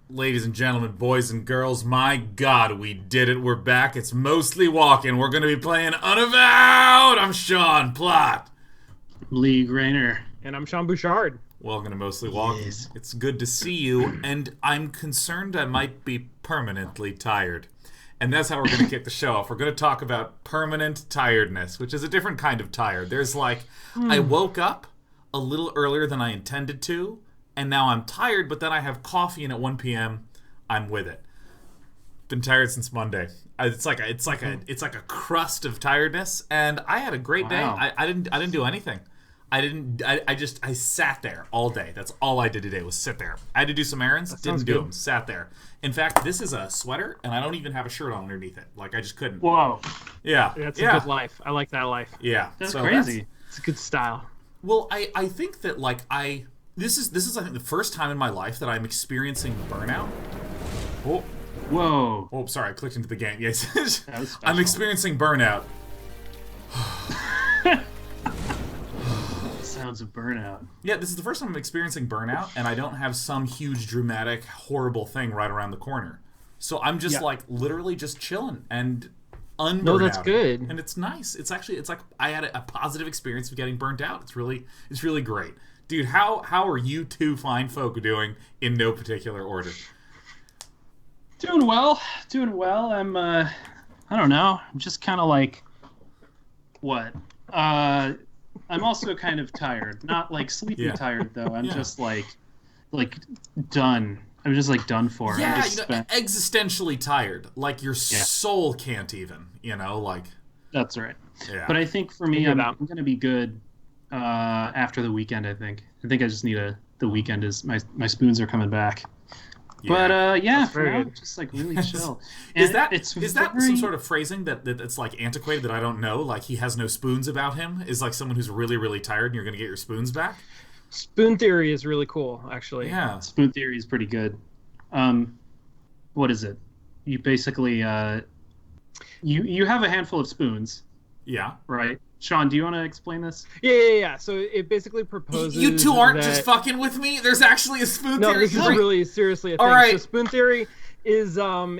Ladies and gentlemen, boys and girls, my God, we did it. We're back. It's Mostly Walking. We're going to be playing Unavowed. I'm Sean Plott. Lee Grainer. And I'm Sean Bouchard. Welcome to Mostly Walking. Yes. It's good to see you, and I'm concerned I might be permanently tired. And that's how we're going to kick the show off. We're going to talk about permanent tiredness, which is a different kind of tired. There's I woke up a little earlier than I intended to, and now I'm tired, but then I have coffee, and at 1 p.m. I'm with it. Been tired since Monday. It's like a crust of tiredness, and I had a great day. I didn't do anything. I sat there all day. That's all I did today was sit there. I had to do some errands, didn't do them, sat there. In fact, this is a sweater, and I don't even have a shirt on underneath it. Like, I just couldn't. Whoa. Yeah. That's a good life. I like that life. Yeah. That's crazy. It's a good style. Well, I think that, this is I think the first time in my life that I'm experiencing burnout. Oh. Whoa. Oh, sorry, I clicked into the game. Yes. That was special. I'm experiencing burnout. Sounds of burnout. Yeah, this is the first time I'm experiencing burnout, and I don't have some huge, dramatic, horrible thing right around the corner. So I'm just literally just chilling and unburnt No, that's out. good. And it's nice. It's like I had a positive experience of getting burnt out. It's really great. Dude, how are you two fine folk doing in no particular order? Doing well. I'm I don't know. I'm just kind of what? I'm also kind of tired. Not sleepy tired though. I'm just done. I'm just done for. Yeah, existentially tired. Like your soul can't even, That's right. Yeah. But I think for me, I'm going to be good after the weekend, I think. I just need the weekend is my spoons are coming back. Yeah. But for now, just really chill. Is that some sort of phrasing that's antiquated that I don't know? Like he has no spoons about him? Is someone who's really, really tired and you're going to get your spoons back? Spoon theory is really cool, actually. Yeah. Spoon theory is pretty good. What is it? You basically you have a handful of spoons. Yeah. Right. Sean, do you want to explain this? Yeah. So it basically proposes. You two aren't just fucking with me. There's actually a spoon theory. No, this is really seriously a thing. All right. So spoon theory is I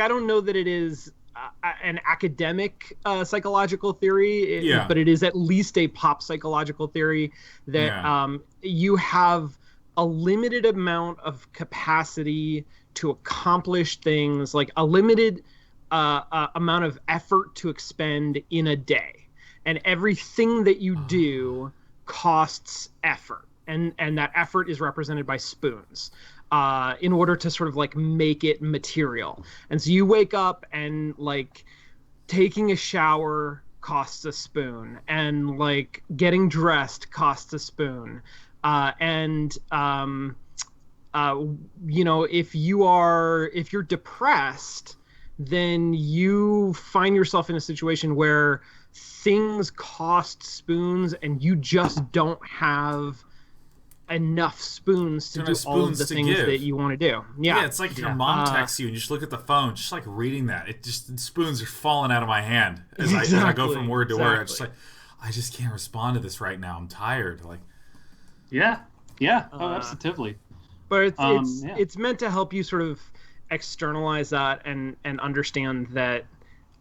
don't know that it is an academic psychological theory, but it is at least a pop psychological theory that you have a limited amount of capacity to accomplish things, like a limited amount of effort to expend in a day, and everything that you do costs effort, and that effort is represented by spoons in order to sort of make it material. And so you wake up and taking a shower costs a spoon, and getting dressed costs a spoon, if you're depressed, then you find yourself in a situation where things cost spoons and you just don't have enough spoons to do all of the things that you want to do. Yeah, it's like your mom texts you and you just look at the phone, just reading that. The spoons are falling out of my hand as I go from word to word. I just can't respond to this right now. I'm tired. Yeah. Oh, absolutely. But it's meant to help you sort of externalize that and understand that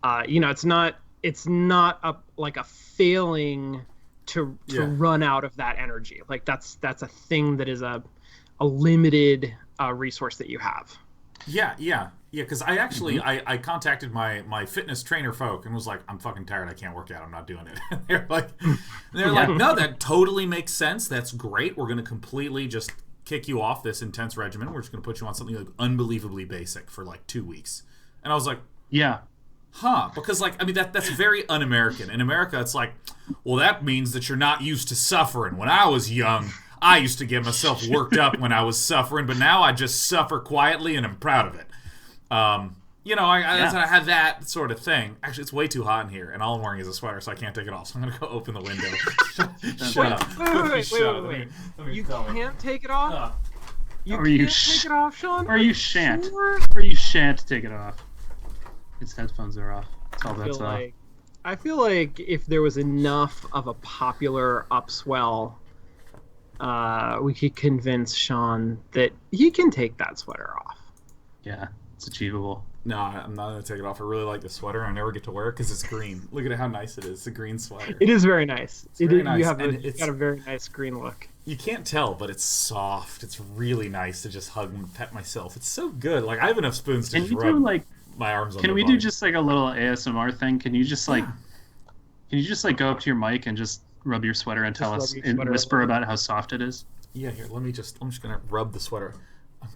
it's not a failing to run out of that energy. That's a thing that is a limited resource that you have. Yeah, because I actually I contacted my fitness trainer folk and was like, I'm fucking tired, I can't work out, I'm not doing it. they're like no, that totally makes sense, that's great, we're going to completely just kick you off this intense regimen. We're just going to put you on something unbelievably basic for 2 weeks. And I was like, because that's very un-American. In America, it's well, that means that you're not used to suffering. When I was young, I used to get myself worked up when I was suffering, but now I just suffer quietly and I'm proud of it. I have that sort of thing. Actually, it's way too hot in here, and all I'm wearing is a sweater, so I can't take it off. So I'm going to go open the window. Shut up. Wait. You can't take it off? You can't take it off, Sean? Or you shan't. Sure? Or you shan't take it off. Its headphones are off. That's all that's off. I feel like if there was enough of a popular upswell we could convince Sean that he can take that sweater off. Yeah, it's achievable. No, I'm not going to take it off. I really like the sweater. I never get to wear it because it's green. Look at how nice it is. It's a green sweater. It is very nice. It's very nice. It's got a very nice green look. You can't tell, but it's soft. It's really nice to just hug and pet myself. It's so good. Like, I have enough spoons to just rub my arms on Can the we body. do just like a little ASMR thing? Can you just like go up to your mic and just rub your sweater and tell us and whisper about how soft it is? Yeah, here, I'm just gonna rub the sweater. All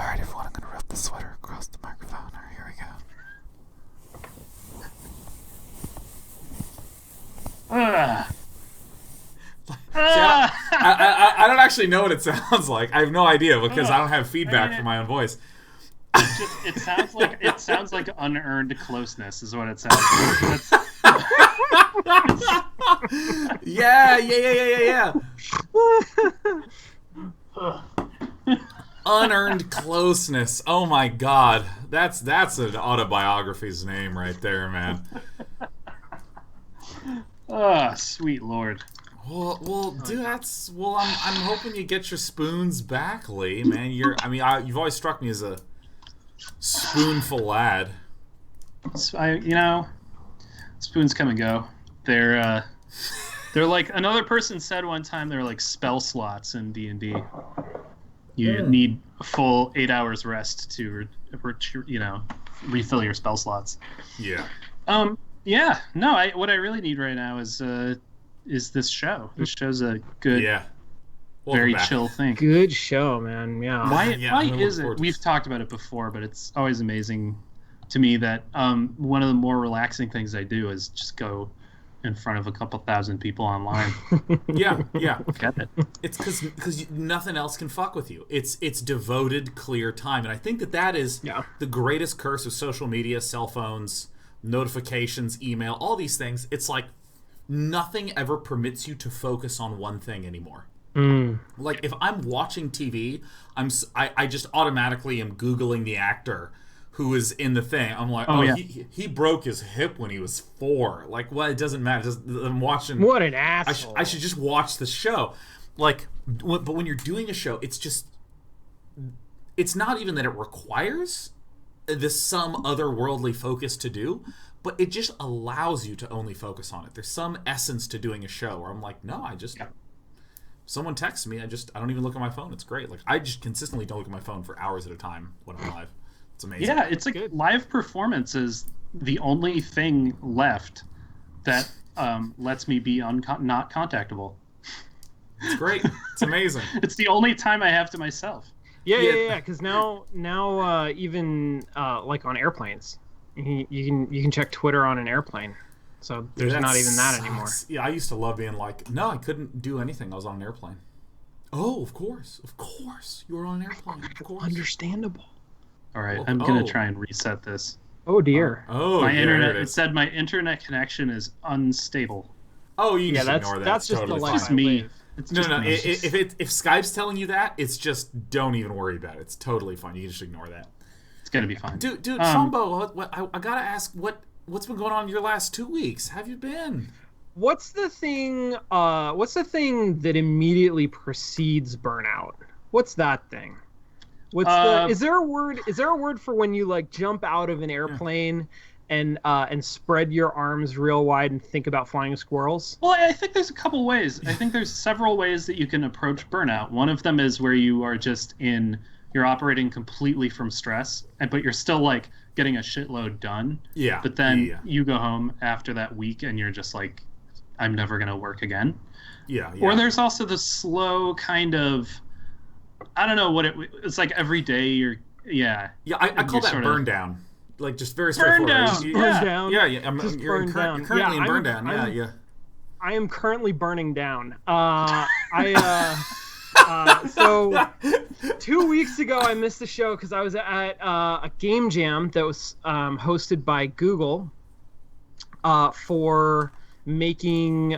right, everyone, I'm gonna rub the sweater across the microphone. All right, here we go. I don't actually know what it sounds like. I have no idea because I don't have feedback from my own voice. It sounds like unearned closeness is what it sounds like. Yeah. Unearned closeness. Oh my God, that's an autobiography's name right there, man. Oh, sweet Lord. Well, dude, I'm hoping you get your spoons back, Lee. Man, you've always struck me as a spoonful lad. Spoons come and go. They're like another person said one time. They're like spell slots in D&D. You need a full 8 hours rest to, refill your spell slots. Yeah. Yeah. No. What I really need right now is this show. This show's a good, very chill thing. Good show, man. Yeah. Why is it? We've talked about it before, but it's always amazing to me that one of the more relaxing things I do is just go in front of a couple thousand people online. Yeah. Get it? It's because nothing else can fuck with you. It's devoted, clear time, and I think that is the greatest curse of social media, cell phones, notifications, email, all these things. It's like nothing ever permits you to focus on one thing anymore. Like if I'm watching TV, I just automatically am Googling the actor who is in the thing. I'm like, he broke his hip when he was 4. Like, well, it doesn't matter. I'm watching. What an asshole! I should just watch the show. Like, but when you're doing a show, it's not even that it requires some otherworldly focus to do, but it just allows you to only focus on it. There's some essence to doing a show where I'm like, no, someone texts me, I don't even look at my phone. It's great. Like, I just consistently don't look at my phone for hours at a time when I'm live. It's amazing. Yeah, it's like live performance is the only thing left that lets me be not contactable. It's great. It's amazing. It's the only time I have to myself. Yeah. Because now, even like on airplanes, you can check Twitter on an airplane. So there's not even that anymore. Yeah, I used to love being like, no, I couldn't do anything. I was on an airplane. Oh, of course, you were on an airplane. Of course, understandable. All right, I'm gonna try and reset this. Oh dear. My internet. It said my internet connection is unstable. Oh, you can just ignore that. That's just totally the just me. It's no. If Skype's telling you that, it's just don't even worry about it. It's totally fine. You can just ignore that. It's gonna be fine. Dude, Trumbo, I gotta ask, what's been going on in your last 2 weeks? How have you been? What's the thing that immediately precedes burnout? What's that thing? Is there a word for when you like jump out of an airplane and spread your arms real wide and think about flying squirrels? Well, I think there's a couple ways. I think there's several ways that you can approach burnout. One of them is where you are you're operating completely from stress, but you're still like getting a shitload done. Yeah. But then you go home after that week and you're just like, I'm never gonna work again. Yeah. Or there's also the slow kind of, I don't know what it's like every day you're. I call that burn down. Like just very straightforward. Burn down. Yeah. You're currently in burn down. Yeah. I am currently burning down. So 2 weeks ago I missed the show because I was at a game jam that was hosted by Google for making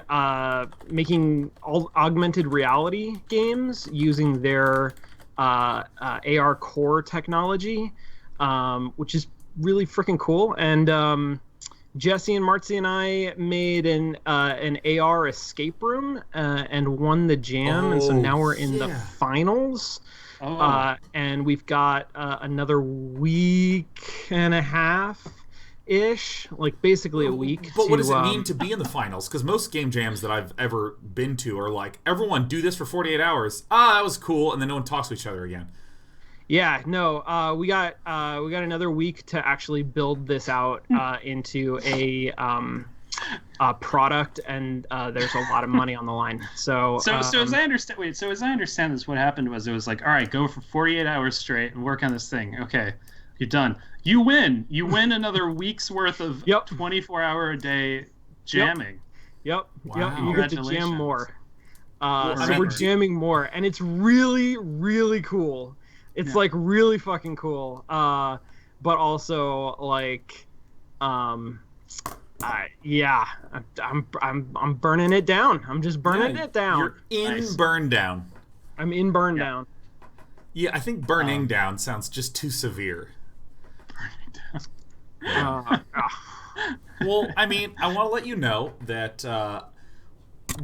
augmented reality games using their AR core technology, which is really freaking cool. And Jesse and Marcy and I made an AR escape room and won the jam, and so now we're in the finals. And we've got another week and a half ish, like basically a week. But what does it mean to be in the finals? Because most game jams that I've ever been to are like, everyone do this for 48 hours. That was cool, and then no one talks to each other again. Yeah, no, we got another week to actually build this out into a product, and there's a lot of money on the line. So as I understand this, what happened was it was like, all right, go for 48 hours straight and work on this thing. Okay, you're done. You win another week's worth of 24-hour a day jamming. Yep. Wow. You get to jam more. So we're jamming more, and it's really, really cool. It's like really fucking cool. But also like, I'm burning it down. I'm just burning it down. You're in burn down. I'm in burn down. Yeah, I think burning down sounds just too severe. Well, I mean, I want to let you know that.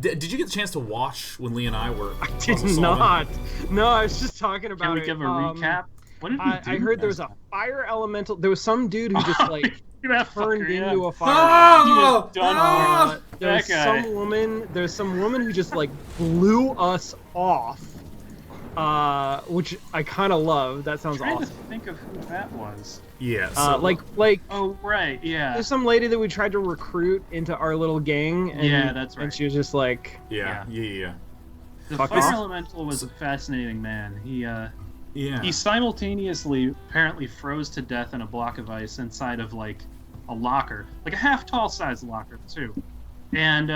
Did you get the chance to watch when Lee and I were? I did not. No, I was just talking about it. Can we give a recap? What did we do? I heard there was a fire elemental. There was some dude who just like turned into a fire. There's some woman who just like blew us off. Which I kind of love. That sounds awesome. I'm trying to think of who that was. Yeah. So, like. Oh right, yeah. There's some lady that we tried to recruit into our little gang. And, that's right. And she was just like. Yeah. The fire elemental was a fascinating man. He simultaneously apparently froze to death in a block of ice inside of like a locker, like a half-tall size locker too, and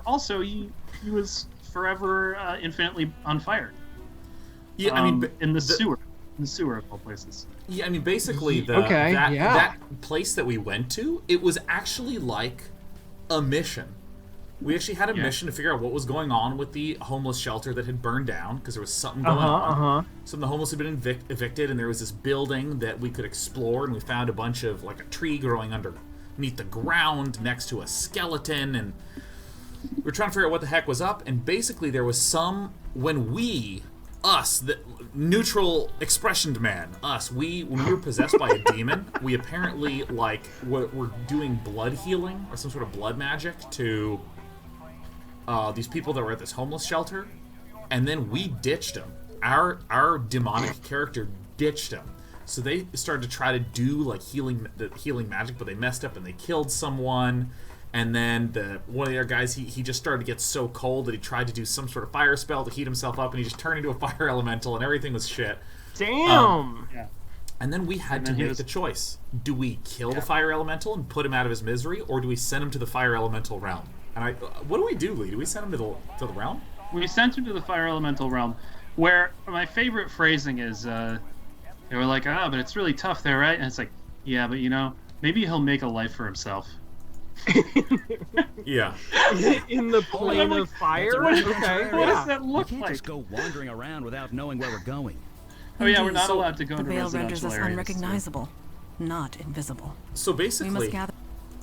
also he was forever infinitely on fire. Yeah, I mean, in the sewer of all places. Yeah, I mean, basically that place that we went to, it was actually like a mission. We actually had a mission to figure out what was going on with the homeless shelter that had burned down, because there was something going on. Some of the homeless had been evicted, and there was this building that we could explore, and we found a bunch of, like, a tree growing underneath the ground next to a skeleton, and we were trying to figure out what the heck was up, and basically there was the neutral expressioned man, when we were possessed by a demon, we apparently, like, were doing blood healing, or some sort of blood magic to these people that were at this homeless shelter, and then we ditched them. Our demonic character ditched them. So they started to try to do like healing magic, but they messed up and they killed someone. And then one of the other guys, he just started to get so cold that he tried to do some sort of fire spell to heat himself up, and he just turned into a fire elemental, and everything was shit. Damn. And then we had to make the choice: do we kill the fire elemental and put him out of his misery, or do we send him to the fire elemental realm? And what do we do, Lee? Do we send him to the realm? We sent him to the fire elemental realm, where my favorite phrasing is, they were like, but it's really tough there, right? And it's like, yeah, but maybe he'll make a life for himself. Yeah. In the plane of fire? What does that look like? We can't just go wandering around without knowing where we're going. Oh yeah, we're not allowed to go into residential residential areas. The veil renders us areas. unrecognizable, not invisible. So basically,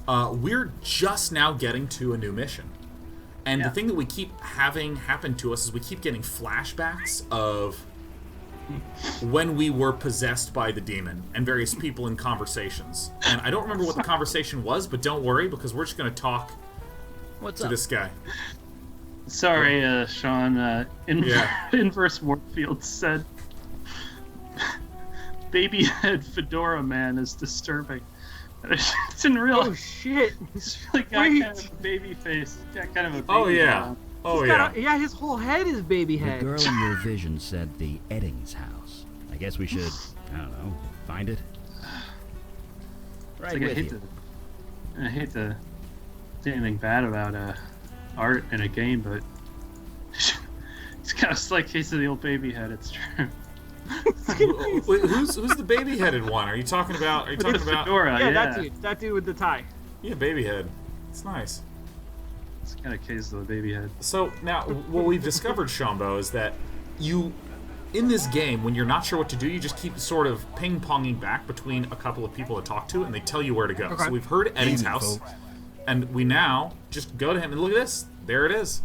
we're just now getting to a new mission. And the thing that we keep having happen to us is we keep getting flashbacks of when we were possessed by the demon and various people in conversations. And I don't remember what the conversation was, but don't worry, because we're just going to talk to this guy. Sorry, Sean. Inverse Warfield said, "Baby head fedora man is disturbing." It's in real. Oh shit! He's really got kind of a baby face. He's got kind of a baby his whole head is baby head. The girl in your vision said the Eddings house. I guess we should, I don't know, find it. Right, I hate to say anything bad about art in a game, but it's kind of like case of the old baby head. It's true. Wait, who's the baby-headed one? Are you talking about? Fedora, yeah, that dude with the tie. Yeah, baby head. It's nice. It's kind of case of the baby head. So now, what we've discovered, Shambo, is that in this game, when you're not sure what to do, you just keep sort of ping-ponging back between a couple of people to talk to, and they tell you where to go. Okay. So we've heard Eddie's Easy, house, folks. and we now just go to him, and look at this. There it is.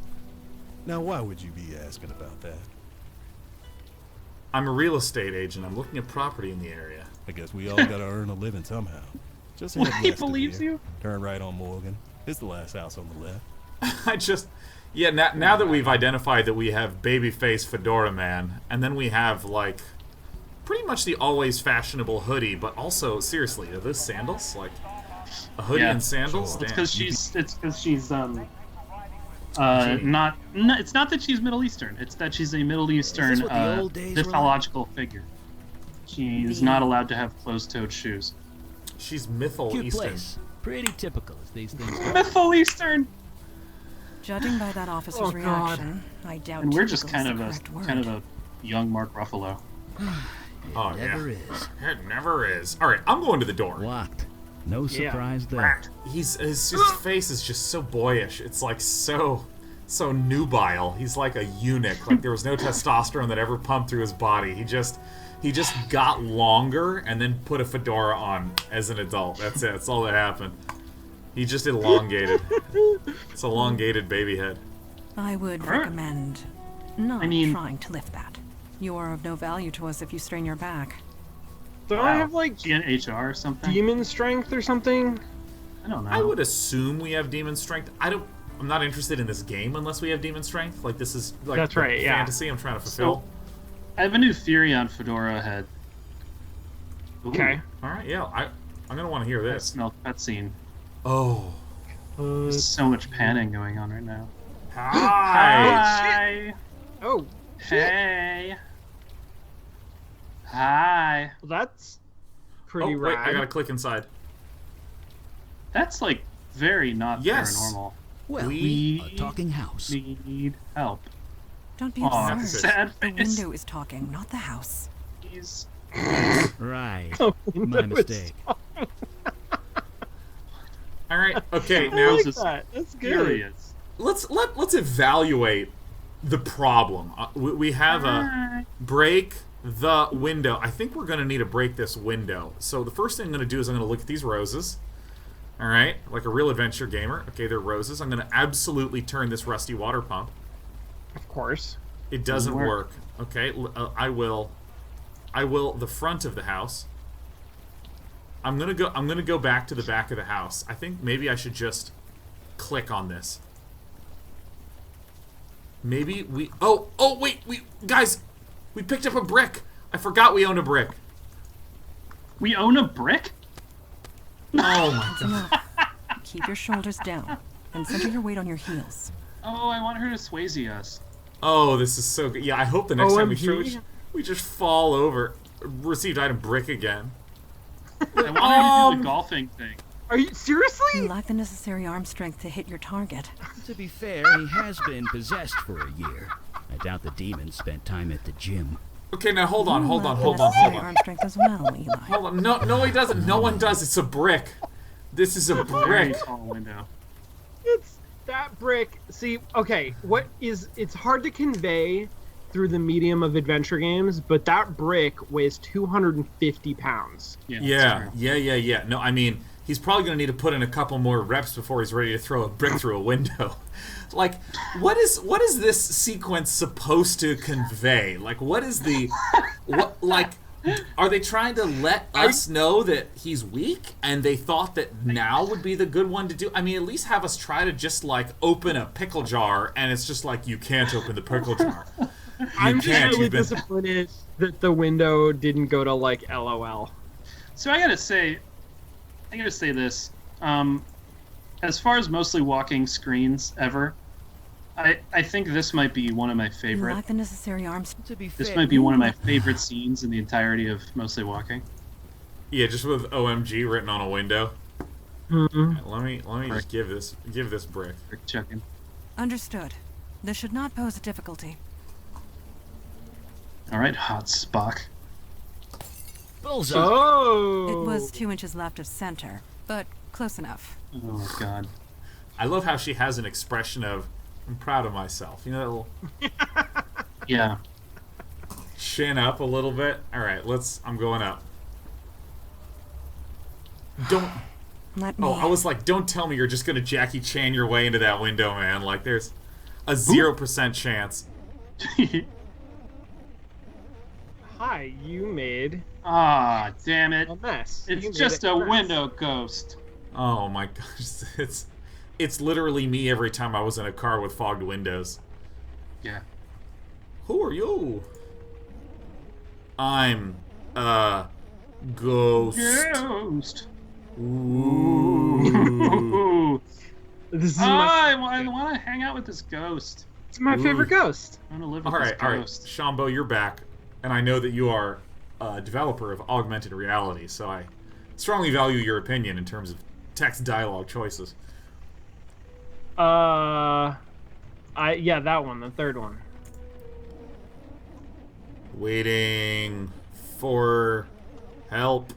Now, why would you be asking about that? I'm a real estate agent. I'm looking at property in the area. I guess we all gotta earn a living somehow. Just head He west of believes here. you? Turn right on Morgan. It's the last house on the left. Now that we've identified that we have babyface Fedora Man, and then we have, like, pretty much the always fashionable hoodie, but also, seriously, are those sandals? Like, a hoodie and sandals? Sure. Damn. It's because she's not. No, it's not that she's Middle Eastern. It's that she's a Middle Eastern what the old days were like? mythological figure. She is not allowed to have closed-toed shoes. She's Mythal Cute Eastern. place. Pretty typical, as these things go. Middle Eastern. Judging by that officer's Oh, God. reaction, I doubt And we're just typical kind is of the a correct kind of word. a young Mark Ruffalo. Oh, Never yeah. is. It never is. All right, I'm going to the door. Locked. No surprise there. His face is just so boyish. It's like so nubile. He's like a eunuch. Like there was no testosterone that ever pumped through his body. He just got longer and then put a fedora on as an adult. That's it. That's all that happened. He just elongated. It's elongated baby head. I would Alright. recommend not I mean- trying to lift that. You are of no value to us if you strain your back. Don't I have like She in HR or something? demon strength or something? I don't know. I would assume we have demon strength. I'm not interested in this game unless we have demon strength. Like this is like That's right, yeah. fantasy I'm trying to fulfill. I have a new theory on Fedora Head. Ooh, Okay. All right, yeah. I'm gonna want to hear I this. smell cutscene. Oh. There's so much panning going on right now. Hi. Hi. Oh, Hey. Hi. well, that's pretty Oh, wait, rad. I gotta click inside. That's like very not Yes. paranormal. Well, We a talking house. Need help. Don't be Aw, absurd. sad The face. window is talking, not the house. Please. Right. Oh, My that was- mistake. All right. Okay. I Now like is that. That's good. Furious. let's evaluate the problem. We have a break the window. I think we're gonna need to break this window. So the first thing I'm gonna do is I'm gonna look at these roses. All right, like a real adventure gamer. Okay, they're roses. I'm gonna absolutely turn this rusty water pump. Of course. It doesn't Doesn't work. work. Okay, I will. The front of the house. I'm gonna go back to the back of the house. I think maybe I should just click on this. Maybe we. Oh wait, guys, we picked up a brick. I forgot we owned a brick. We own a brick? Oh my god. Enough. Keep your shoulders down and center your weight on your heels. Oh, I want her to Swayze us. Oh, this is so good. Yeah, I hope the next time we show OMG. we just fall over. Received item brick again. I want her to do the golfing thing. Are you You seriously? lack the necessary arm strength to hit your target. To be fair, he has been possessed for a year. I doubt the demon spent time at the gym. Okay, now hold on. You lack the Hold necessary on. arm strength as well, Eli. Hold on. No, he doesn't. No one does. It's a brick. This is a Very brick. tall window. It's that brick. See, okay, it's hard to convey through the medium of adventure games, but that brick weighs 250 pounds. Yeah. Yeah. No, I mean, he's probably going to need to put in a couple more reps before he's ready to throw a brick through a window. Like, what is this sequence supposed to convey? Like, what is the... Are they trying to let us know that he's weak, and they thought that now would be the good one to do? I mean, at least have us try to just, like, open a pickle jar, and it's just like, you can't open the pickle jar. I'm just really you've been- disappointed that the window didn't go to, like, LOL. So I gotta say this. As far as mostly walking screens ever, I think this might be one of my You favorite. lack the necessary arm strength. To be This fair, might be one of my favorite scenes in the entirety of mostly walking. Yeah, just with OMG written on a window. Mm-hmm. Let me just give this brick. Brick chucking. Understood. This should not pose a difficulty. All right, hot Spock. bullseye. Oh! It was 2 inches left of center, but close enough. Oh God. I love how she has an expression of, I'm proud of myself. You know, that little... Yeah. chin up a little bit. All right, I'm going up. Don't. Let me. Oh, I was like, don't tell me you're just gonna Jackie Chan your way into that window, man. Like, there's a 0% chance. Hi, you made Ah, damn it. a mess. You It's made just it a mess. window ghost. Oh my gosh, it's literally me every time I was in a car with fogged windows. Yeah. Who are you? I'm a ghost. Ghost. Ooh. Ooh. This is I want to hang out with this ghost. it's my favorite ghost. I want to live with All this right, all right. ghost. Shambo, you're back, and I know that you are a developer of augmented reality, so I strongly value your opinion in terms of text dialogue choices. Yeah, that one, the third one. Waiting for help.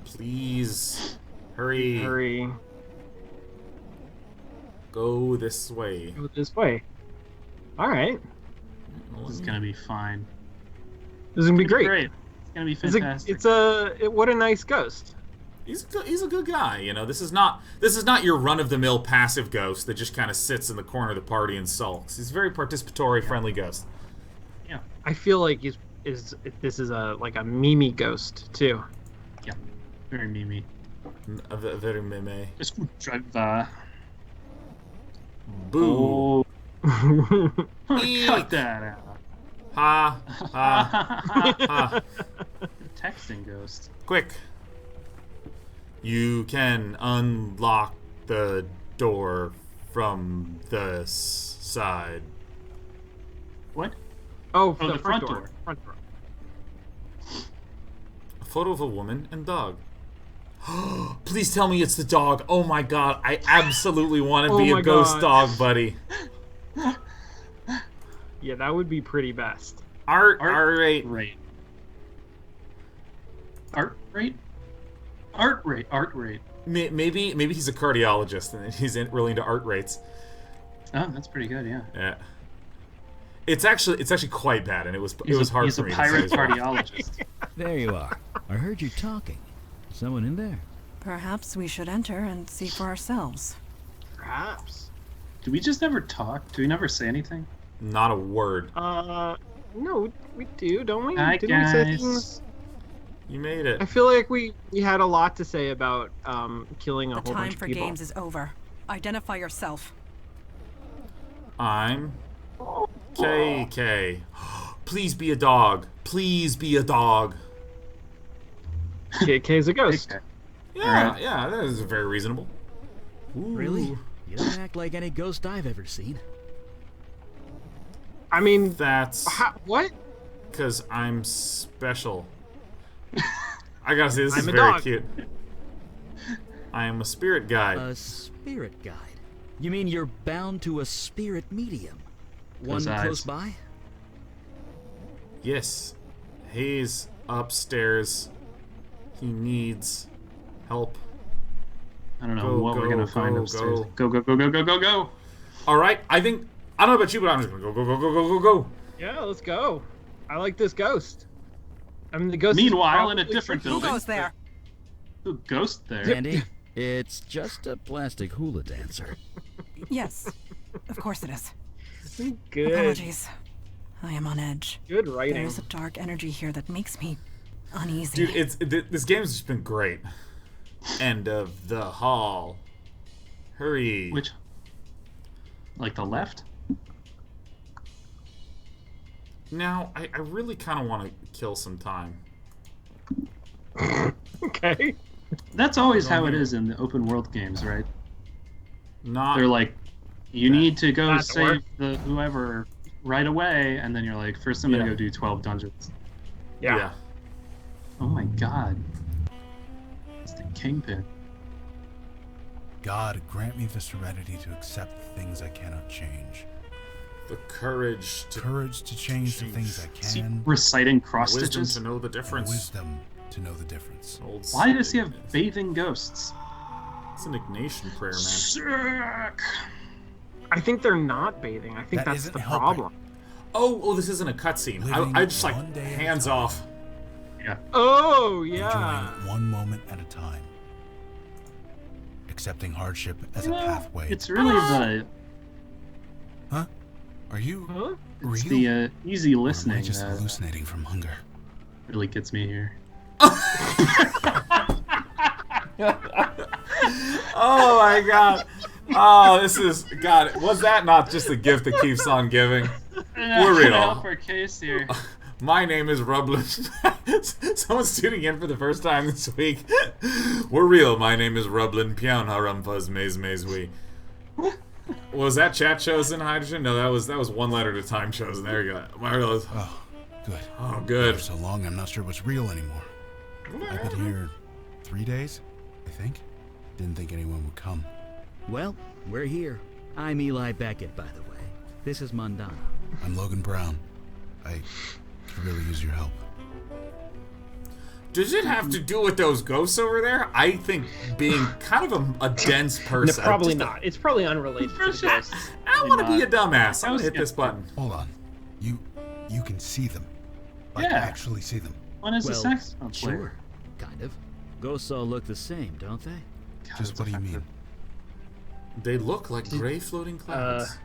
Please hurry. Hurry. Go this way. Go this way. All right. This is gonna be fine. This is gonna be It's great. It's gonna be fantastic. What a nice ghost. He's a good guy, you know. This is not your run-of-the-mill passive ghost that just kind of sits in the corner of the party and sulks. He's a very participatory, friendly ghost. Yeah. I feel like this is like a Mimi ghost too. Yeah. Very Mimi. Very meme. Let's go drive. Boo. Oh. Eek. Cut that out. Ha ha ha. Texting ghost. Quick. You can unlock the door from the side. What? Oh, Oh, the front door. Front door. A photo of a woman and dog. Please tell me it's the dog. Oh my god, I absolutely want to be my a ghost God. dog, buddy. Yeah, that would be pretty best. Art rate. rate. Art rate. Art rate. Maybe he's a cardiologist and he's really into art rates. Oh, that's pretty good. Yeah. Yeah. It's actually quite bad, and it was hard He's for a me pirate to say. as well. cardiologist. There you are. I heard you talking. Someone in there? Perhaps we should enter and see for ourselves. Perhaps. Do we just never talk? Do we never say anything? Not a word. No, we do, don't we? Hi, Didn't we say guys. things? You made it. I feel like we had a lot to say about killing a The whole time bunch of for people. games is over. Identify yourself. I'm KK. Please be a dog. Please be a dog. KK's a ghost. Okay. Yeah, Alright. yeah, that is very reasonable. Ooh. Really? You don't act like any ghost I've ever seen. I mean, That's what? because I'm special. I gotta say, this is I'm a very dog. cute. I am a spirit guide. A spirit guide? You mean you're bound to a spirit medium? One Those eyes. close by? Yes. He's upstairs. He needs help. I don't know Go, what we're go, gonna find go, upstairs. go. Go. Alright, I don't know about you, but I'm just gonna go. Yeah, let's go. I like this ghost. I mean, the ghost. Meanwhile, is in a probably different tricky. Who building. goes there? Ooh, ghost there. Andy, it's just a plastic hula dancer. Yes, of course it is. Good. Apologies. I am on edge. Good There writing. is a dark energy here that makes me uneasy. Dude, this game's just been great. End of the hall. Hurry. Which? Like the left? Now, I really kind of want to kill some time. Okay. That's always how it is in the open world games, right? Not. They're like, you need to go Not save work. the whoever right away, and then you're like, first I'm gonna Yeah. go do 12 dungeons. Yeah. Oh my god. It's the kingpin. God, grant me the serenity to accept the things I cannot change. The courage to. Courage to change the things I Is he can. reciting cross Wisdom stitches? to know the And difference. wisdom to know the difference. Old Why does he have Sick. bathing ghosts? It's an Ignatian prayer, man. Sick. I think they're not bathing. I think That that's isn't the helping. problem. Oh, this isn't a cutscene. I just like one day at a hands time. off. Yeah. Oh yeah. Enjoying one moment at a time. Accepting hardship as a pathway. It's really the Huh? Are you Huh? real? it's the easy Or am I listening just that hallucinating from hunger? really gets me here. Oh my god. Oh, this is God. Was that not just the gift that keeps on giving? We're real. Help our case here. My name is Rublin. Someone's tuning in for the first time this week. We're real. My name is Rublin. Pion haram fuzz maze we. Was that chat chosen, Hydrogen? No, that was one letter at a time chosen. There you go. Marvelous. Oh, good. Oh, good. For so long, I'm not sure what's real anymore. I've been here 3 days, I think. Didn't think anyone would come. Well, we're here. I'm Eli Beckett, by the way. This is Mundana. I'm Logan Brown. I could really use your help. Does it have to do with those ghosts over there? I think being kind of a dense No, person. probably not. It's probably unrelated to the ghosts. I don't want to be a dumbass. I'm gonna hit this button. Hold on. You can see them. Like, Yeah. actually see them. When is the Well, saxophone player? sure. Kind of. Ghosts all look the same, don't they? God, Just it's what do you offensive. mean? They look like gray floating clouds.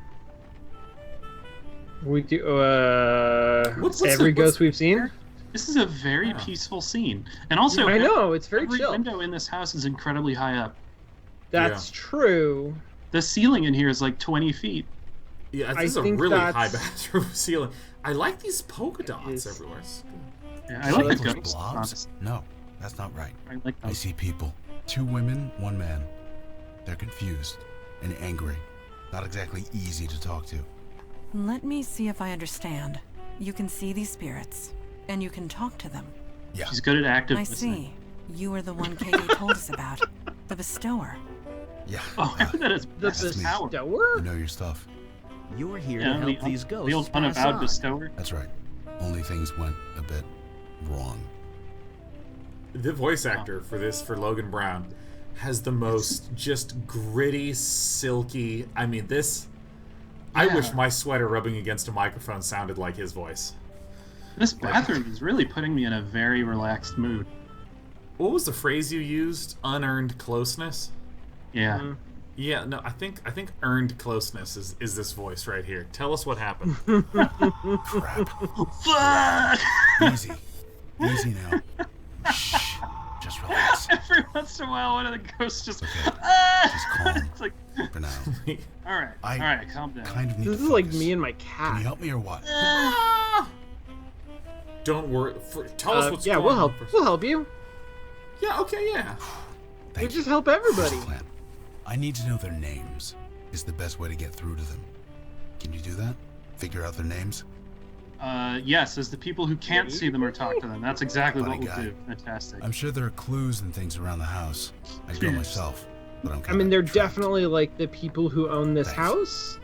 We do. What's Every the- ghost we've seen. This is a very peaceful scene, and also I know it's very every chill. window in this house is incredibly high up. That's true. The ceiling in here is like 20 feet. Yeah, I this is a think really high that's- bathroom ceiling. I like these polka dots is- everywhere. It's good. Yeah, I like the Those ghosts. blobs? honestly. No, that's not right. I like I them. see people. 2 women, 1 man. They're confused and angry. Not exactly easy to talk to. Let me see if I understand. You can see these spirits, and you can talk to them. Yeah. She's good at active I listening. see. You are the one Katie told us about. The bestower. Yeah. Oh, that is The That's me. power. bestower. You know your stuff. You're here Yeah, to help the, these ghosts the old pass unavowed on. bestower. That's right. Only things went a bit wrong. The voice actor for Logan Brown has the most just gritty, silky. I mean, this. I Yeah. wish my sweater rubbing against a microphone sounded like his voice. This bathroom is really putting me in a very relaxed mood. What was the phrase you used? Unearned closeness. Yeah. Mm. Yeah, no, I think earned closeness is this voice right here. Tell us what happened. Crap. Fuck! Easy. Easy now. Shh. Just relax. Every once in a while, one of the ghosts just. Okay. Ah! Just calm. It's like, For now. all right, I all right, calm down. Kind of need This to is like focus. me and my Can cat. you help me or what? Don't worry. Tell us what's Yeah, going we'll on help. first. We'll help you. Yeah, okay, yeah. We Thank you. just help Here's everybody. the plan. I need to know their names. Is the best way to get through to them. Can you do that? Figure out their names? Yes, as the people who can't see them or talk to them. That's exactly what Funny we'll guy. do. Fantastic. I'm sure there are clues and things around the house. I'd go Yes. myself, but I'm I kinda mean, they're trapped. definitely like the people who own this Thanks. house.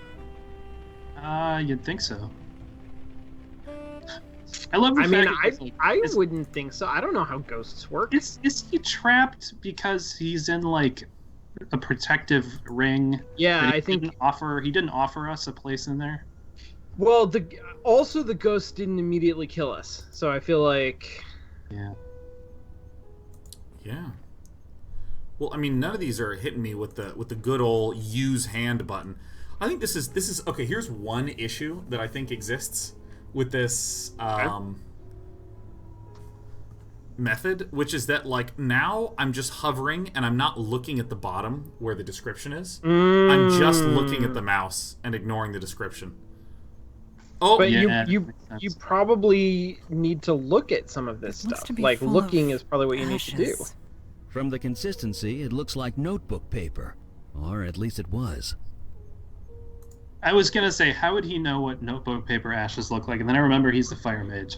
You'd think so. I love the I mean, fact that it's like, I is- wouldn't think so. I don't know how ghosts work. Is he trapped because he's in like a protective ring? Yeah, that he I think. didn't offer us a place in there. Well, the ghost didn't immediately kill us, so I feel like. Yeah. Yeah. Well, I mean, none of these are hitting me with the good old use hand button. I think this is okay. Here's one issue that I think exists with this method, which is that like now I'm just hovering and I'm not looking at the bottom where the description is. I'm just looking at the mouse and ignoring the description. Oh, But Yeah, you that makes you sense. probably need to look at some of this It looks stuff. to be Like full looking of is probably what you need to do. ashes. From the consistency, it looks like notebook paper. Or at least it was. I was gonna say, how would he know what notebook paper ashes look like? And then I remember he's the fire mage.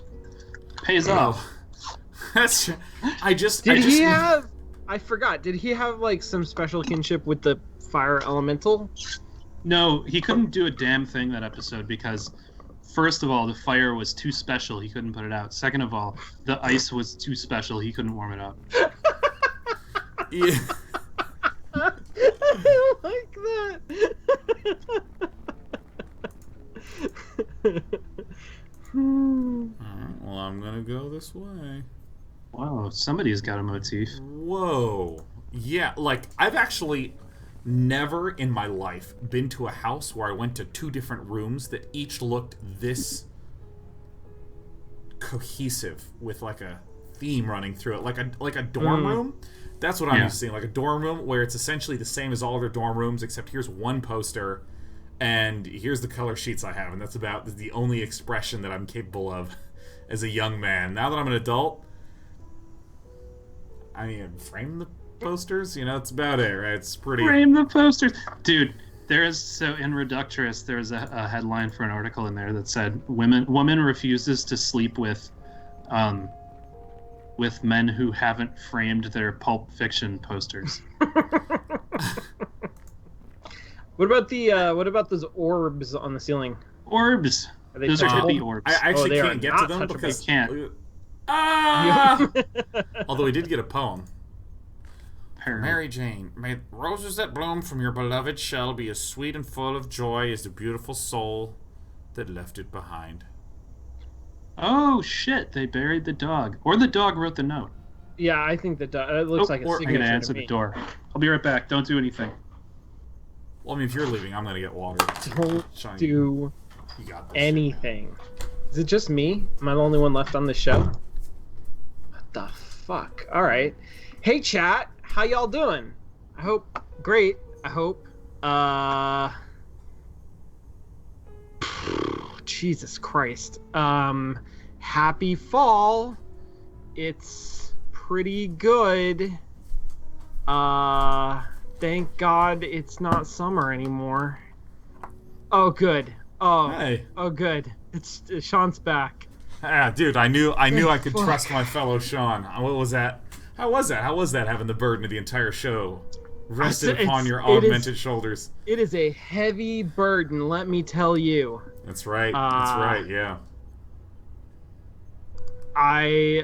Pays off. oh. That's true. I just Did he have? I forgot. Did he have like some special kinship with the fire elemental? No, he couldn't do a damn thing that episode because, first of all, the fire was too special. He couldn't put it out. Second of all, the ice was too special. He couldn't warm it up. Yeah. I like that. I'm gonna go this way. Wow, somebody's got a motif. Whoa. Yeah, like, I've actually never in my life been to a house where I went to 2 different rooms that each looked this cohesive with, like, a theme running through it. Like a dorm room. That's what I'm used to seeing. Like a dorm room where it's essentially the same as all other dorm rooms, except here's one poster, and here's the color sheets I have, and that's about the only expression that I'm capable of as a young man. Now that I'm an adult, I mean, frame the posters, you know, it's about it, right? It's pretty... Frame the posters! Dude, so in Reductress, there's a headline for an article in there that said, woman refuses to sleep with men who haven't framed their Pulp Fiction posters. What about those orbs on the ceiling? Orbs! Those are hippie orbs. I actually they can't are get not to them because... You can't. Ah! Although we did get a poem. Apparently. Mary Jane, may roses that bloom from your beloved shell be as sweet and full of joy as the beautiful soul that left it behind. Oh shit! They buried the dog, or the dog wrote the note. Yeah, I think that it looks like a or signature I'm gonna answer to me. the door. I'll be right back. Don't do anything. Well, I mean, if you're leaving, I'm gonna get water. Don't Sean, do you got this. anything. Is it just me? Am I the only one left on the show? What the fuck? All right. Hey, chat. How y'all doing? I hope great. I hope. Jesus Christ. Happy fall. It's pretty good. Thank God it's not summer anymore. Oh, good. Oh, Hey. Oh, good. It's Sean's back. Ah, dude, I knew I could Fuck. trust my fellow Sean. What was that? How was that having the burden of the entire show rested upon your augmented shoulders? It is a heavy burden, let me tell you. That's right. That's right. Yeah. I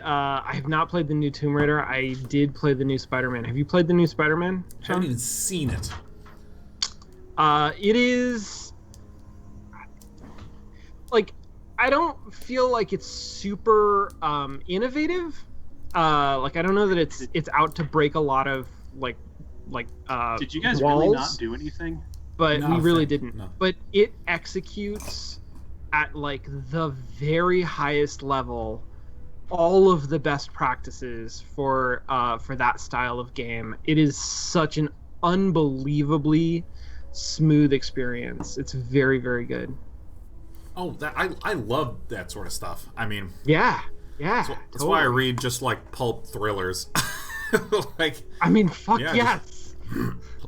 have not played the new Tomb Raider. I did play the new Spider-Man. Have you played the new Spider-Man, I Sean? haven't even seen it. It is like, I don't feel like it's super innovative. Like, I don't know that it's out to break a lot of like Did you guys walls, really not do anything? but we really Nothing. didn't. No. But it executes at like the very highest level all of the best practices for that style of game. It is such an unbelievably smooth experience. It's very, very good. Oh, I love that sort of stuff. I mean, Yeah. that's why I read just like pulp thrillers. Like, I mean, fuck Yeah, yes.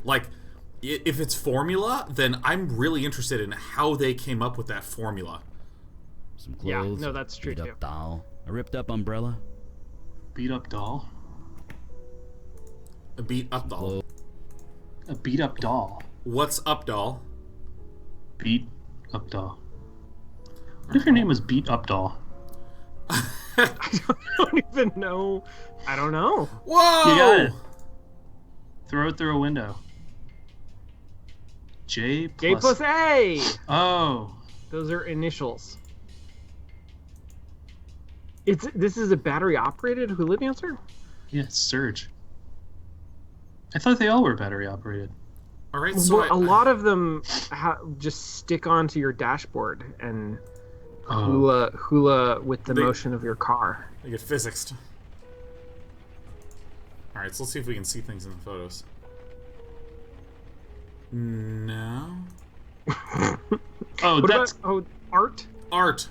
like, if it's formula, then I'm really interested in how they came up with that formula. Some Yeah, clothes. no, that's true, beat too. up doll. A ripped up umbrella. Beat up doll. A beat up doll. A beat up doll. What's up, doll? Beat up doll. What if your name was Beat Up Doll? I don't even know. I don't know. Whoa! You got it. Throw it through a window. J J plus A. Oh. Those are initials. This is a battery operated Hula dancer? Yeah, Surge. I thought they all were battery operated. All right, so Well, a lot of them just stick onto your dashboard and hula with the They- motion of your car. they get physicsed. All right, so let's see if we can see things in the photos. No. Oh, What that's about Art? Art.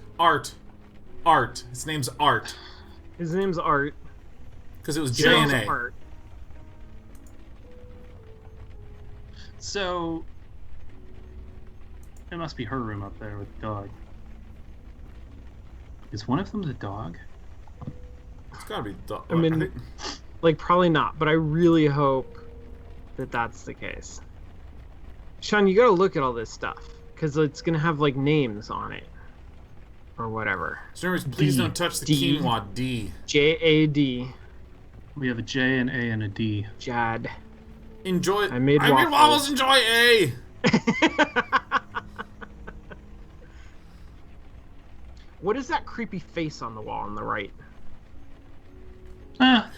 His name's Art. His name's Art. Because it was His J and name's A. Art. so. It must be her room up there with the dog. Is one of them the dog? It's gotta be. I mean, like, probably not, but I really hope that that's the case. Sean, you gotta look at all this stuff, because it's gonna have, like, names on it. Or whatever. So anyways, please D. don't touch the D. quinoa. D. J-A-D. We have a J, an A, and a D. Jad. Enjoy. I made waffles. waffles. Enjoy A. What is that creepy face on the wall on the right?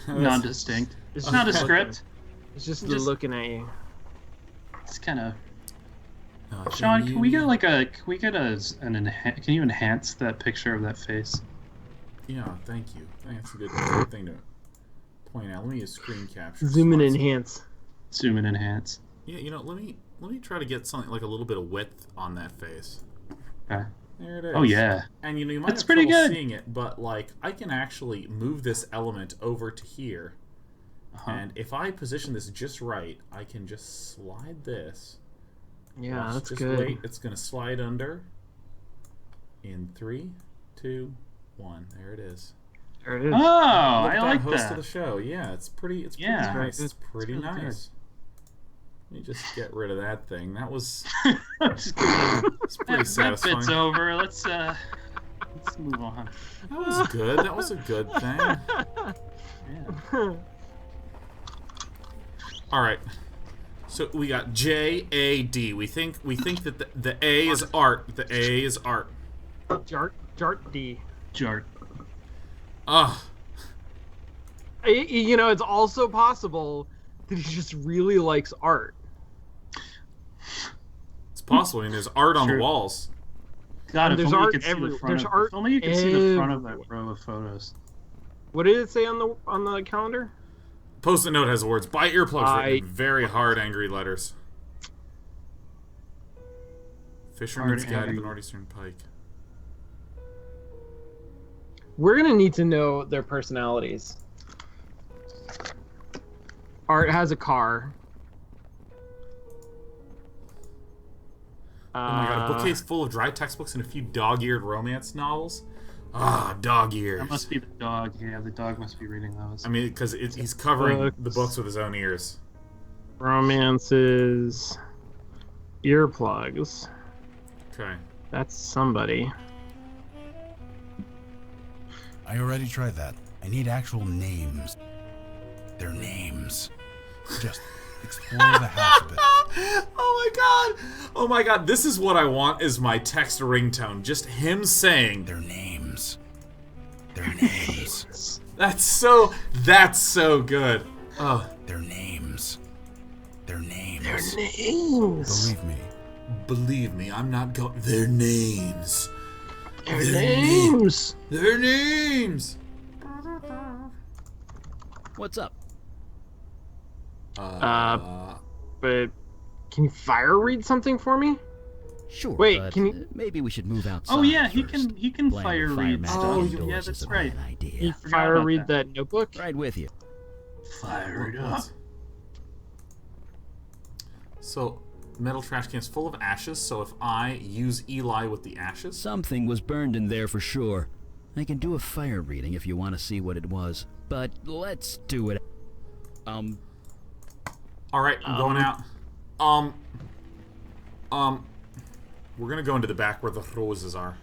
Non-distinct. It's not a script. It's just Just- looking at you. It's kind of. Sean, can we get can you enhance that picture of that face? Yeah, thank you. That's a good thing to point out. Let me use screen capture. Zoom and enhance. Zoom and enhance. Yeah, let me try to get something like a little bit of width on that face. Okay. There it is. Oh yeah. And you might That's have pretty trouble good. seeing it, but like I can actually move this element over to here. And if I position this just right, I can just slide this. Yeah, Watch, that's just good. wait, it's gonna slide under. In 3, 2, 1. There it is. There it is. Oh, Look I at like host that. of the show. Yeah, it's pretty Yeah. nice. It's It's pretty really good. nice. Let me just get rid of that thing. That was Just kidding. it's pretty That satisfying. bit's over. Let's move on. That was good. That was a good thing. Yeah. All right. So we got JAD. We think that the A is art. The A is art. Jart D. Jart. Ugh. You know, it's also possible that he just really likes art. It's possible. I mean, there's art on the True. walls. God, if There's only you art could see the everywhere. front There's of. art If only you could see the front of that everywhere. row of photos. What did it say on the calendar? Post-it note has the words "buy earplugs" written in I- very hard, angry letters. Fisherman's Hard, Guide to angry. the Northeastern Pike. We're gonna need to know their personalities. Art has a car. Oh my god, a bookcase full of dry textbooks and a few dog-eared romance novels. Ah, dog ears. That must be the dog. Yeah, the dog must be reading those. I mean, because he's covering Books. the books with his own ears. Romances. Earplugs. Okay. That's somebody. I already tried that. I need actual names. Their names. Just explore the house a bit. Oh my god, this is what I want as my text ringtone. Just him saying, Their names. Their names. that's so good. Oh, Their names. Their names. Names. Believe me. believe me, I'm not going. Their names. Their names. Their names. What's up? But can you fire read something for me? Sure. Wait, but can you- maybe we should move outside. Oh yeah, he first. can Playing fire with read magic stuff. indoors Yeah, is that's a right. bad idea. Can you forgot fire about read that. that notebook? Right with you. Fire it up. So, metal trash cans full of ashes. So if I use Eli with the ashes, Something was burned in there for sure. I can do a fire reading if you want to see what it was, but let's do it. all right, I'm going out. We're gonna go into the back where the roses are.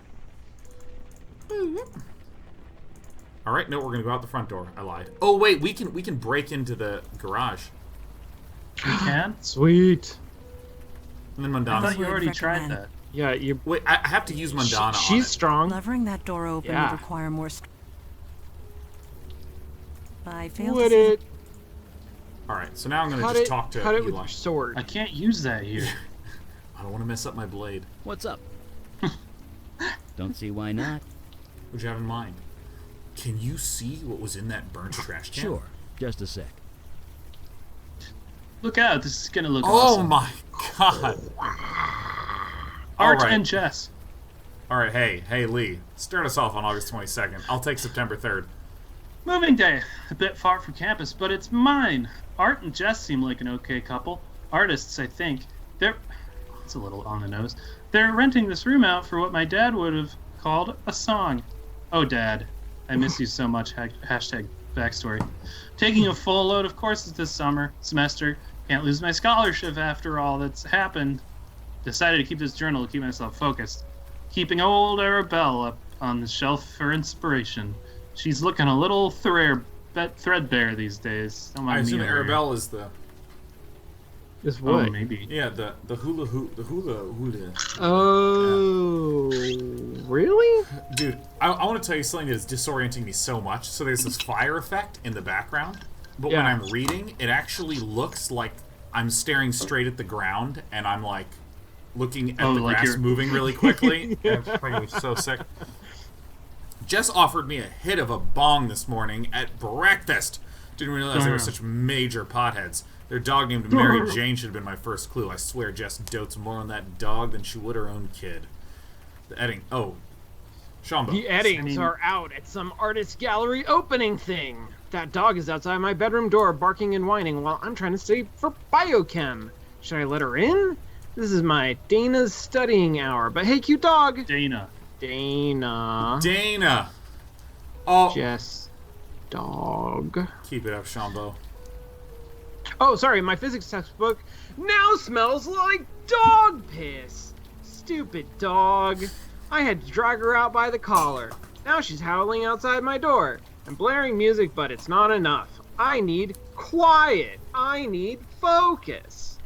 All right, no, we're gonna go out the front door. I lied. Oh wait, we can break into the garage. We can? Sweet. And then I Mandana. thought you already tried recommend. that. Yeah, you. Wait, I have to use Mandana She's on it. strong. Levering that door open Yeah. would require more. I failed Would to see it? All right, so now I'm gonna Cut just it. talk to Cut it with Eli. your sword. I can't use that here. I don't want to mess up my blade. What's up? Don't see why not. What'd you have in mind? Can you see what was in that burnt trash can? Sure. Just a sec. Look out, this is gonna look Oh awesome. my god. Art Alright. and Jess. All right, hey Lee, start us off on August 22nd. I'll take September 3rd. Moving day. A bit far from campus, but it's mine. Art and Jess seem like an okay couple. Artists, I think. It's a little on the nose. They're renting this room out for what my dad would have called a song. Oh, Dad. I miss you so much. Hashtag backstory. Taking a full load of courses this semester. Can't lose my scholarship after all that's happened. Decided to keep this journal to keep myself focused. Keeping old Arabelle up on the shelf for inspiration. She's looking a little threadbare these days. Don't I mind me assume over here. Arabelle is the Is what? Oh, maybe. Yeah, the hula hoop, the hula. Oh, really? Dude, I want to tell you something that is disorienting me so much. So there's this fire effect in the background, but when Yeah. I'm reading, it actually looks like I'm staring straight at the ground, and I'm like looking at the like grass you're- moving really quickly. And it's making me so sick. Jess offered me a hit of a bong this morning at breakfast. Didn't realize they were such major potheads. Their dog named Mary Jane should have been my first clue. I swear Jess dotes more on that dog than she would her own kid. The Edding. Oh. Shambo. The Eddings are out at some artist gallery opening thing. That dog is outside my bedroom door barking and whining while I'm trying to study for biochem. Should I let her in? This is my Dana's studying hour. But hey, cute dog. Dana. Dana. Oh. Jess. Dog. Keep it up, Shambo. Oh, sorry, my physics textbook now smells like dog piss. Stupid dog. I had to drag her out by the collar. Now she's howling outside my door. I'm blaring music, but it's not enough. I need quiet. I need focus.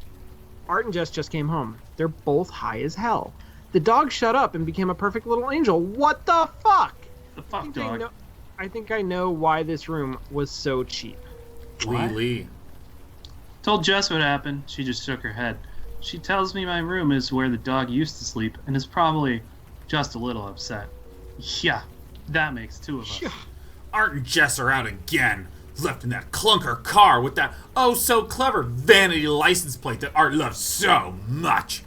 Art and Jess just came home. They're both high as hell. The dog shut up and became a perfect little angel. What the fuck? The fuck, dog. I think I know why this room was so cheap. Lee. Told Jess what happened. She just shook her head. She tells me my room is where the dog used to sleep and is probably just a little upset. Yeah, that makes two of us. Art and Jess are out again. Left in that clunker car with that oh-so-clever vanity license plate that Art loves so much.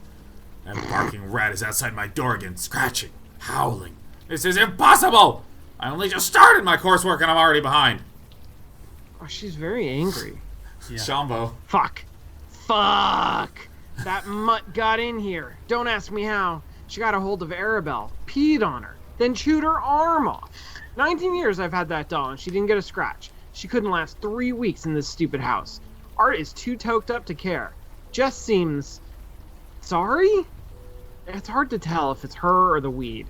That barking rat is outside my door again, scratching, howling. This is impossible! I only just started my coursework and I'm already behind. Oh, she's very angry. Yeah. Shambo. Fuck. That mutt got in here. Don't ask me how. She got a hold of Arabelle, peed on her, then chewed her arm off. 19 years I've had that doll and she didn't get a scratch. She couldn't last 3 weeks in this stupid house. Art is too toked up to care. Jess seems... sorry? It's hard to tell if it's her or the weed.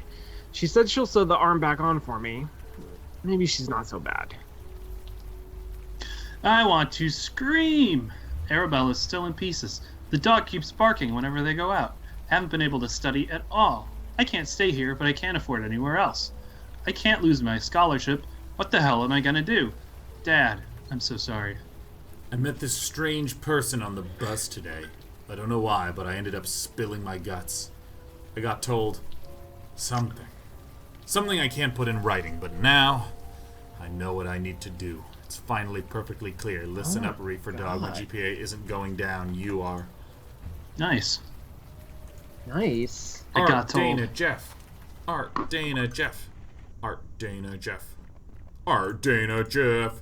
She said she'll sew the arm back on for me. Maybe she's not so bad. I want to scream. Arabelle is still in pieces. The dog keeps barking whenever they go out. Haven't been able to study at all. I can't stay here, but I can't afford anywhere else. I can't lose my scholarship. What the hell am I gonna do? Dad, I'm so sorry. I met this strange person on the bus today. I don't know why, but I ended up spilling my guts. I got told something. Something I can't put in writing, but now I know what I need to do. It's finally perfectly clear. Listen up, Reefer Dog. My GPA isn't going down. You are. Nice. Nice. I Art, got told. Dana, Jeff. Art, Dana, Jeff. Art, Dana, Jeff. Art, Dana, Jeff.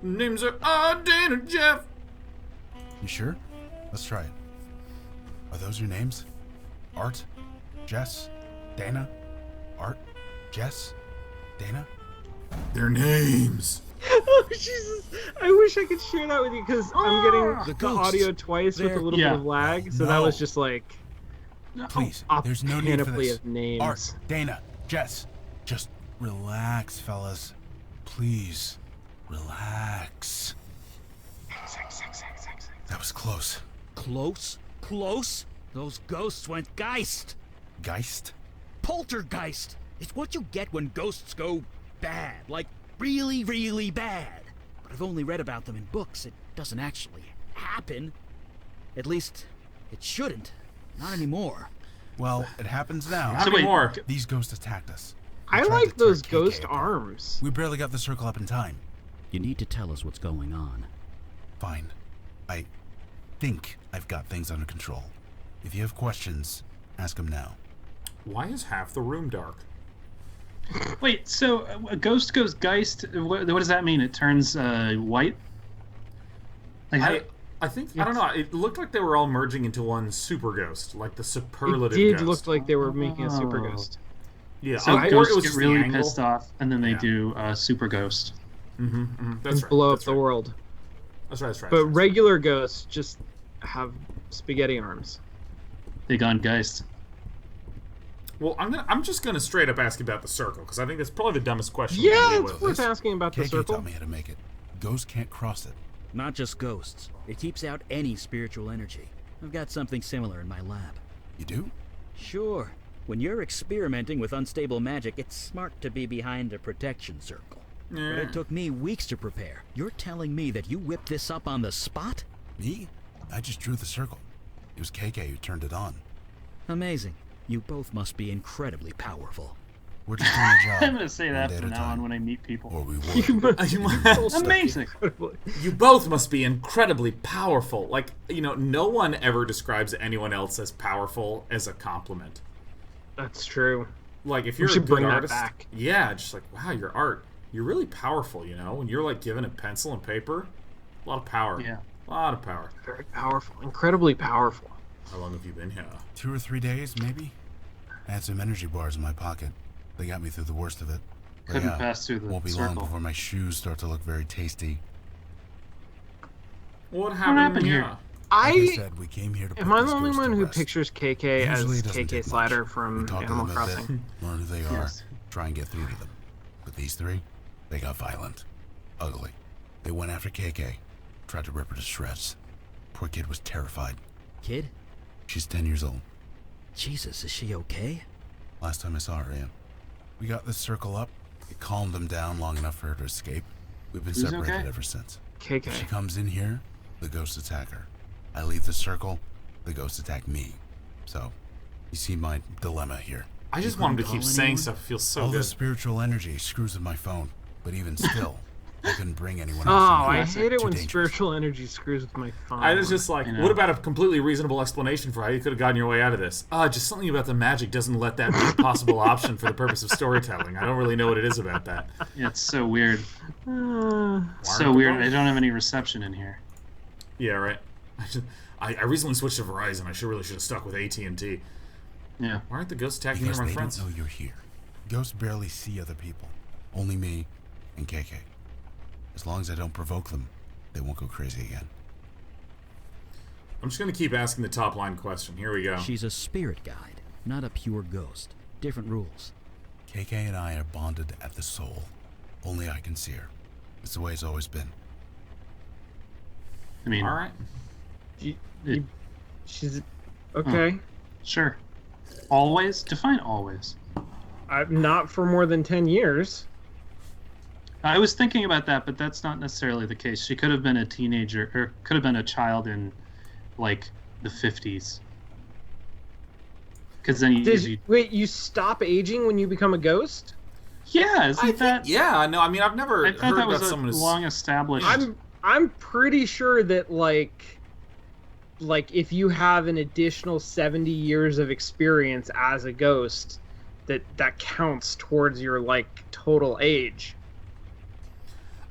Names are Art, Dana, Jeff. You sure? Let's try it. Are those your names? Art? Jess? Dana? Art? Jess? Dana? Their names. Oh, Jesus. I wish I could share that with you because I'm getting the ghosts. audio twice with a little Yeah. bit of lag. So that No. was just like Please, a there's no need for panoply this. of names. Art, Dana, Jess, just relax, fellas. Please, relax. That was close. Close? Those ghosts went geist. Geist? Poltergeist. It's what you get when ghosts go bad. Like, really, really bad. But I've only read about them in books. It doesn't actually happen. At least, it shouldn't. Not anymore. Well, it happens now. Not So wait, anymore. These ghosts attacked us. They I tried like to tear those KK ghost apart. arms. We barely got the circle up in time. You need to tell us what's going on. Fine. I think I've got things under control. If you have questions, ask them now. Why is half the room dark? Wait, so a ghost goes geist. What does that mean? It turns white? Like how, I think, I don't know, it looked like they were all merging into one super ghost, like the It superlative did ghost. look like they were making a super Oh. ghost. Yeah, so or ghosts it was get just the really angle. pissed off, and then they Yeah. do super ghost. That's And right. blow up that's the right. world. That's right, that's right. But that's right. regular ghosts just have spaghetti arms. They gone geist. Well, I'm just gonna straight up ask you about the circle, because I think that's probably the dumbest question. we can Yeah, deal it's with. worth asking about the KK circle. taught me how to make it. Ghosts can't cross it. not just ghosts. It keeps out any spiritual energy. I've got something similar in my lab. You do? Sure. When you're experimenting with unstable magic, it's smart to be behind a protection circle. But it took me weeks to prepare. You're telling me that you whipped this up on the spot? Me? I just drew the circle. It was KK who turned it on. Amazing. You both must be incredibly powerful. We're just doing a job. I'm gonna say that one day from at a now on time. when I meet people. Or we would. Amazing. You both must be incredibly powerful. Like, no one ever describes anyone else as powerful as a compliment. That's true. Like, if you're a should good bring that artist, back. yeah, just like, wow, your art, you're really powerful, when you're like given a pencil and paper, a lot of power. Yeah. A lot of power. Very powerful. Incredibly powerful. How long have you been here? 2 or 3 days, maybe? I had some energy bars in my pocket. They got me through the worst of it. But Couldn't pass through the won't be circle. long before my shoes start to look very tasty. What happened, happened here? Like I I said, we came here to put am I this the only ghost one to who rest. pictures KK as Usually it doesn't KK take Slider much. from We talk to Animal them a bit, Crossing? learn who they are, Yes. try and get through to them. But these three, they got violent. Ugly. They went after KK, tried to rip her to shreds. Poor kid was terrified. Kid? She's 10 years old. Jesus, is she okay? Last time I saw her, yeah. We got this circle up. It calmed them down long enough for her to escape. We've been Who's separated okay? ever since. KK. If she comes in here, the ghosts attack her. I leave the circle, the ghosts attack me. So, you see my dilemma here. I just want him to call keep saying anyone? stuff. It feels so All good. the spiritual energy screws with my phone, but even still, I couldn't bring anyone Oh, else in I here. hate it Too when dangerous. spiritual energy screws with my phone. I was just like, I know. what about a completely reasonable explanation for how you could have gotten your way out of this? Just something about the magic doesn't let that be a possible option for the purpose of storytelling. I don't really know what it is about that. Yeah, it's so weird. Uh, So weird. I don't have any reception in here. Yeah, right. I recently switched to Verizon. I really should have stuck with AT&T. Yeah. Why aren't the ghosts attacking Because my they friends? don't know you're here. Ghosts barely see other people. Only me and KK. As long as I don't provoke them, they won't go crazy again. I'm just going to keep asking the top line question. Here we go. She's a spirit guide, not a pure ghost. Different rules. KK and I are bonded at the soul. Only I can see her. It's the way it's always been. I mean, All right. she's okay. sure. Always? Define always. I'm not for more than 10 years. I was thinking about that, but that's not necessarily the case. She could have been a teenager, or could have been a child in, like, the 50s. Because then Wait, you stop aging when you become a ghost? yeah, isn't that? Yeah, no, I mean, I've never I heard thought that was about a someone who's... long established. I'm pretty sure that like if you have an additional 70 years of experience as a ghost, that counts towards your like total age.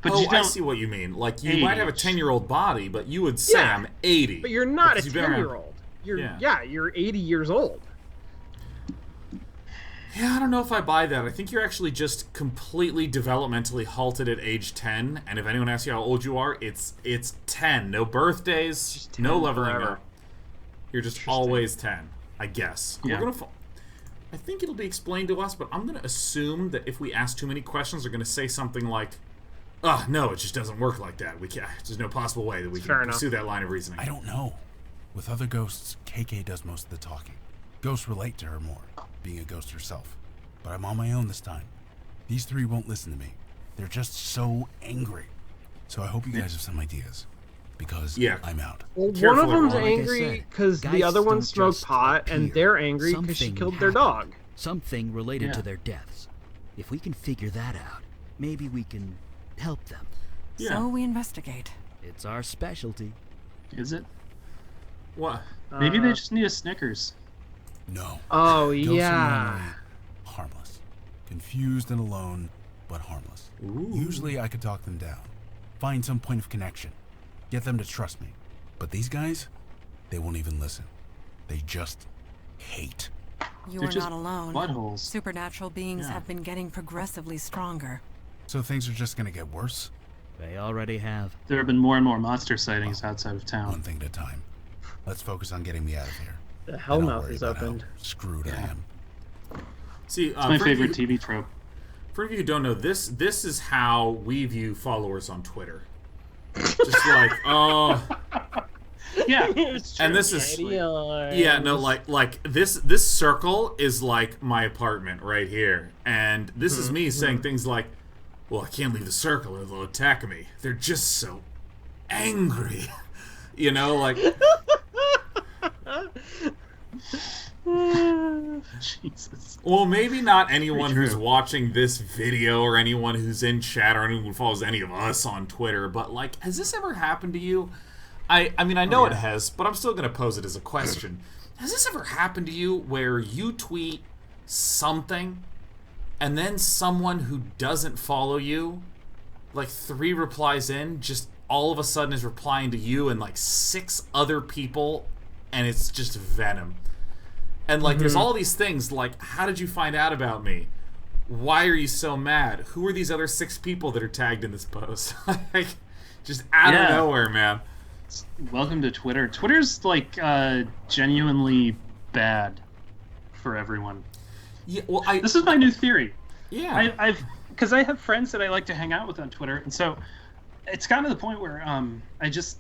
But oh, you don't I see what you mean. Like, you might have a age. 10-year-old body, but you would say Yeah, I'm 80. But you're not a Because you've been around. 10-year-old. You're Yeah. you're 80 years old. Yeah, I don't know if I buy that. I think you're actually just completely developmentally halted at age 10, and if anyone asks you how old you are, it's 10. No birthdays, Just 10 no leveling forever. up. You're just always 10, I guess. Yeah. I think it'll be explained to us, but I'm going to assume that if we ask too many questions, they're going to say something like, no, it just doesn't work like that. We can't. There's no possible way that we Fair can enough. pursue that line of reasoning. I don't know. With other ghosts, KK does most of the talking. Ghosts relate to her more, being a ghost herself. But I'm on my own this time. These three won't listen to me. They're just so angry. So I hope you guys have some ideas. Because Yeah. I'm out. Well, Careful, one of them's everyone. Like I angry said, because the geists other one don't smoked just pot, and appear. they're angry because she Something killed their dog. happened. Something related Yeah. to their deaths. If we can figure that out, maybe we can help them. Yeah. So we investigate. It's our specialty. Is it? What? Maybe they just need a Snickers. No. Oh Ghosts are yeah. normally harmless. Confused and alone, but harmless. Ooh. Usually I could talk them down. Find some point of connection. Get them to trust me. But these guys, they won't even listen. They just hate. You They're are just not alone. buttholes. Supernatural beings Yeah. have been getting progressively stronger. So things are just gonna get worse? They already have. There have been more and more monster sightings outside of One town. thing at a time. Let's focus on getting me out of here. The And hell I'll mouth worry is about how opened. screwed I am. See, It's my for favorite you- TV trope. For you who don't know, this is how we view followers on Twitter. Just like, oh. Yeah. And this is like this circle is like my apartment right here, and this is me saying things like, well, I can't leave the circle or they'll attack me. They're just so angry. You know, like Jesus. well, maybe not anyone who's watching this video or anyone who's in chat or anyone who follows any of us on Twitter, but like, has this ever happened to you? I mean, I know it has, but I'm still going to pose it as a question. Has this ever happened to you where you tweet something and then someone who doesn't follow you, like 3 replies in, just all of a sudden is replying to you and like 6 other people, and it's just venom? And like, there's all these things like, how did you find out about me? Why are you so mad? Who are these other 6 people that are tagged in this post? Like, just out of nowhere, man. Welcome to Twitter. Twitter's like genuinely bad for everyone. Yeah, well, this is my new theory. Yeah, because I have friends that I like to hang out with on Twitter, and so it's gotten to the point where I just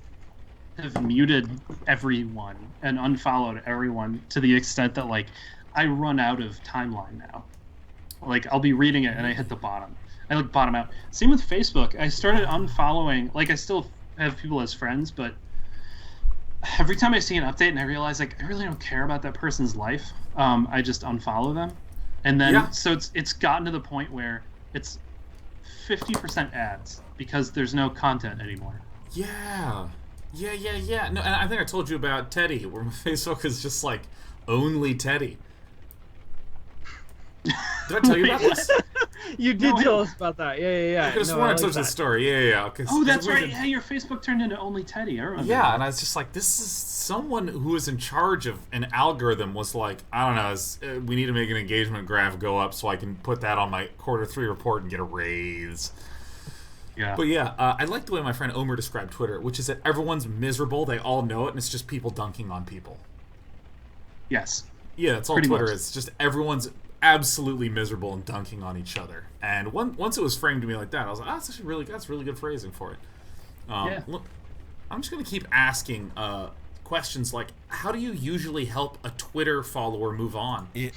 have muted everyone and unfollowed everyone to the extent that like I run out of timeline now. Like, I'll be reading it and I hit the bottom. I like bottom out. Same with Facebook. I started unfollowing. Like, I still have people as friends, but every time I see an update and I realize like I really don't care about that person's life, I just unfollow them. And then so it's gotten to the point where it's 50% ads because there's no content anymore. Yeah. No, and I think I told you about Teddy, where my Facebook is just like only Teddy. Did I tell you about this? You did tell us about that. Yeah. I could have sworn I told you the story. Yeah. Oh, that's right. Yeah, your Facebook turned into only Teddy. I remember. Yeah, and I was just like, this is someone who was in charge of an algorithm was like, I don't know, we need to make an engagement graph go up so I can put that on my Q3 report and get a raise. Yeah. But yeah, I like the way my friend Omer described Twitter, which is that everyone's miserable, they all know it, and it's just people dunking on people. Yes. Yeah, that's all Twitter is. Just everyone's absolutely miserable and dunking on each other. And once it was framed to me like that, I was like, that's actually that's really good phrasing for it. Look, I'm just going to keep asking questions like, how do you usually help a Twitter follower move on? It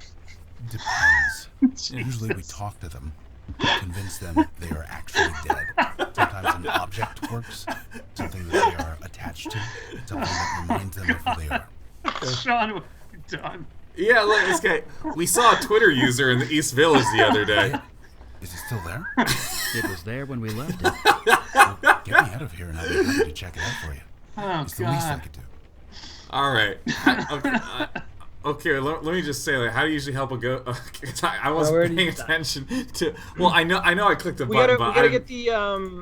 depends. Usually we talk to them, convince them they are actually dead. Sometimes an object works, something that they are attached to, something that reminds them of who they are. Sean, what have you done? Yeah, look, this guy. We saw a Twitter user in the East Village the other day. Is it still there? It was there when we left it. Well, get me out of here and I'll be happy to check it out for you. Oh, it's the least I could do. All right. Okay, let me just say, like, how do you usually help a I wasn't paying attention to. Well, I know I clicked the button, but we gotta get the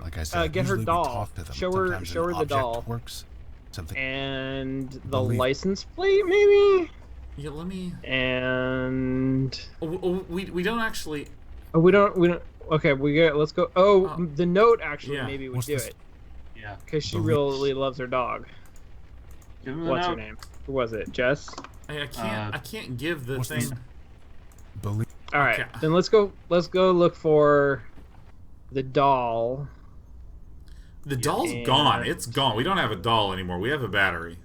like I said, get her doll. Talk to them. Show her Sometimes the object doll. Works. Something. And the license plate, maybe. Yeah, let me. And we don't actually. Oh, we don't. Okay, let's go. The note actually maybe we do it. Yeah. Because she really loves her dog. What's her name? Who was it? Jess. I can't give the thing. All right, then let's go look for the doll. The doll's gone. It's gone. We don't have a doll anymore. We have a battery.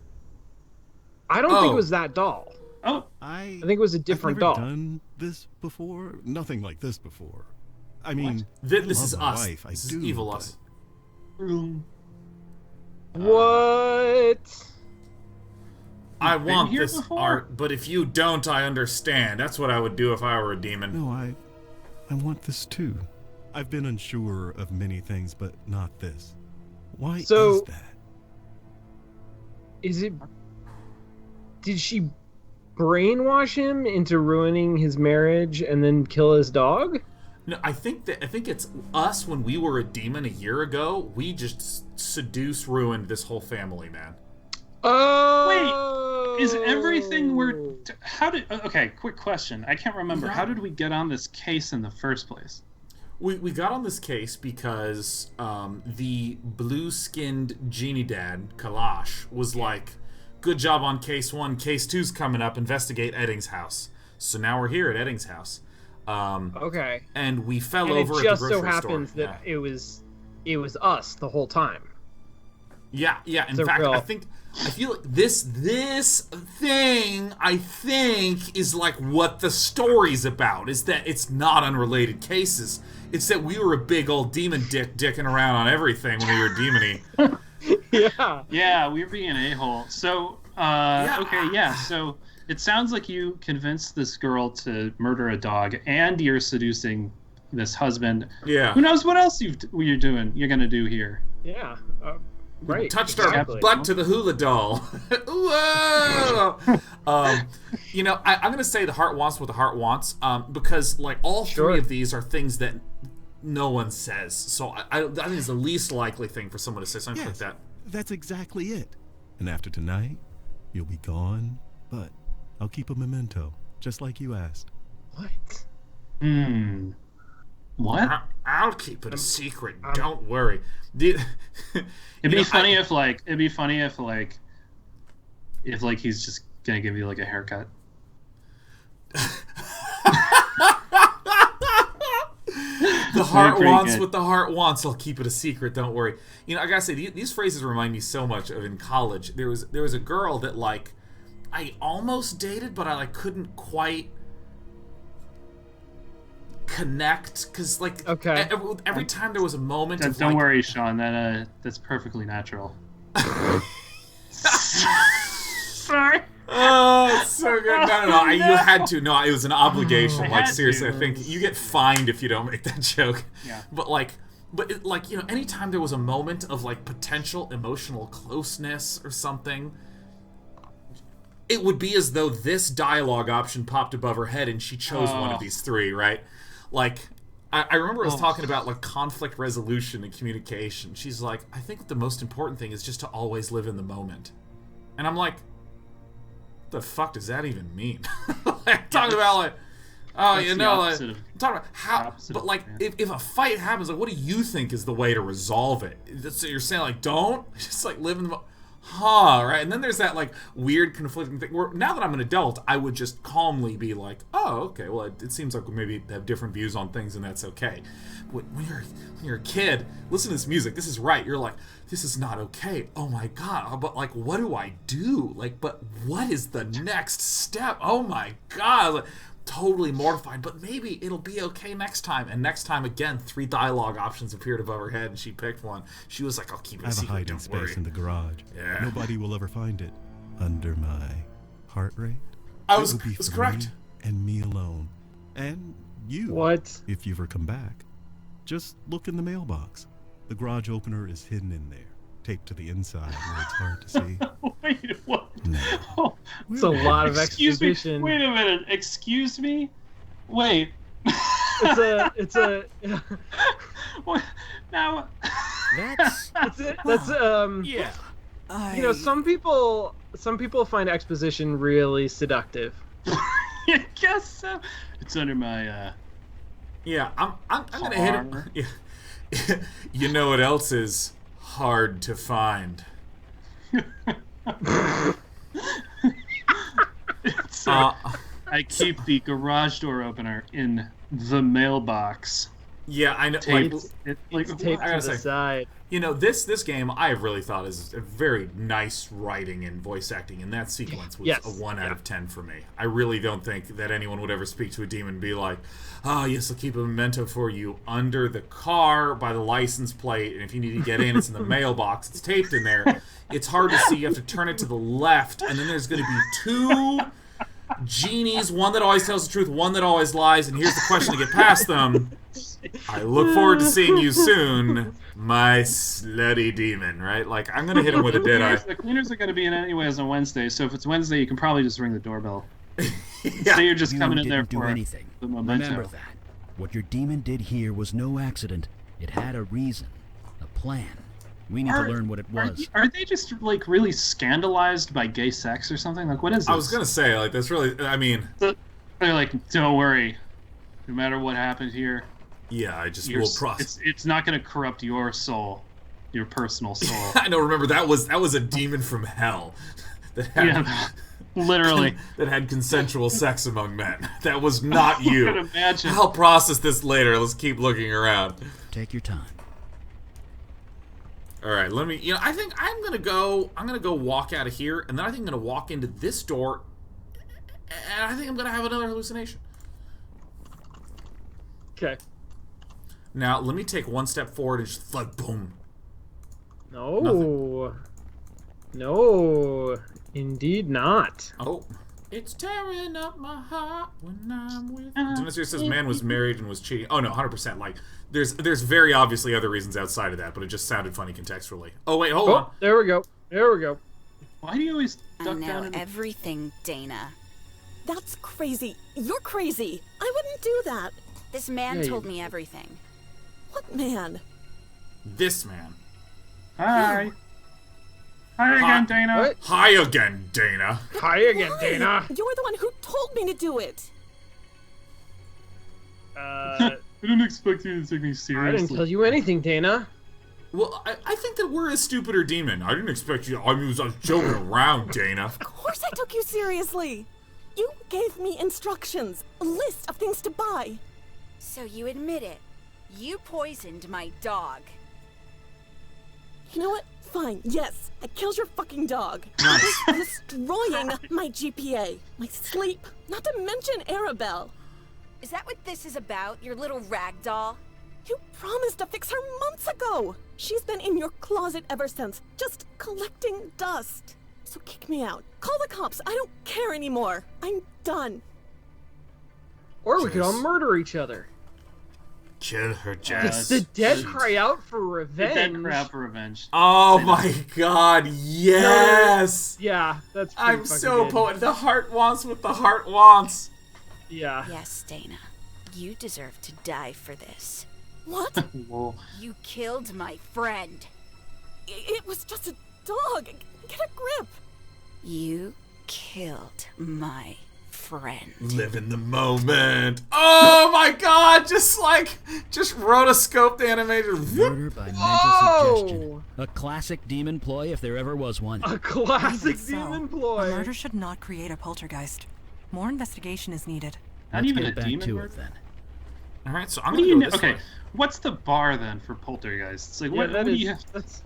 I don't think it was that doll. Oh, I think it was a different doll. I've never done this before. Nothing like this before. I mean, this is us. This is evil us. What? I want this art, but if you don't, I understand. That's what I would do if I were a demon. No, I want this too. I've been unsure of many things, but not this. Why is that? Is it? Did she brainwash him into ruining his marriage and then kill his dog? No, I think it's us when we were a demon a year ago. We just ruined this whole family, man. Oh, wait! Is everything okay? Quick question. I can't remember. How did we get on this case in the first place? We got on this case because the blue-skinned genie dad, Kalash, was like, good job on case 1. Case 2's coming up. Investigate Edding's house. So now we're here at Edding's house. Okay. And we fell over at the grocery store. It just so happens that it was us the whole time. Yeah. In It's a fact, real- I feel like this thing, I think, is like what the story's about. Is that it's not unrelated cases. It's that we were a big old demon dicking around on everything when we were demony. Yeah. Yeah, we're being a-hole. So, okay, yeah. So it sounds like you convinced this girl to murder a dog, and you're seducing this husband. Yeah. Who knows what else you're gonna do here? Yeah. Right. Touched exactly. our butt to the hula doll. Whoa! You know, I'm going to say the heart wants what the heart wants, because like all three of these are things that no one says. So I think it's the least likely thing for someone to say something like that. That's exactly it. And after tonight, you'll be gone, but I'll keep a memento, just like you asked. What? What? I'll keep it a secret. Don't worry. It'd be funny if he's just gonna give you like a haircut. The heart wants what the heart wants. I'll keep it a secret. Don't worry. You know, I gotta say, these phrases remind me so much of in college. There was a girl that like I almost dated, but I like couldn't quite connect because like every time there was a moment. Don't worry, Sean. That's perfectly natural. Sorry. Oh, it's so good. No. You had to. No, it was an obligation. Like, seriously, I think you get fined if you don't make that joke. Yeah. But you know, anytime there was a moment of, like, potential emotional closeness or something, it would be as though this dialogue option popped above her head and she chose one of these three, right? Like, I remember us talking about, like, conflict resolution and communication. She's like, I think the most important thing is just to always live in the moment. And I'm like, the fuck does that even mean? Like, talking about like, oh, you know, like, talking about how, but like, if a fight happens, like, what do you think is the way to resolve it? So you're saying like, don't just like live in the, right? And then there's that like weird conflicting thing where now that I'm an adult, I would just calmly be like, oh, okay, well, it seems like we maybe have different views on things, and that's okay. When you're a kid, listen to this music. This is right. You're like, this is not okay. Oh my god. But like, what do I do? Like, but what is the next step? Oh my god. Like, totally mortified. But maybe it'll be okay next time. And next time again, 3 dialogue options appeared above her head, and she picked one. She was like, I'll keep it a secret. I have a hiding space in the garage. Yeah. Nobody will ever find it. Under my heart rate. I was correct. Me and me alone. And you. What? If you ever come back, just look in the mailbox. The garage opener is hidden in there, taped to the inside where it's hard to see. Wait, what? No. Oh, it's a lot of excuse exposition. Me. Wait a minute. Excuse me? Wait. It's a what? Now That's yeah. You know, some people find exposition really seductive. I guess so. It's under my Yeah, I'm gonna hit it. Yeah. You know what else is hard to find? I keep the garage door opener in the mailbox. Yeah, I know. It's taped to the side. You know, this game I have really thought is a very nice writing and voice acting, and that sequence was a 1 out of 10 for me. I really don't think that anyone would ever speak to a demon and be like, oh, yes, I'll keep a memento for you under the car by the license plate, and if you need to get in, it's in the mailbox. It's taped in there. It's hard to see. You have to turn it to the left, and then there's going to be 2 genies, one that always tells the truth, one that always lies, and here's the question to get past them. I look forward to seeing you soon, my slutty demon, right? Like, I'm going to hit him with a dead eye. The cleaners are going to be in anyways on Wednesday, so if it's Wednesday, you can probably just ring the doorbell. Yeah. So you're just coming in there do for anything. the memento. Remember that. What your demon did here was no accident. It had a reason, a plan. We need to learn what it was. Are they just, like, really scandalized by gay sex or something? Like, what is this? I was going to say, like, that's really, I mean... They're like, don't worry. No matter what happened here... Yeah, I just will process. It's not going to corrupt your soul, your personal soul. I know. Remember that was a demon from hell that had, literally that had consensual sex among men. That was not you. I can imagine. I'll process this later. Let's keep looking around. Take your time. All right, let me. I think I'm gonna go walk out of here, and then I think I'm gonna walk into this door, and I think I'm gonna have another hallucination. Okay. Now let me take one step forward and just like boom. No. Nothing. No. Indeed not. Oh. It's tearing up my heart when I'm with you. It says man was married and was cheating. Oh no, 100%. Like there's very obviously other reasons outside of that, but it just sounded funny contextually. Oh wait, hold on. There we go. There we go. Why do you always I duck know down into... everything, Dana. That's crazy. You're crazy. I wouldn't do that. This man Yeah, told me everything. What man? This man. Hi. Hi again, Dana. What? Hi again, Dana. Hi again, Why? Dana. You're the one who told me to do it. I didn't expect you to take me I seriously. didn't tell you anything, Dana. Well, I think that we're a stupider demon. I didn't expect you. I was joking around, Dana. Of course I took you seriously. You gave me instructions, a list of things to buy. So you admit it. You poisoned my dog. You know what? Fine, yes, I killed your fucking dog. Nice. I was destroying my GPA, my sleep, not to mention Arabelle. Is that what this is about, your little rag doll? You promised to fix her months ago. She's been in your closet ever since, just collecting dust. So kick me out. Call the cops. I don't care anymore. I'm done. Or we could all Jeez. murder each other. Kill her, Yeah, Jess. The dead cry out for The revenge. dead crowd for revenge. Oh my God! Yes. Yeah, that's pretty I'm fucking so good. poet. The heart wants what the heart wants. Yeah. Yes, Dana. You deserve to die for this. What? Whoa. You killed my friend. It was just a dog. Get a grip. You killed my friend. Live in the moment. Oh my God! Just rotoscoped animated. Murder by mental Whoa! suggestion. A classic demon ploy if there ever was one. A classic So, demon a ploy. murder should not create a poltergeist. More investigation is needed. Not Let's even get a back demon to word? it then. All right, so I'm What do gonna you go know? this Okay, way. what's the bar then for poltergeists? Like, Yeah, what that do is. you have? That's.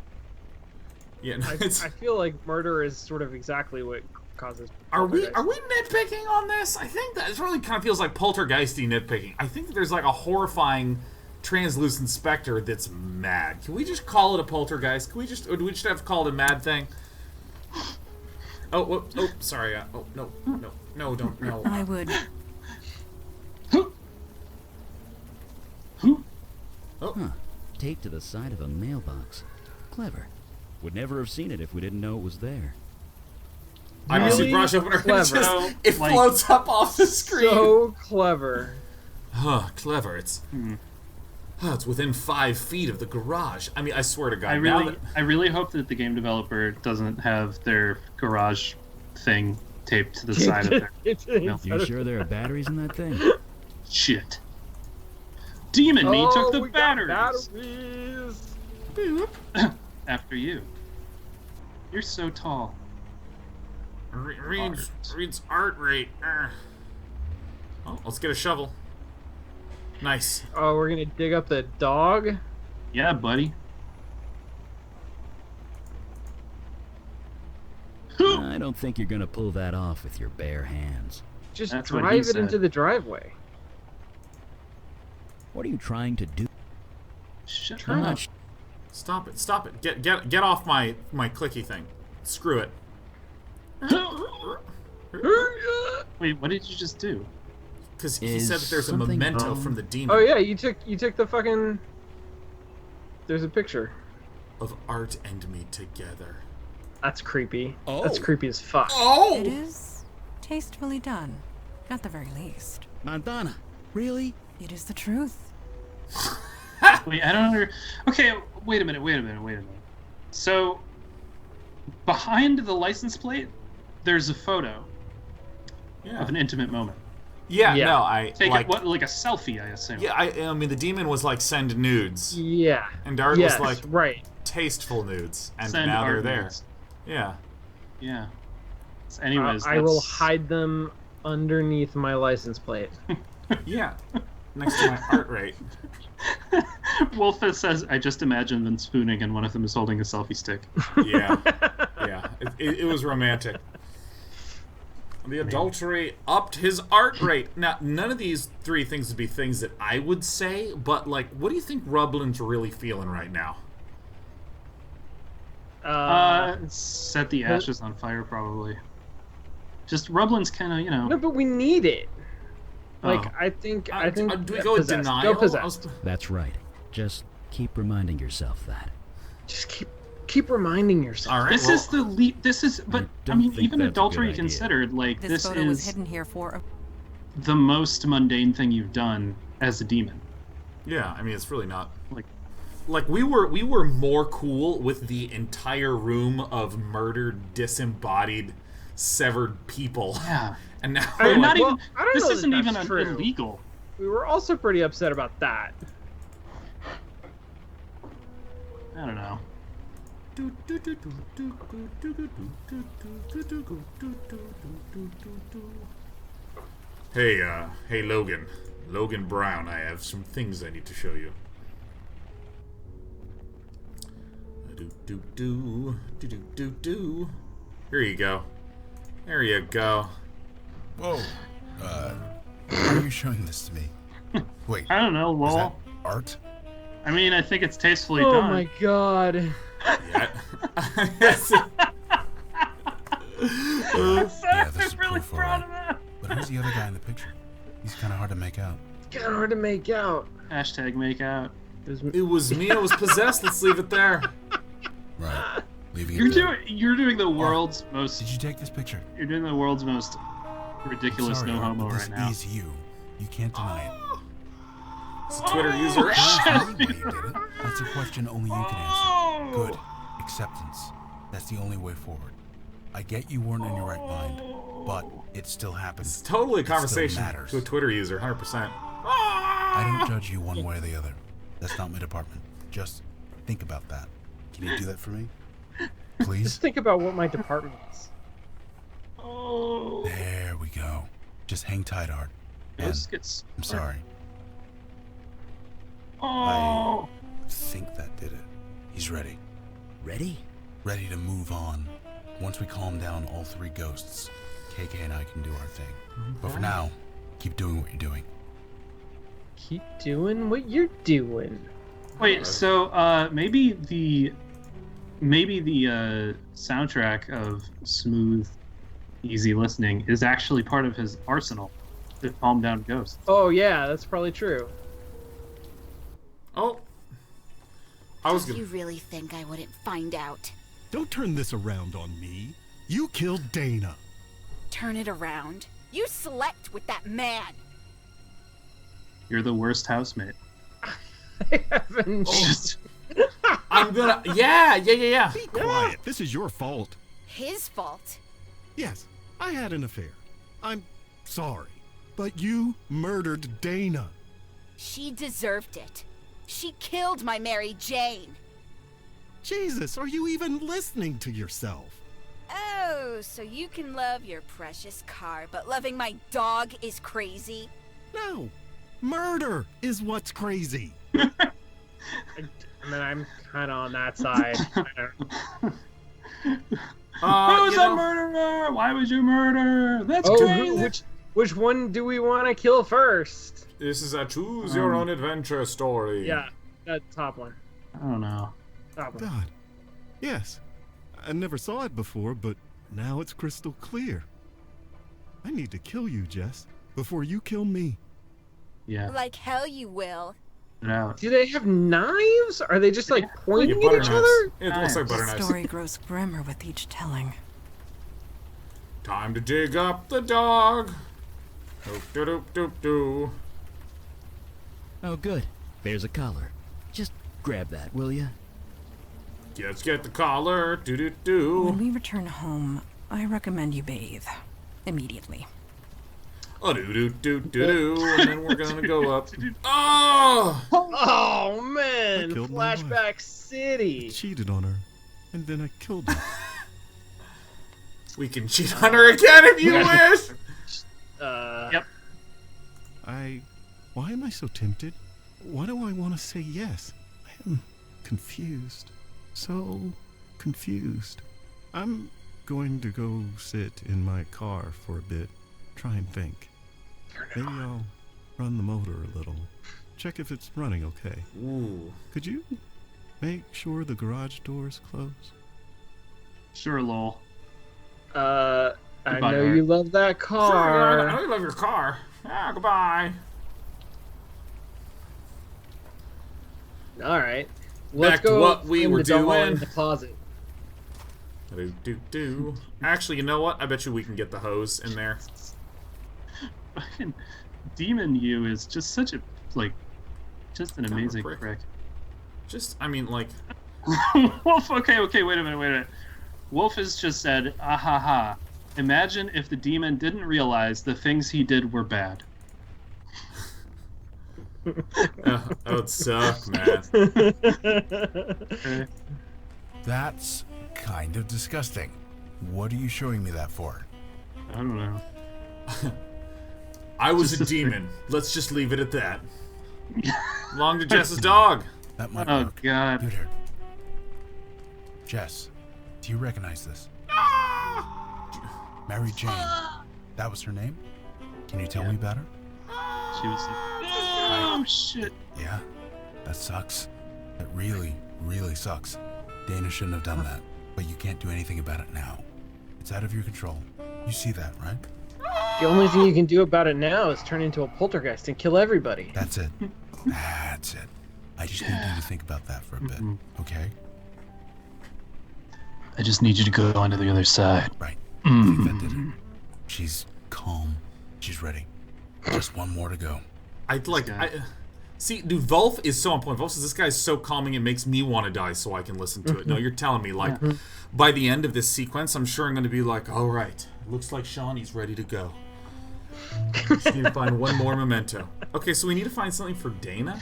Yeah, no, I it's. feel like murder is sort of exactly what causes. Are we poltergeist. nitpicking on this? I think that it really kind of feels like poltergeisty nitpicking. I think that there's like a horrifying translucent specter that's mad. Can we just call it a poltergeist? Or do we just have to call it a mad thing? Oh, sorry. Oh, no, don't, no. I would. Huh. Taped to the side of a mailbox. Clever. Would never have seen it if we didn't know it was there. I don't see Really brush opener. clever. It floats up off the screen. So clever. Huh, clever. It's within 5 feet of the garage. I mean, I swear to God. I really hope that the game developer doesn't have their garage thing taped to the side of their You sure there are batteries in that thing? shit. Demon Me took the we got batteries. batteries. After you. You're so tall. Reads art rate. Oh, let's get a shovel. Nice. Oh, we're gonna dig up the dog. Yeah, buddy. I don't think you're gonna pull that off with your bare hands. Just That's what he drive it said. into the driveway. What are you trying to do? Shut Turn up. up. Stop it. Get off my clicky thing. Screw it. Wait, what did you just do? Because he Is said that there's a something memento wrong? from the demon Oh yeah, you took the fucking. There's a picture. of Art and me together. That's creepy. Oh. That's creepy as fuck. It Oh! is tastefully done, at the very least. Montana, really? It is the truth. Wait, I don't under... Okay, wait a minute. So, behind the license plate, there's a photo Yeah. of an intimate moment. Yeah, Yeah. no, I Take like. it, what, like a selfie, I assume. Yeah, I mean, the demon was like send nudes, Yeah. and Art Yes, was like right. tasteful nudes, and Send now they're art there. nudes. Yeah. Yeah. So anyways, I will that's- hide them underneath my license plate. Yeah. next to my heart rate. Wolf says, I just imagine them spooning and one of them is holding a selfie stick. Yeah. Yeah. It was romantic. The adultery upped his art rate. Now, none of these three things would be things that I would say, but, like, what do you think Rublin's really feeling right now? Set the ashes on fire, probably. Just Rublin's kind of, No, but we need it. Like, Oh. I think. Do we go with possessed. denial? Go possessed. That's right. Just keep reminding yourself that. Just keep reminding yourself. All right. This is the lead. This is, but I don't mean, think even that's a adultery good idea. considered, like This this photo was is hidden here for. the most mundane thing you've done as a demon. Yeah, I mean, it's really not. Like we were more cool with the entire room of murdered, disembodied, severed people. Yeah. And now Or we're not like, even. I don't This know isn't that even that's true. illegal. We were also pretty upset about that. I don't know. Hey, Logan Brown, I have some things I need to show you. Here you go. There you go. Whoa. Why are you showing this to me? Wait, I don't know, is lol. that art? I mean, I think it's tastefully Oh done. my god. Yeah. Yeah, this is really proof, proud alright. of that. But who's the other guy in the picture? He's kind of hard to make out. Kind of hard to make out. Hashtag make out. It was me. I was possessed. Let's leave it there. Right. Leaving You're it there. doing the world's most. Did you take this picture? You're doing the world's most ridiculous Sorry, no Art, homo but right now. this is you. You can't deny it. It's a Twitter user. Tell me why you did it. That's a question only you can answer. Good. Acceptance. That's the only way forward. I get you weren't in your right mind, but it still happened. It's totally a It still conversation matters. to a Twitter user, 100%. I don't judge you one way or the other. That's not my department. Just think about that. Can you do that for me? Please? Just think about what my department is. There we go. Just hang tight, Art. And Ghost gets. I'm sorry. Oh. I think that did it. He's ready. Ready? Ready to move on. Once we calm down all three ghosts, KK and I can do our thing. But for now, keep doing what you're doing. Keep doing what you're doing. Wait, so maybe the soundtrack of smooth, easy listening is actually part of his arsenal to calm down ghosts. Oh yeah, that's probably true. Oh. I was Do gonna. you really think I wouldn't find out? Don't turn this around on me. You killed Dana. Turn it around. You slept with that man. You're the worst housemate. I haven't. I'm gonna. Yeah. Be quiet. This is your fault. His fault. Yes, I had an affair. I'm sorry. But you murdered Dana. She deserved it. She killed my Mary Jane. Jesus, are you even listening to yourself? Oh, so you can love your precious car, but loving my dog is crazy? No. Murder is what's crazy. I mean, I'm kind of on that side. Who's a murderer? Why would you murder? That's crazy. Which one do we want to kill first? This is a choose your own adventure story. Yeah, that top one. I don't know. Top one. God. Yes. I never saw it before, but now it's crystal clear. I need to kill you, Jess, before you kill me. Yeah. Like hell you will. Get out. Do they have knives? Are they just like pointing butter at each knives. other? It looks like butter The knives. story grows grimmer with each telling. Time to dig up the dog. Doop doop doop doop. Oh, good. There's a collar. Just grab that, will ya? Let's get the collar. Do do do. When we return home, I recommend you bathe. Immediately. Oh do do do do do. And then we're gonna go up. Oh! Oh man! I killed my Flashback City. Cheated on her, and then I killed her. We can cheat on her again if you wish. Yep. I Why am I so tempted? Why do I want to say yes? I am confused. So confused. I'm going to go sit in my car for a bit. Try and think. Maybe I'll run the motor a little. Check if it's running okay. Ooh. Could you make sure the garage door's closed? Sure, lol. I Goodbye, know Art. you love that car. Sure, I know you love your car. Ah, goodbye. All right. Let's Back to go what we find were the doll doing. in the closet. Do. Actually, you know what? I bet you we can get the hose in there. Fucking Demon You is just such a, like, just an amazing prick. Just, I mean, like... Wolf, okay, wait a minute. Wolf has just said, ah ha ha. Imagine if the demon didn't realize the things he did were bad. That would suck, man. Okay. That's kind of disgusting. What are you showing me that for? I don't know. I was a demon. Let's just leave it at that. Belonged to Jess's dog. That might Oh, work. God. Good here. Jess, do you recognize this? Mary Jane. That was her name? Can you tell me about her? She was like, oh, shit. Yeah, that sucks. That really, really sucks. Dana shouldn't have done that, but you can't do anything about it now. It's out of your control. You see that, right? The only thing you can do about it now is turn into a poltergeist and kill everybody. That's it. That's it. I just need you to think about that for a bit, okay? I just need you to go on to the other side. Right. I think that did it. She's calm. She's ready. Just one more to go. See, dude, Volf is so on point. Volf says this guy's so calming it makes me want to die so I can listen to it. No, you're telling me, like, by the end of this sequence, I'm sure I'm going to be like, all right, looks like Shawnee's ready to go. Just need to find one more memento. Okay, so we need to find something for Dana?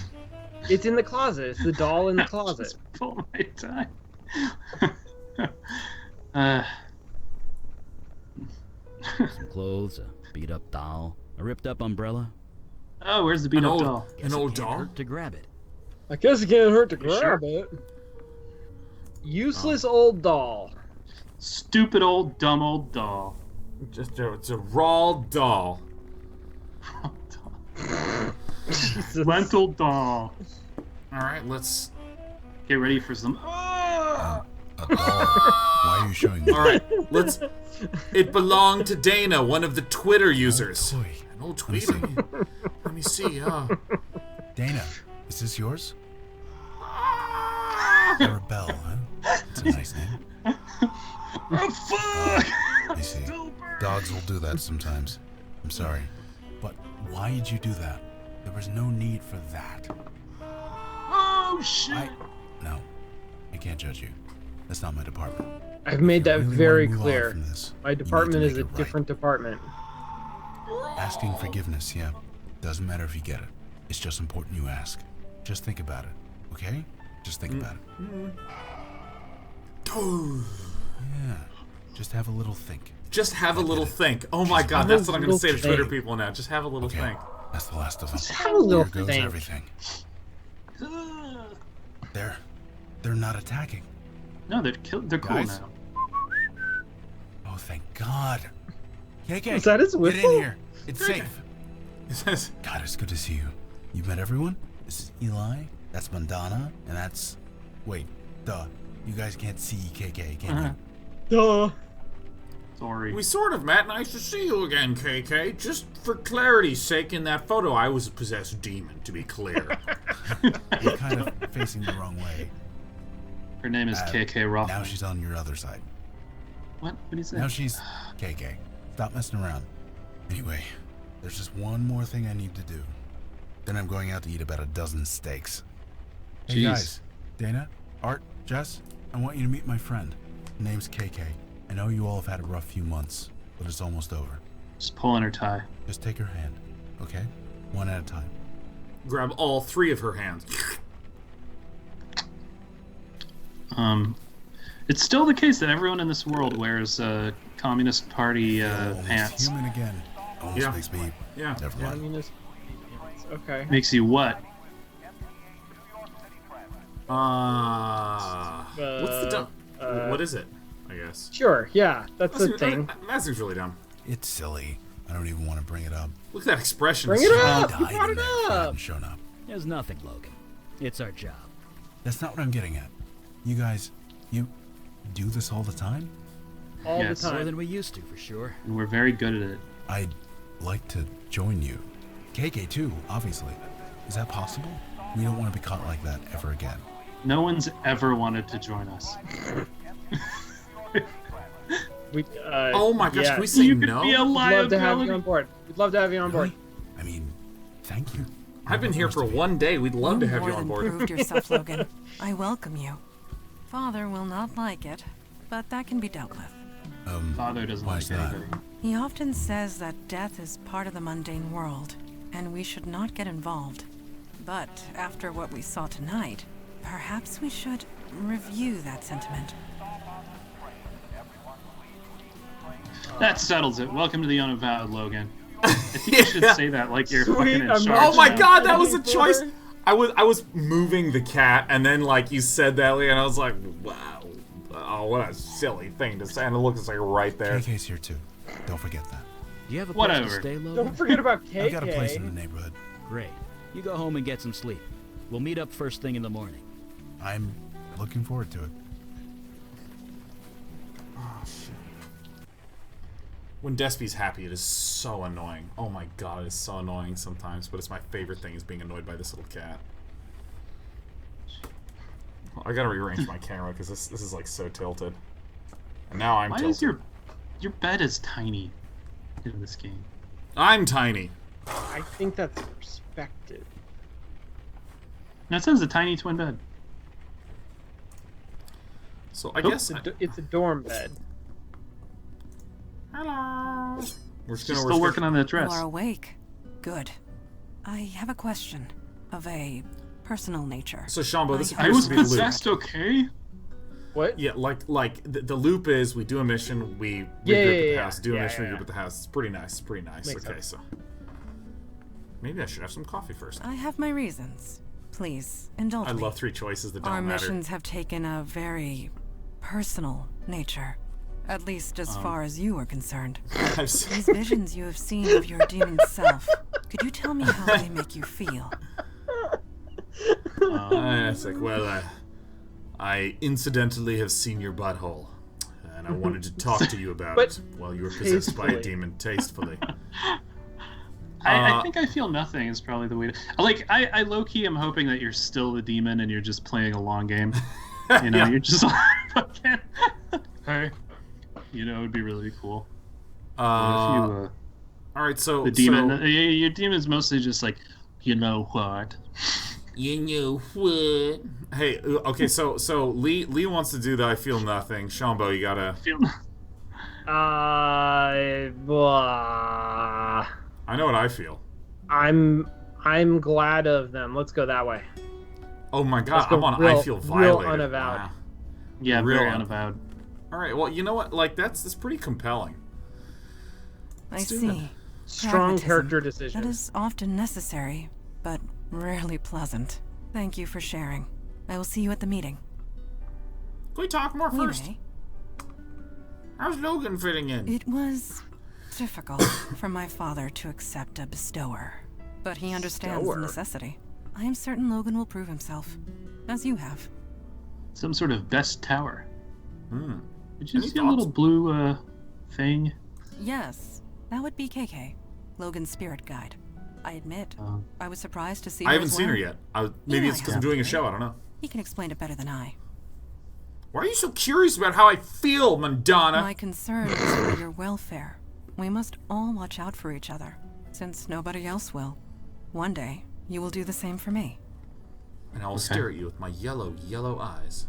It's in the closet. It's the doll in the closet. Just pull my time. Some clothes, a beat-up doll, a ripped-up umbrella. Oh, where's the beat-up doll? Guess An it old can't doll? hurt to grab it. I guess it can't hurt to You sure? grab it. Useless old doll. Stupid old, dumb old doll. It's a raw doll. Lentil doll. All right, let's... Get ready for some... A doll. Why are you showing me? All right, let's... It belonged to Dana, one of the Twitter users. Toy. An old tweeter. Let me see. Dana, is this yours? Arabelle, huh? It's a nice name. Oh, fuck! I see. Dogs will do that sometimes. I'm sorry. But why did you do that? There was no need for that. Oh, shit! No. I can't judge you. That's not my department. I've made that If you really very wanna move on clear. from this, My you need to department is make a it right. different department. Asking forgiveness, yeah. Doesn't matter if you get it. It's just important you ask. Just think about it, okay? Just think about it. Yeah. Just have a little think. Just have a little think. Oh my god, that's what I'm going to say to Twitter people now. Just have a little Okay. think. That's the last of them. Just have a little Here goes think. everything. They're not attacking. No, they're cool Guys? now. Oh, thank God. KK, Is that his get whistle? in here. It's KK. safe. It says, God, it's good to see you. You met everyone? This is Eli. That's Mandana. And that's... Wait, duh. You guys can't see KK, can you? Duh. Sorry. we sort of met. Nice to see you again, KK. Just for clarity's sake, in that photo, I was a possessed demon, to be clear. You're kind of facing the wrong way. Her name is KK Roth. Now she's on your other side. What? What did he say? Now she's KK. Stop messing around. Anyway, there's just one more thing I need to do. Then I'm going out to eat about a dozen steaks. Hey Jeez. guys, Dana, Art, Jess, I want you to meet my friend. Her name's KK. I know you all have had a rough few months, but it's almost over. Just pulling her tie. Just take her hand, okay? One at a time. Grab all three of her hands. It's still the case that everyone in this world wears Communist Party Almost pants. human again. Almost Yeah. makes me... Yeah. Never mind. Communist. Okay. Makes you what? What's the dumb? What is it? I guess. Sure. Yeah, that's a thing. That seems really dumb. It's silly. I don't even want to bring it up. Look at that expression. Bring it up. Died You brought in it there if I up. hadn't shown up. There's nothing, Logan. It's our job. That's not what I'm getting at. You guys, you do this all the time? All Yes. the More time. than we used to, for sure. And we're very good at it. I'd like to join you. KK too, obviously. Is that possible? We don't want to be caught like that ever again. No one's ever wanted to join us. Oh my gosh, yeah. can we say You could no? be a We'd love to have liability. you on board. We'd love to have you on board. Really? I mean, thank you. I've been here for one day. We'd love to have more you on than board. proved yourself, Logan. I welcome you. Father will not like it, but that can be dealt with. Father doesn't Why like is that? anybody. He often says that death is part of the mundane world, and we should not get involved. But after what we saw tonight, perhaps we should review that sentiment. That settles it. Welcome to the Unavowed, Logan. I think you should say that like you're Sweet, fucking in I'm charge. Oh my now. god, that was a Looking choice. forward. I was moving the cat, and then like you said that, and I was like, wow, oh, what a silly thing to say. And it looks like right there. KK's here too. Don't forget that. Do you have a place Whatever. to stay, Logan? Don't forget about KK. I've got a place in the neighborhood. Great. You go home and get some sleep. We'll meet up first thing in the morning. I'm looking forward to it. When Despy's happy, it is so annoying. Oh my god, it's so annoying sometimes, but it's my favorite thing is being annoyed by this little cat. I gotta rearrange my camera because this is like so tilted. And now I'm Why tilted. is your bed is tiny in this game? I'm tiny. I think that's perspective. No, it says a tiny twin bed. So I Nope. guess. It's a dorm bed. Hello. We're just She's gonna. still working on that You dress. are awake. Good. I have a question of a personal nature. So Shambo, this I appears was to be the loop. possessed, okay? What? Yeah, like the loop is we do a mission, we Yeah, regroup yeah, at the yeah, house, do a yeah, mission, yeah. regroup at the house. It's pretty nice. It's pretty nice. Makes Okay, sense. so maybe I should have some coffee first. I have my reasons. Please, indulge I me. love three choices that don't Our matter. missions have taken a very personal nature. At least as far as you are concerned. I've seen- These visions you have seen of your demon self, could you tell me how they make you feel? It's like, well, I incidentally have seen your butthole, and I wanted to talk to you about But it while you were possessed by a tastefully. demon tastefully. I think I feel nothing is probably the way to... Like, I low-key am hoping that you're still the demon and you're just playing a long game. You know, Yeah. you're just like, fucking... Hey. You know, it would be really cool. What if you, all right, so the demon... your demon's mostly just like, you know what? you know what? Hey, okay, so Lee wants to do the I feel nothing. Shambo, you gotta. Feel... Blah. I know what I feel. I'm glad of them. Let's go that way. Oh my god, Let's go I'm on. real- I feel real violated. unavowed. Wow. Yeah, Real very un- unavowed. All right, well, you know what? Like that's pretty compelling. I Let's do see. that. Strong Pragmatism. character That decision. is often necessary, but rarely pleasant. Thank you for sharing. I will see you at the meeting. Can we talk more We first? may. How's Logan fitting in? It was difficult for my father to accept a bestower, but he understands Bestower? the necessity. I am certain Logan will prove himself, as you have. Some sort of best tower. Hmm. Did you Any see a thoughts? little blue, thing? Yes, that would be KK, Logan's spirit guide. I admit, I was surprised to see her I haven't as seen her well. yet. Maybe it's because I'm doing a show. I don't know. He can explain it better than I. Why are you so curious about how I feel, Madonna? My concern is for your welfare. We must all watch out for each other, since nobody else will. One day, you will do the same for me. And I will stare at you with my yellow, yellow eyes.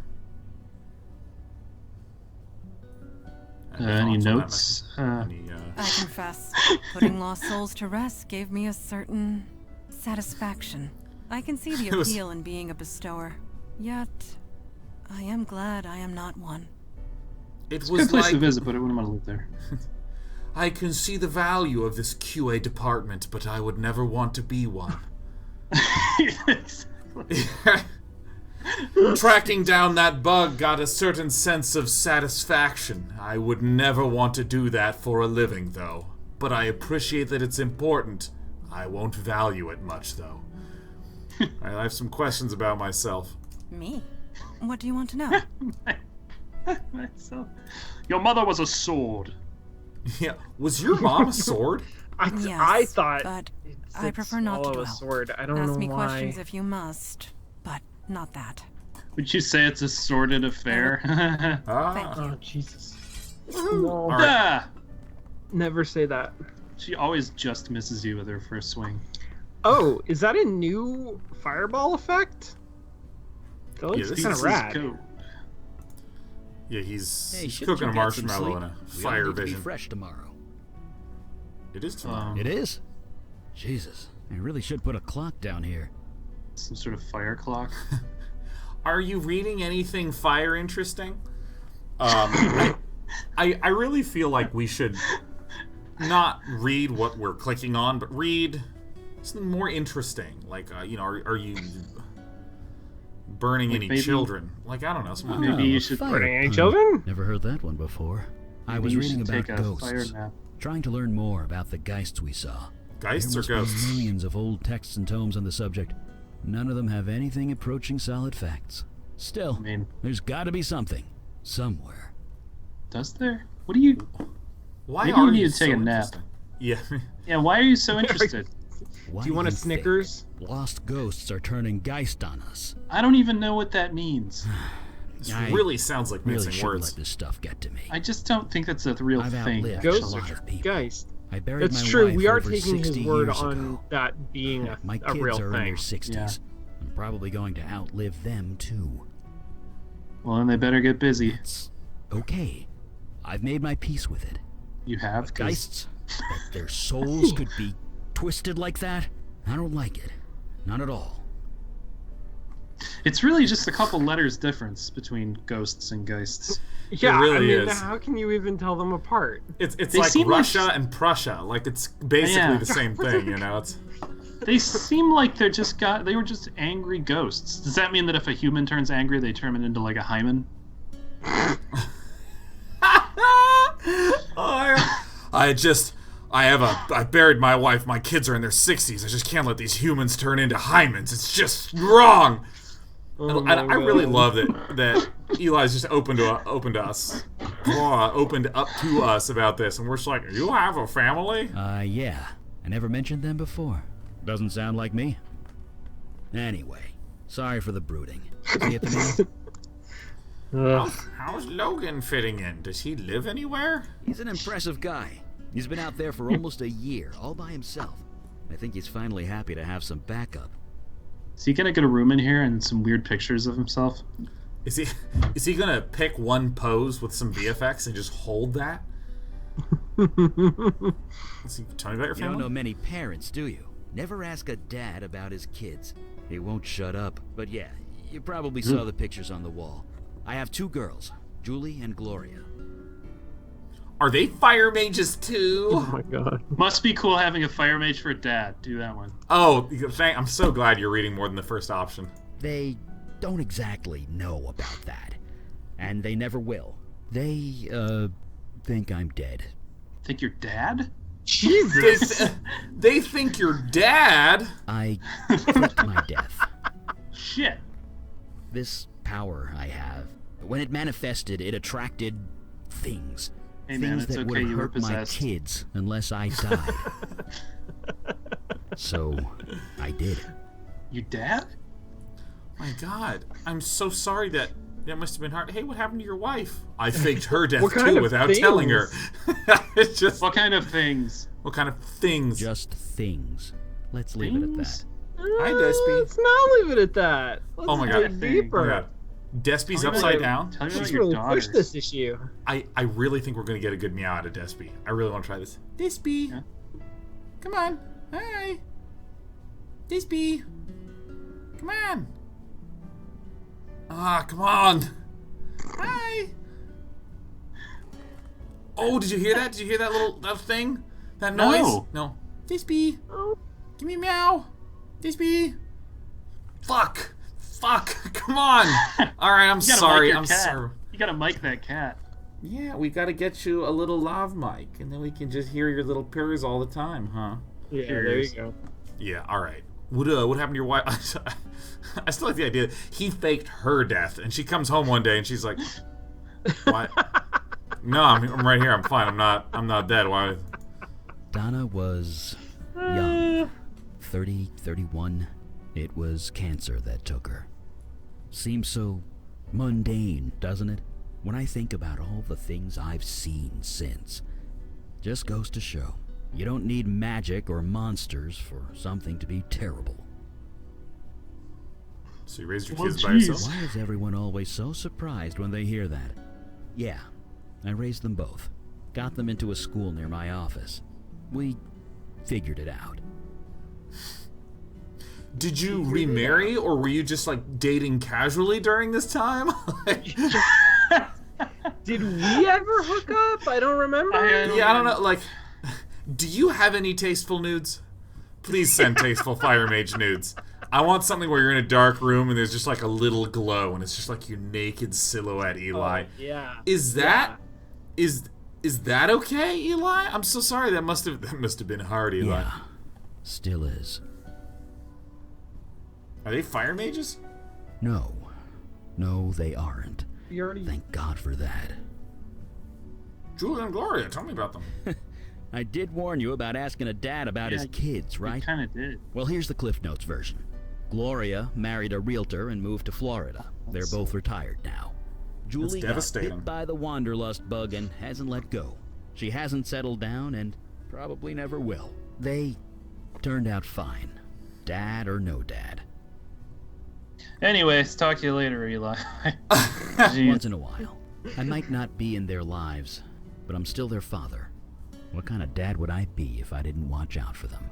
Any thoughts on that notes? message? Any, I confess, putting lost souls to rest gave me a certain satisfaction. I can see the It was- appeal in being a bestower, yet I am glad I am not one. It It's a was good place like to visit, but I wouldn't want to live there. I can see the value of this QA department, but I would never want to be one. Tracking down that bug got a certain sense of satisfaction. I would never want to do that for a living, though. But I appreciate that it's important. I won't value it much, though. I have some questions about myself. Me? What do you want to know? Myself. Your mother was a sword. Yeah, was your mom a sword? Yes, I thought but it I prefer not to swallow a dwell. sword. I don't know Ask me why. questions if you must, but not that. Would you say it's a sordid affair? Thank you. Oh Jesus! No. right. Ah! Never say that. She always just misses you with her first swing. Oh, is that a new fireball effect? That looks this kind This of is rad. cool. Yeah, he's Hey, shouldn't cooking you a get some marshmallow sleep? and a We all fire need to be vision. fresh tomorrow. It is tomorrow. It is? Jesus, I really should put a clock down here. Some sort of fire clock. Are you reading anything fire interesting? I really feel like we should not read what we're clicking on, but read something more interesting. Like, are you burning Like any maybe- children? Like, I don't know. Something like Maybe you should fire Burning any pun. children? Never heard that one before. I was you reading should about take a fire ghosts, nap. trying to learn more about the geists we saw. Geists There or must be ghosts? millions of old texts and tomes on the subject. None of them have anything approaching solid facts. Still, I mean, there's got to be something, somewhere. does there? What do you... Why Maybe are you need you to take so a nap. interesting? Yeah. Yeah, why are you so interested? Why Do you want a think Snickers? Lost ghosts are turning geist on us. I don't even know what that means. This I really sounds like Really mixing shouldn't words. let this stuff get to me. I just don't think that's a real I've thing. outlived actually. Ghosts a lot of people. Guys, I buried that's my true. wife We are over taking his 60 word years on ago. that being My a kids real are in thing. their 60s. Yeah. I'm probably going to outlive them too. Well, then they better get busy. It's okay. I've made my peace with it. You have? 'Cause Geists, that their souls could be twisted like that, I don't like it. Not at all. it's really just a couple letters difference between ghosts and geists. Yeah, really I mean, is. how can you even tell them apart? It's They like seem like- Russia and Prussia. Like, it's basically Yeah. the same thing, you know? It's... They seem like they were just angry ghosts. Does that mean that if a human turns angry, they turn it into like a hymen? I buried my wife. My kids are in their 60s. I just can't let these humans turn into hymens. It's just wrong. Oh I really love that Eli's just opened up to us about this, and we're just like, you have a family? Yeah. I never mentioned them before. Doesn't sound like me. Anyway, sorry for the brooding. See at the meeting? How's Logan fitting in? Does he live anywhere? He's an impressive guy. He's been out there for almost a year, all by himself. I think he's finally happy to have some backup. Is he gonna get a room in here and some weird pictures of himself? Is he gonna pick one pose with some VFX and just hold that? Tell me about your You don't family. know many parents, do you? Never ask a dad about his kids. He won't shut up. But yeah, you probably saw the pictures on the wall. I have 2 girls, Julie and Gloria. Are they fire mages too? Oh my god. Must be cool having a fire mage for a dad. Do that one. Oh, I'm so glad you're reading more than the first option. They don't exactly know about that. And they never will. They, think I'm dead. Think your dad? Jesus. They think you're dad. I flipped my death. Shit. This power I have, when it manifested, it attracted things. Hey man, Things it's that okay. would You were hurt my possessed. kids unless I died. So, I did. Your dad? My God, I'm so sorry that must have been hard. Hey, what happened to your wife? I faked her death What kind too of without things? telling her. It's just What kind of things? what kind of things? Just things. Let's leave it at that. Things? Hi, Despy. Let's not leave it at that. Let's Oh my dig God. deeper. Oh my God. Despy's Tell me upside about down. Tell me She's about your really daughters. pushed this issue. I really think we're gonna get a good meow out of Despy. I really want to try this. Despy, Yeah. come on. Hi, Despy. Come on. Ah, come on. Hi. Oh, did you hear that? Did you hear that thing? That noise? No. No. Despy, Oh, give me a meow. Despy. Fuck! Come on! Alright, I'm sorry. I'm sorry. You gotta mic that cat. Yeah, we gotta get you a little lav mic, and then we can just hear your little purrs all the time, huh? Yeah, there you go. Yeah, alright. What happened to your wife? I still like the idea. He faked her death, and she comes home one day, and she's like, "What? No, I'm right here. I'm fine. I'm not dead. Why?" Donna was young. 30, 31. It was cancer that took her. Seems so mundane, doesn't it? When I think about all the things I've seen since. Just goes to show, you don't need magic or monsters for something to be terrible. So you raised your kids by yourself? Why is everyone always so surprised when they hear that? Yeah, I raised them both. Got them into a school near my office. We figured it out. Did you remarry, or were you just like dating casually during this time? Did we ever hook up? I don't remember. I don't know. Like, do you have any tasteful nudes? Please send tasteful Fire Mage nudes. I want something where you're in a dark room and there's just like a little glow, and it's just like your naked silhouette, Eli. Oh, yeah. Is that is that okay, Eli? I'm so sorry. That must have been hard, Eli. Yeah, still is. Are they fire mages? No, they aren't. You already... Thank God for that. Julia and Gloria, tell me about them. I did warn you about asking a dad about his kids, right? You kind of did. Well, here's the Cliff Notes version. Gloria married a realtor and moved to Florida. They're both retired now. Julie got bit by the wanderlust bug and hasn't let go. She hasn't settled down and probably never will. They turned out fine. Dad or no dad. Anyways, talk to you later, Eli. Once in a while. I might not be in their lives, but I'm still their father. What kind of dad would I be if I didn't watch out for them?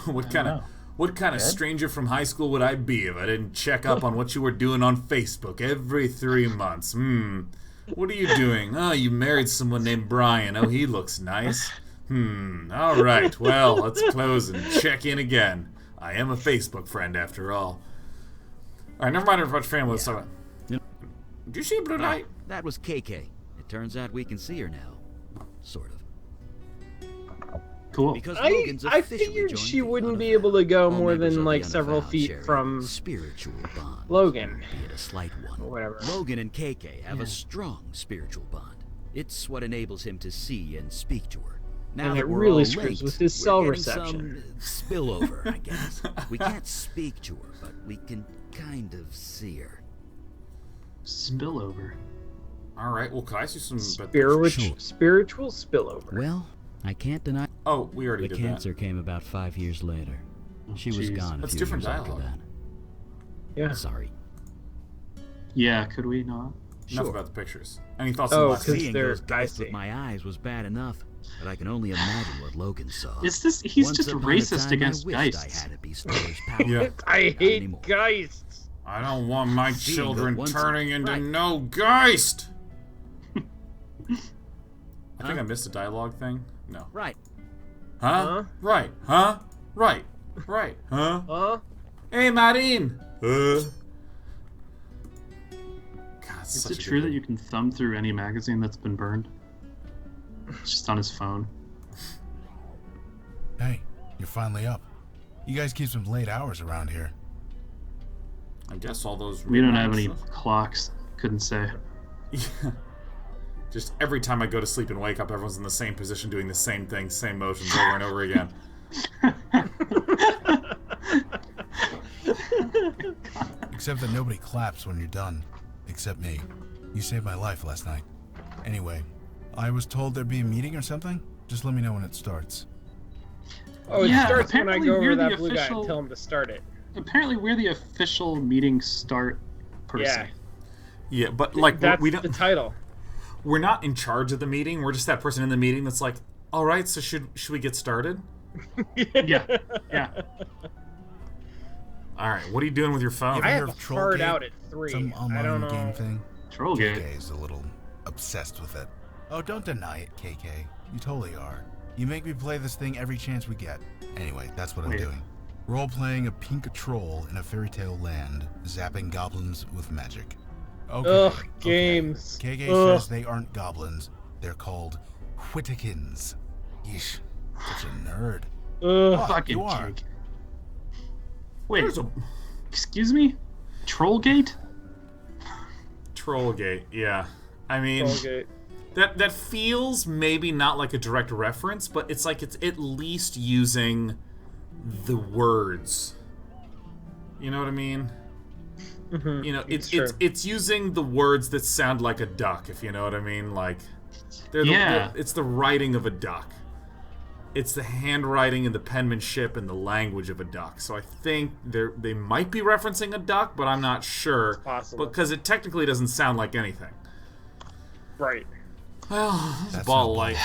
What kind of stranger from high school would I be if I didn't check up on what you were doing on Facebook every 3 months? What are you doing? Oh, you married someone named Brian. Oh, he looks nice. All right. Well, let's close and check in again. I am a Facebook friend after all. All right, never mind about family. Let's talk about... Did you see Blue Light? That was KK. It turns out we can see her now. Sort of. Cool. Because I figured she wouldn't be able to go more than like several feet from spiritual bond. Logan. Be it a slight one. Or whatever. Logan and KK have a strong spiritual bond. It's what enables him to see and speak to her. Now and that it we're really all screws linked, with his cell we're reception. Some spillover, I guess. We can't speak to her, but we can kind of see her. Spillover. All right. Well, could I see some spiritual spillover? Well, I can't deny. Oh, we already did that. The cancer came about 5 years later. She was gone a few years after that. Yeah. Sorry. Yeah, could we not? Enough about the pictures. Any thoughts on the last seeing those guys with my eyes was bad enough, but I can only imagine what Logan saw. He's just racist against Geists. I had to be Stiller's power. Yeah. I hate Geists. I don't want my children turning into no Geist. I think I missed a dialogue thing. No. Right. Huh? Right. Huh? Right. Right. Huh? Huh? Hey, Marine. God, is it true that you can thumb through any magazine that's been burned? It's just on his phone. Hey, you're finally up. You guys keep some late hours around here. I guess all those... We don't have any clocks. Couldn't say. Yeah. Just every time I go to sleep and wake up, everyone's in the same position doing the same thing, same motions over and over again. Except that nobody claps when you're done. Except me. You saved my life last night. Anyway, I was told there'd be a meeting or something? Just let me know when it starts. Oh, it starts when I go over to that blue guy and tell him to start it. Apparently we're the official meeting start person. Yeah, but like that's we don't... the title. We're not in charge of the meeting. We're just that person in the meeting that's like, all right, so should we get started? Yeah. All right, what are you doing with your phone? I have a hard out at 3. Some online I don't know. game thing. Trollgate. KK is a little obsessed with it. Oh, don't deny it, KK. You totally are. You make me play this thing every chance we get. Anyway, that's what I'm doing. Role-playing a pink troll in a fairy tale land, zapping goblins with magic. Okay. Ugh, games. KK Ugh. says they aren't goblins. They're called Whittakins. Yeesh. Such a nerd. Ugh. What? Fucking You are. cake. Wait, There's a excuse me? Trollgate? Trollgate, yeah. I mean, Trollgate. that feels maybe not like a direct reference, but it's like it's at least using the words. You know what I mean? Mhm, You know, it's true. it's using the words that sound like a duck, if you know what I mean. Like, Yeah. it's the writing of a duck. It's the handwriting and the penmanship and the language of a duck. So I think they might be referencing a duck, but I'm not sure. It's possible. Because it technically doesn't sound like anything. Right. Well, it's That's ball not light.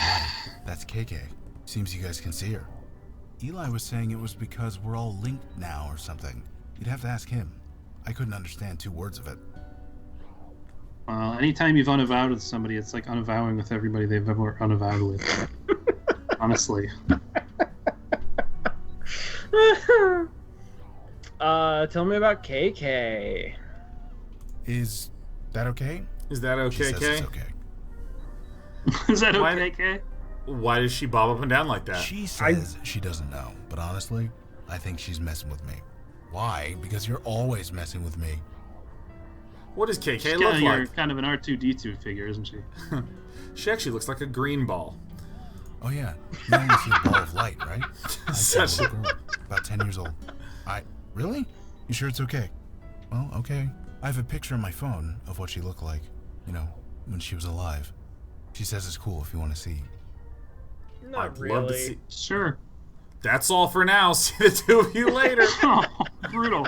That's KK. Seems you guys can see her. Eli was saying it was because we're all linked now or something. You'd have to ask him. I couldn't understand 2 words of it. Well, anytime you've unavowed with somebody, it's like unavowing with everybody they've ever unavowed with. Honestly. Tell me about KK. Is that okay? Is that She okay, says Kay? it's okay. Is that Why- okay, Kay? Why does she bob up and down like that? She says she doesn't know, but honestly, I think she's messing with me. Why? Because you're always messing with me. What does KK She's look kinda, you're like? kind of an R2-D2 figure, isn't she? She actually looks like a green ball. Oh yeah, you only see a ball of light, right? I saw a Such little girl, about 10 years old. Really? You sure it's okay? Well, okay. I have a picture on my phone of what she looked like, you know, when she was alive. She says it's cool if you want to see. Not I'd really. love to see. Sure. That's all for now. See the 2 of you later. Oh, brutal.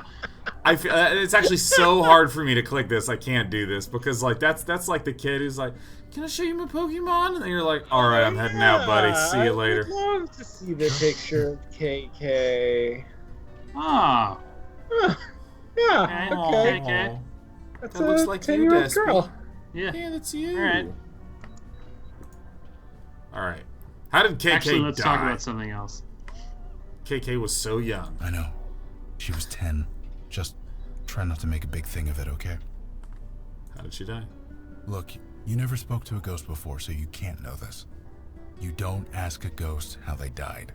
I feel, it's actually so hard for me to click this. I can't do this because like that's like the kid who's like, "Can I show you my Pokemon?" And you're like, "All right, I'm heading out, buddy. See you later." I would love to see the picture of KK. Ah. Yeah, okay. Okay. That's That looks a like you, 10-year-old Despy. girl. Yeah. Yeah, that's you. All right. All right. How did KK Actually, let's die? talk about something else. KK was so young. I know. She was 10. Just try not to make a big thing of it, okay? How did she die? Look, you never spoke to a ghost before, so you can't know this. You don't ask a ghost how they died.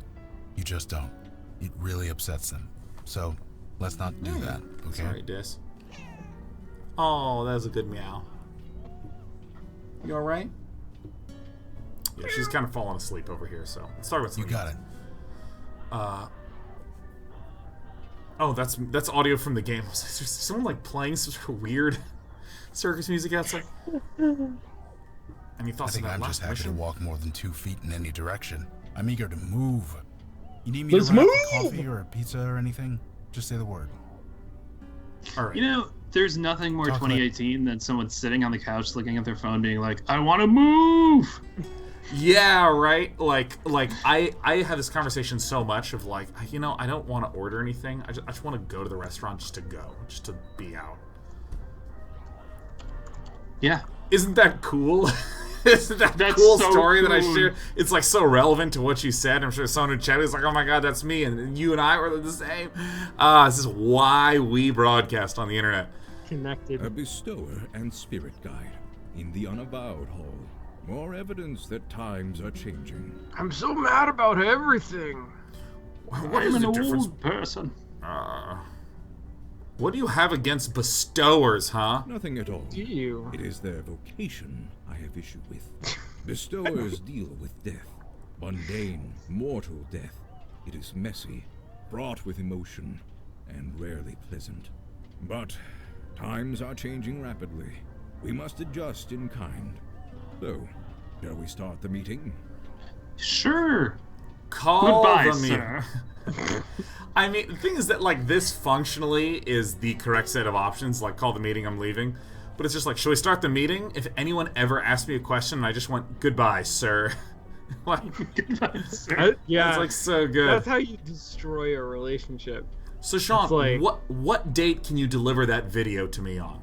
You just don't. It really upsets them. So, let's not do that, okay? Sorry, Des. Oh, that was a good meow. You all right? Yeah, she's kind of falling asleep over here. So let's talk about You something. got it. Oh, that's audio from the game. Is there someone like playing some sort of weird circus music outside? Any I thoughts think on that I'm last just happy to mission? walk more than 2 feet in any direction. I'm eager to move. You need me Let's to run out for move! coffee or a pizza or anything? Just say the word. All right. You know, there's nothing more Talk 2018 than someone sitting on the couch looking at their phone being like, I want to move! Yeah, right. Like I have this conversation so much of like, you know, I don't want to order anything. I just want to go to the restaurant just to go, just to be out. Yeah. Isn't that cool? Isn't that That's cool so story that I cool. shared? It's like so relevant to what you said. I'm sure someone in chat is like, "Oh my god, that's me," and you and I were the same. This is why we broadcast on the internet. Connected. A bestower and spirit guide in the Unavowed Hall. More evidence that times are changing. I'm so mad about everything. What I'm is an the difference? old person. What do you have against bestowers, huh? Nothing at all. Do you? It is their vocation I have issue with. Bestowers deal with death. Mundane, mortal death. It is messy, fraught with emotion, and rarely pleasant. But times are changing rapidly. We must adjust in kind. So, shall we start the meeting? Sure. Call Goodbye, the meeting. sir. I mean, the thing is that, like, this functionally is the correct set of options. Like, call the meeting, I'm leaving. But it's just like, should we start the meeting? If anyone ever asked me a question and I just went, goodbye, sir. Like, Goodbye, sir. Yeah. it's like so good. That's how you destroy a relationship. So, Sean, it's like- what date can you deliver that video to me on?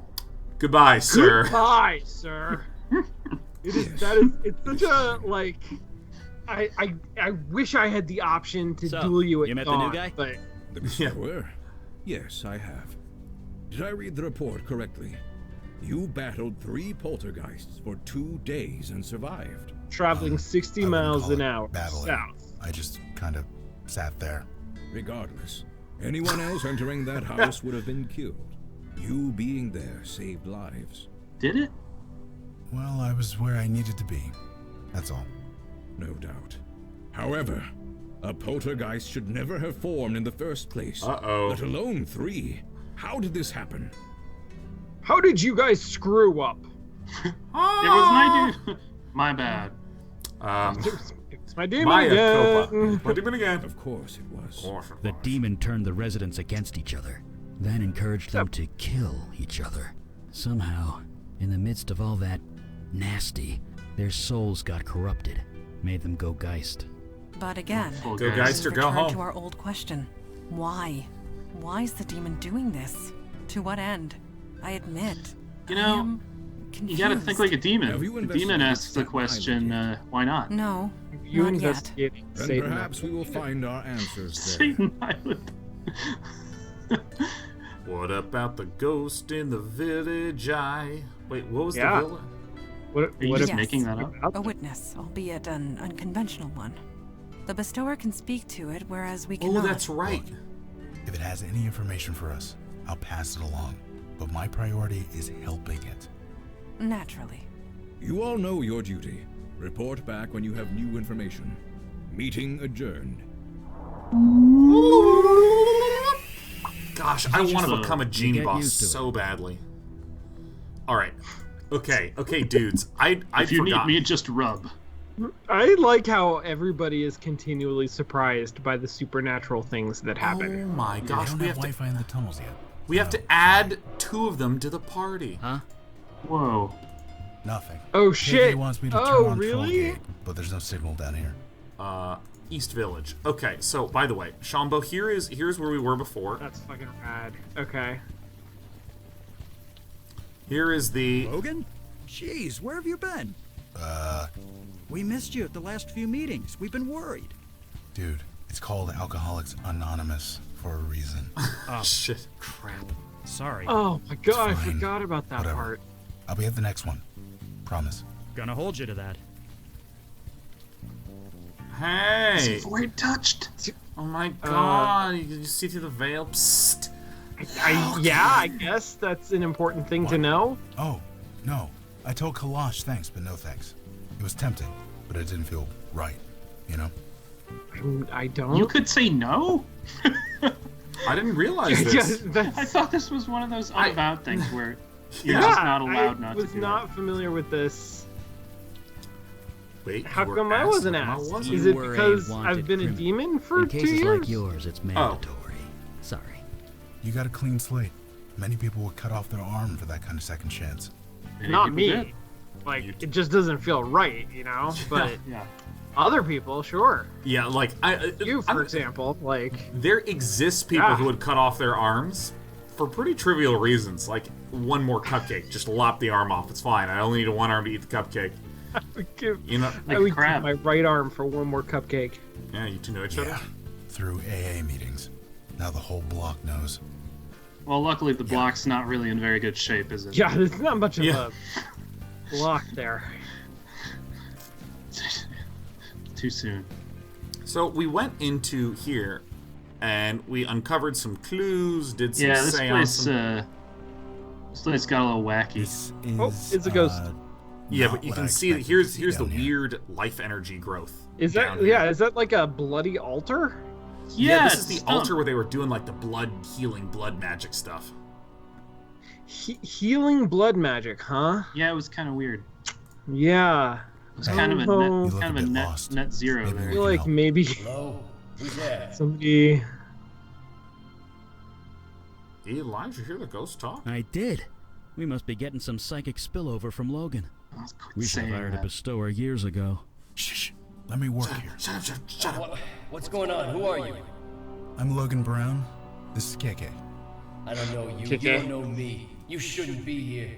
Goodbye, sir. Goodbye, sir. It is. That is. It's such a I wish I had the option to So, duel you at you met the new dawn, guy? but The bestower? Yes, I have. Did I read the report correctly? You battled 3 poltergeists for 2 days and survived. Traveling 60 miles an hour battling. south. I just kind of sat there. Regardless, anyone else entering that house would have been killed. You being there saved lives. Did it? Well, I was where I needed to be. That's all. No doubt. However, a poltergeist should never have formed in the first place. Uh-oh. Let alone 3. How did this happen? How did you guys screw up? It was my dude. My bad. It's my demon Maya again. Copa. My demon again. Of course it was. The demon turned the residents against each other, then encouraged them to kill each other. Somehow, in the midst of all that nasty, their souls got corrupted, made them go geist. But again, Go Geist or go return home. to our old question. Why? Why is the demon doing this? To what end? I admit, You I know, am confused. You gotta think like a demon. Have you The demon investigated asks the Staten question, Island why not? No, You not yet. investigating Then Satan. perhaps we will find our answers there. Satan Island. What about the ghost in the village? Wait, what was Yeah. the village? What Are you what just if- making that up? A witness, albeit an unconventional one. The bestower can speak to it, whereas we Oh, cannot. that's right. If it has any information for us, I'll pass it along. But my priority is helping it. Naturally. You all know your duty. Report back when you have new information. Meeting adjourned. Gosh, I want to slow. become a You genie get boss used to it. so badly. All right. Okay, dudes. I If you forgot. need me, just rub. I like how everybody is continually surprised by the supernatural things that Oh happen. my I gosh, don't we have have to Wi-Fi in the tunnels yet. we have to add 2 of them to the party. Huh? Whoa. Nothing. Oh KK shit! wants me to turn Oh on really? Trollgate, but there's no signal down here. East Village. Okay, so by the way, Shambo, here's where we were before. That's fucking rad. Okay. Here is the Logan? Jeez, where have you been? We missed you at the last few meetings. We've been worried. Dude, it's called Alcoholics Anonymous for a reason. shit. Crap. Sorry. Oh my god, I fine. forgot about that Whatever. part. I'll be at the next one. Promise. Gonna hold you to that. Hey. Void touched. Oh my god. You see through the veil? Psst. Yeah, I guess that's an important thing to know. Oh, no. I told Kalash thanks, but no thanks. It was tempting, but it didn't feel right, you know? I don't. You could say no? I didn't realize this. I thought this was one of those unavowed things where you're Yeah. just not allowed not I to was do not familiar with this. Wait, How you were come I asked? wasn't How come I asked? wasn't? Is You it were a because wanted I've been a criminal. demon for In 2 cases years? like yours, it's mandatory. Sorry. You got a clean slate. Many people would cut off their arm for that kind of second chance. Many Not people me. did. Like, You it just doesn't feel right, you know? But Yeah. other people, sure. Yeah, like You, for example, like, there exists people Yeah. who would cut off their arms for pretty trivial reasons, like one more cupcake. Just lop the arm off. It's fine. I only need one arm to eat the cupcake. I would give, You know? I would crab. give my right arm for one more cupcake. Yeah, you two know each other. Yeah. Through AA meetings. Now the whole block knows. Well, luckily the block's not really in very good shape, is it? Yeah, there's not much of Yeah. a block there. Too soon. So we went into here, and we uncovered some clues. Did some Yeah, this seance. place got a little wacky. This is, Oh, it's a ghost. Yeah, not but you what can I see expected here's to see the down here. weird life energy growth. Is down that, here. yeah, is that like a bloody altar? Yeah, this it's is the dumb. altar where they were doing like the blood healing, blood magic stuff. Healing blood magic, huh? Yeah, it was kind of weird. Yeah. It was kind of a Oh. You look kind a of a bit net, lost. net zero Maybe I there. feel like help. maybe Hello? Who's there? somebody. Hey, Elijah, hear the ghost talk? I did. We must be getting some psychic spillover from Logan. Quit We should have saying hired a that. bestower years ago. Shh. Let me work here. Shut up. What's going on? Who are you? I'm Logan Brown. This is KK. I don't know you. KK. You don't know me. You shouldn't be here.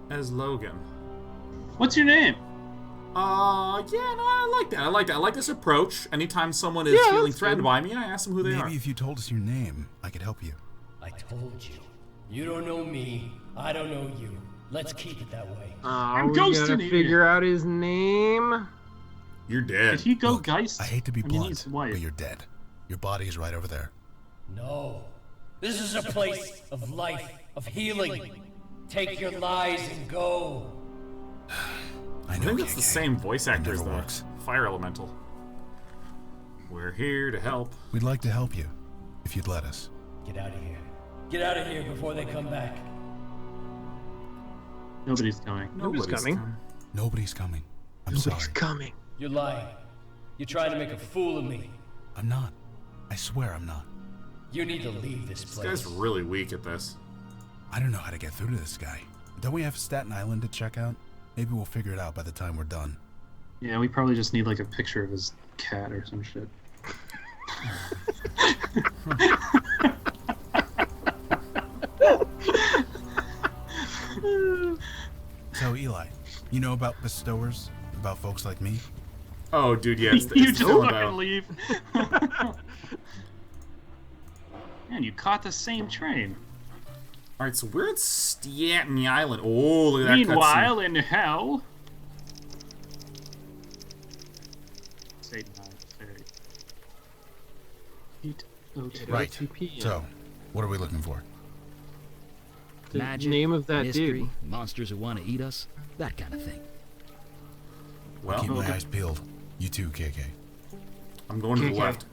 As Logan. What's your name? Yeah, no, I like that. I like this approach. Anytime someone is feeling threatened by me, I ask them who they are. Maybe if you told us your name, I could help you. I told you. You don't know me. I don't know you. Let's keep it that way. I'm ghosting you. Figure out his name. You're dead. Did he go Look, Geist? I hate to be blunt, he's white. but you're dead. Your body is right over there. No. This is a place of life, of healing. Take your lies and go. I know. I think it's the same voice actor as the works. Fire Elemental. We're here to help. We'd like to help you, if you'd let us. Get out of here. Get out of here before they come back. Nobody's coming. Nobody's coming. Nobody's coming. I'm Nobody's sorry. coming. You're lying. You're trying to make a fool of me. I'm not. I swear I'm not. You need to leave this place. This guy's really weak at this. I don't know how to get through to this guy. Don't we have Staten Island to check out? Maybe we'll figure it out by the time we're done. Yeah, we probably just need like a picture of his cat or some shit. So, Eli, you know about bestowers? About folks like me? Oh, dude, yeah. You just fucking leave. Man, you caught the same train. Alright, so we're at Staten Island. Oh, look at that Meanwhile, cutscene. in hell... Satan, Right. So, what are we looking for? The Magic, name of that mystery, dude. monsters who want to eat us, that kind of thing. Well, Keep my eyes peeled. You too, KK. I'm going to the KK. left.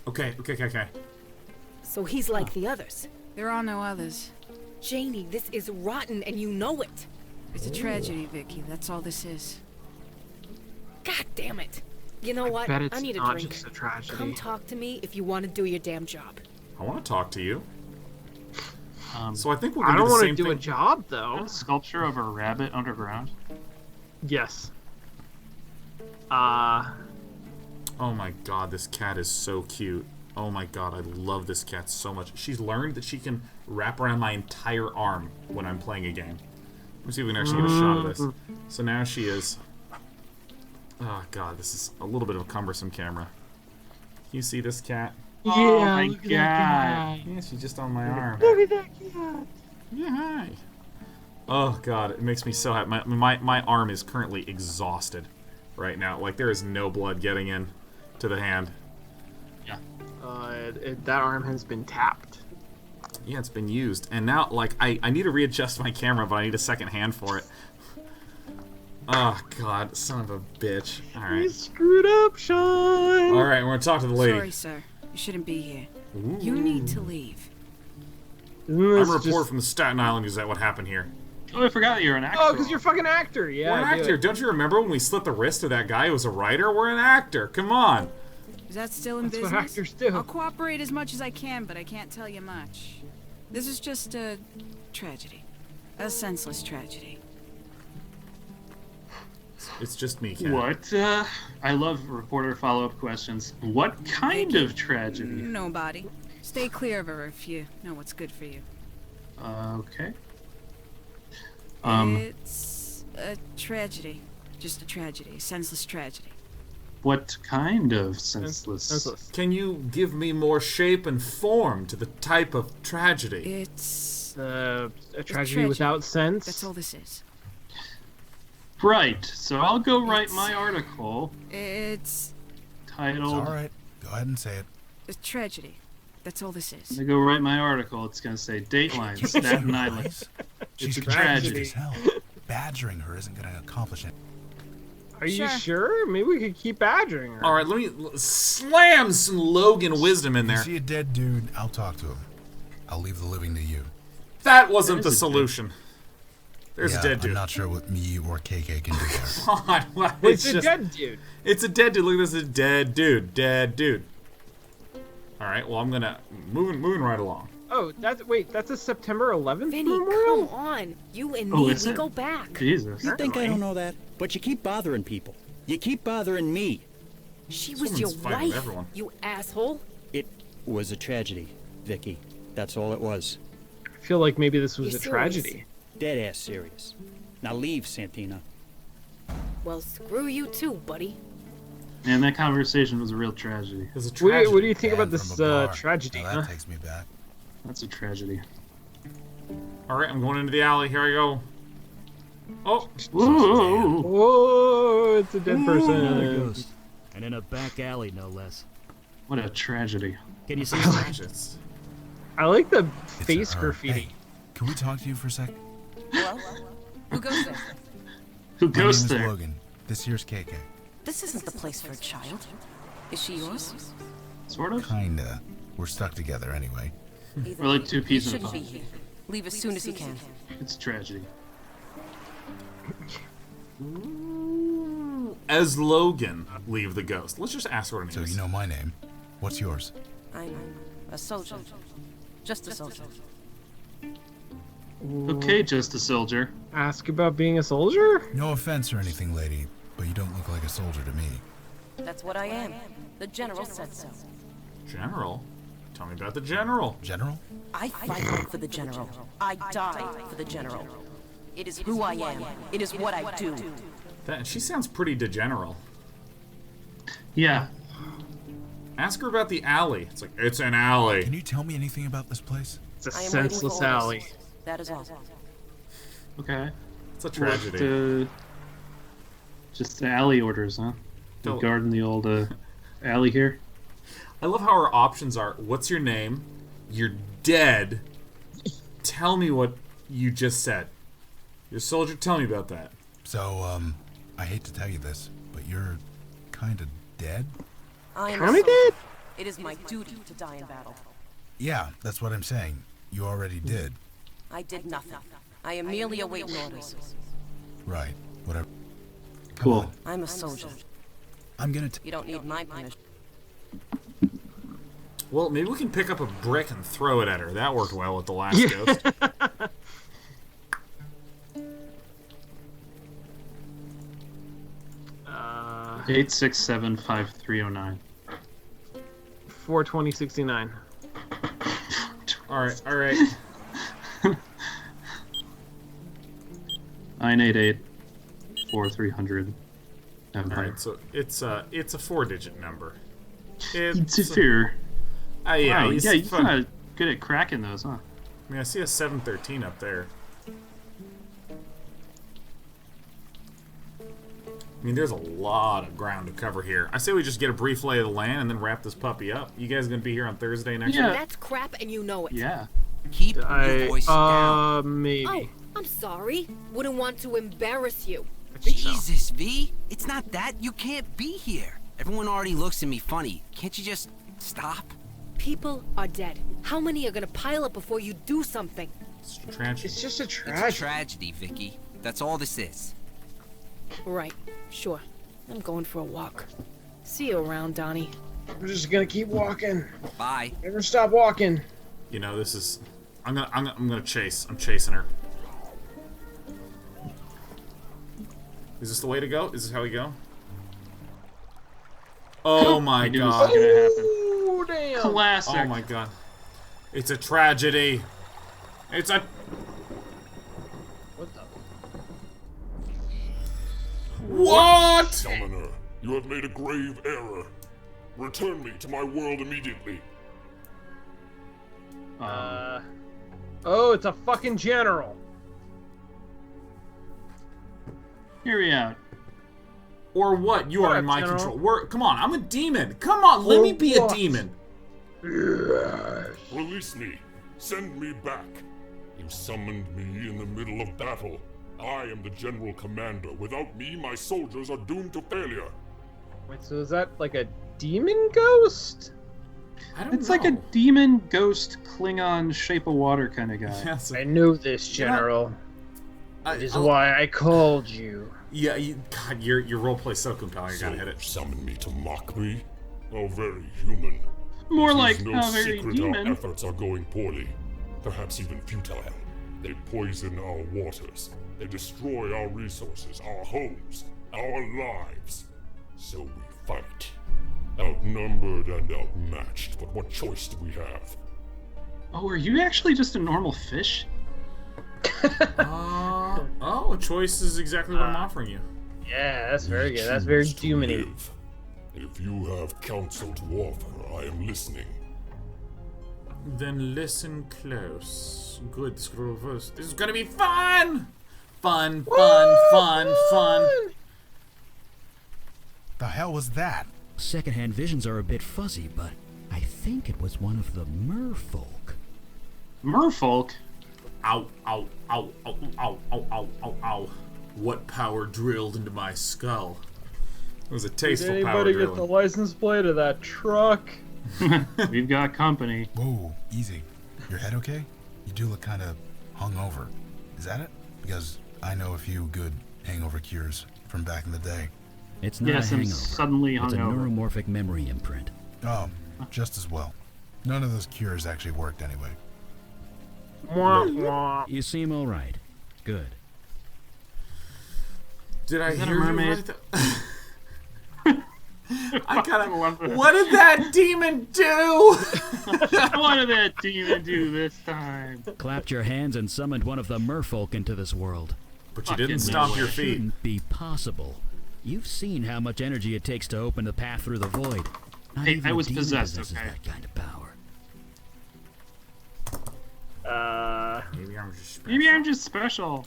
Okay. So he's like the others. There are no others. Janie, this is rotten and you know it. It's a tragedy, Vicky. That's all this is. God damn it. You know what? Bet it's I need a not drink. just a tragedy. Come talk to me if you want to do your damn job. I want to talk to you. Um, So I think we're I going don't to do the want to same do thing. a job though. a sculpture of a rabbit underground. Yes. Oh my god, this cat is so cute. Oh my god, I love this cat so much. She's learned that she can wrap around my entire arm when I'm playing a game. Let me see if we can actually get a shot of this. So now she is... Oh god, this is a little bit of a cumbersome camera. Can you see this cat? Oh Yeah, my look at that god. Yeah, she's just on my arm. Look at that cat. Yeah, hi. Oh god, it makes me so happy. My arm is currently exhausted right now. Like, there is no blood getting in to the hand. Yeah. That arm has been tapped. Yeah, it's been used. And now, like, I need to readjust my camera, but I need a second hand for it. Oh, God. Son of a bitch. You Alright. screwed up, Sean. Alright, we're gonna talk to the lady. Sorry, sir. You shouldn't be here. You need to leave. Isn't I'm this a report just... from the Staten Island. Is that what happened here? Oh, I forgot that you're an actor. Oh, because you're a fucking actor. Yeah. We're an dude. actor. Don't you remember when we slit the wrist of that guy who was a writer? We're an actor. Come on. Is that still in That's business? what actors do. I'll cooperate as much as I can, but I can't tell you much. This is just a tragedy. A senseless tragedy. It's just me, Ken. What? I love reporter follow-up questions. What kind of tragedy? Nobody. Stay clear of her if you know what's good for you. Okay. It's a tragedy. Just a tragedy. A senseless tragedy. What kind of senseless? Senseless. Can you give me more shape and form to the type of tragedy? It's A tragedy tragedy. without sense. That's all this is. Right. So I'll go write my article It's titled. It's alright. Go ahead and say it. a tragedy. That's all this is. I'm gonna go write my article. It's gonna say Dateline, Staten Island. She's a tragedy tragedy. as hell. Badgering her isn't gonna accomplish it. Are you Sure. sure? Maybe we could keep badgering her. Alright, let me slam some Logan wisdom in If you there. see a dead dude, I'll talk to him. I'll leave the living to you. That wasn't There's the a solution. There's yeah, a dead I'm dude. not sure what me or KK can do there. God, well, It's a just- dead dude. It's a dead dude. Look at this, a dead dude. Dead dude. Alright, well, I'm gonna... Moving right along. Oh, that's a September 11th Vinny, memorial? come on. You and Oh, me, is we it? go back. Jesus. You think I don't know that? But you keep bothering people. You keep bothering me. She This was your woman's fighting with wife, everyone. you asshole. It was a tragedy, Vicky. That's all it was. I feel like maybe this was You're a serious. tragedy. Dead ass serious. Now leave, Santina. Well, screw you too, buddy. Man, that conversation was a real tragedy. It was a tragedy. What do you think about this tragedy? Now that takes me back. That's a tragedy. All right, I'm going into the alley. Here I go. Oh. Whoa. Whoa, it's a dead person. Another ghost. And in a back alley, no less. What a tragedy. Can you see Tragedies. I like the It's face her. graffiti. Hey, can we talk to you for a sec? Well, who goes there? Who My goes name is there? Logan. This here's KK. This isn't the place for a child. Is she yours? Sort of. Kinda. We're stuck together anyway. We're like two You peas in a shouldn't be pod. here. Leave as soon as you can. It's a tragedy. As Logan, leave the ghost. Let's just ask her what her So name is. you know my name. What's yours? I'm a soldier. Just a soldier. Okay, just a soldier. Ask about being a soldier? No offense or anything, lady, but you don't look like a soldier to me. That's what I am. The general said so. General? Tell me about the general. General? I fight for the general. I die for the general. It is who I am. It is what I do. She sounds pretty degeneral. Yeah. Ask her about the alley. It's like, it's an alley. Can you tell me anything about this place? It's a I am waiting for senseless orders. alley. That is all. Okay. It's a tragedy. Just the alley orders, huh? Don't- Guarding the old alley here. I love how our options are, what's your name? You're dead. Tell me what you just said. You're a soldier, tell me about that. So, I hate to tell you this, but you're kinda dead? I am Kinda a soldier. did? It is my duty to die in battle. Yeah, that's what I'm saying. You already did. I did nothing. I am merely awaiting orders. Right. Whatever. Cool. I'm a soldier. I'm gonna You don't need my permission. Well, maybe we can pick up a brick and throw it at her. That worked well with the last ghost. 8675309. 42069. Alright, alright. 988-4300. Alright, so it's a 4-digit number. It's a fear. Yeah, Wow, he's you're fun. kind of good at cracking those, huh? I mean, I see a 713 up there. I mean, there's a lot of ground to cover here. I say we just get a brief lay of the land and then wrap this puppy up. You guys gonna be here on Thursday next week? That's crap and you know it. Yeah. Keep your voice down. Maybe. Oh, I'm sorry. Wouldn't want to embarrass you. Jesus, V. It's not that. You can't be here. Everyone already looks at me funny. Can't you just stop? People are dead. How many are gonna pile up before you do something? It's a tragedy. It's just a It's a tragedy. tragedy, Vicky. That's all this is. Right. Sure. I'm going for a walk. See you around, Donnie. We're just gonna keep walking. Bye. Never stop walking. You know, this is. I'm gonna chase. I'm chasing her. Is this the way to go? Is this how we go? Oh my I knew this was god. gonna happen. Oh, damn. Classic. Oh my god. It's a tragedy. It's a. What the? What? Summoner, you have made a grave error. Return me to my world immediately. Oh, it's a fucking general. Hear me out. Or what? You are in my General. control. Come on, I'm a demon. Come on, let me be a what? demon. Release me. Send me back. You summoned me in the middle of battle. I am the general commander. Without me, my soldiers are doomed to failure. Wait, so is that like a demon ghost? I don't It's know. like a demon, ghost, Klingon, shape of water kind of guy. Yes. I knew this, General. That is why I called you. Yeah, God, your roleplay's so compelling. I gotta hit it. Summon me to mock me? How very human. More It is like no a very secret our demon. efforts are going poorly. Perhaps even futile. They poison our waters. They destroy our resources, our homes, our lives. So we fight. Outnumbered and outmatched, but what choice do we have? Oh, are you actually just a normal fish? Oh, choice is exactly what I'm offering you. Yeah, that's very We good. That's very choose to Doominy. live. If you have counsel to offer, I am listening. Then listen close. Good Screwverse. This is gonna be fun! Fun. The hell was that? Secondhand visions are a bit fuzzy, but I think it was one of the merfolk. Merfolk? Ow, ow, ow, ow, ow, ow, ow, ow, ow. What power drilled into my skull? It was a tasteful Did power anybody drilling. get the license plate of that truck? We've got company. Whoa, easy. Your head okay? You do look kind of hungover. Is that it? Because I know a few good hangover cures from back in the day. It's not a Yes, I'm hangover. suddenly It's a hungover. neuromorphic memory imprint. Oh, just as well. None of those cures actually worked anyway. You seem all right. Good. Did I Is that a hear you mermaid? right? I gotta. What did that demon do? What did that demon do this time? Clapped your hands and summoned one of the merfolk into this world. But you didn't stomp your feet. Shouldn't be possible. You've seen how much energy it takes to open the path through the void. Not Hey, even I a was demon possessed, possesses okay? that kind of power. Maybe I'm just special.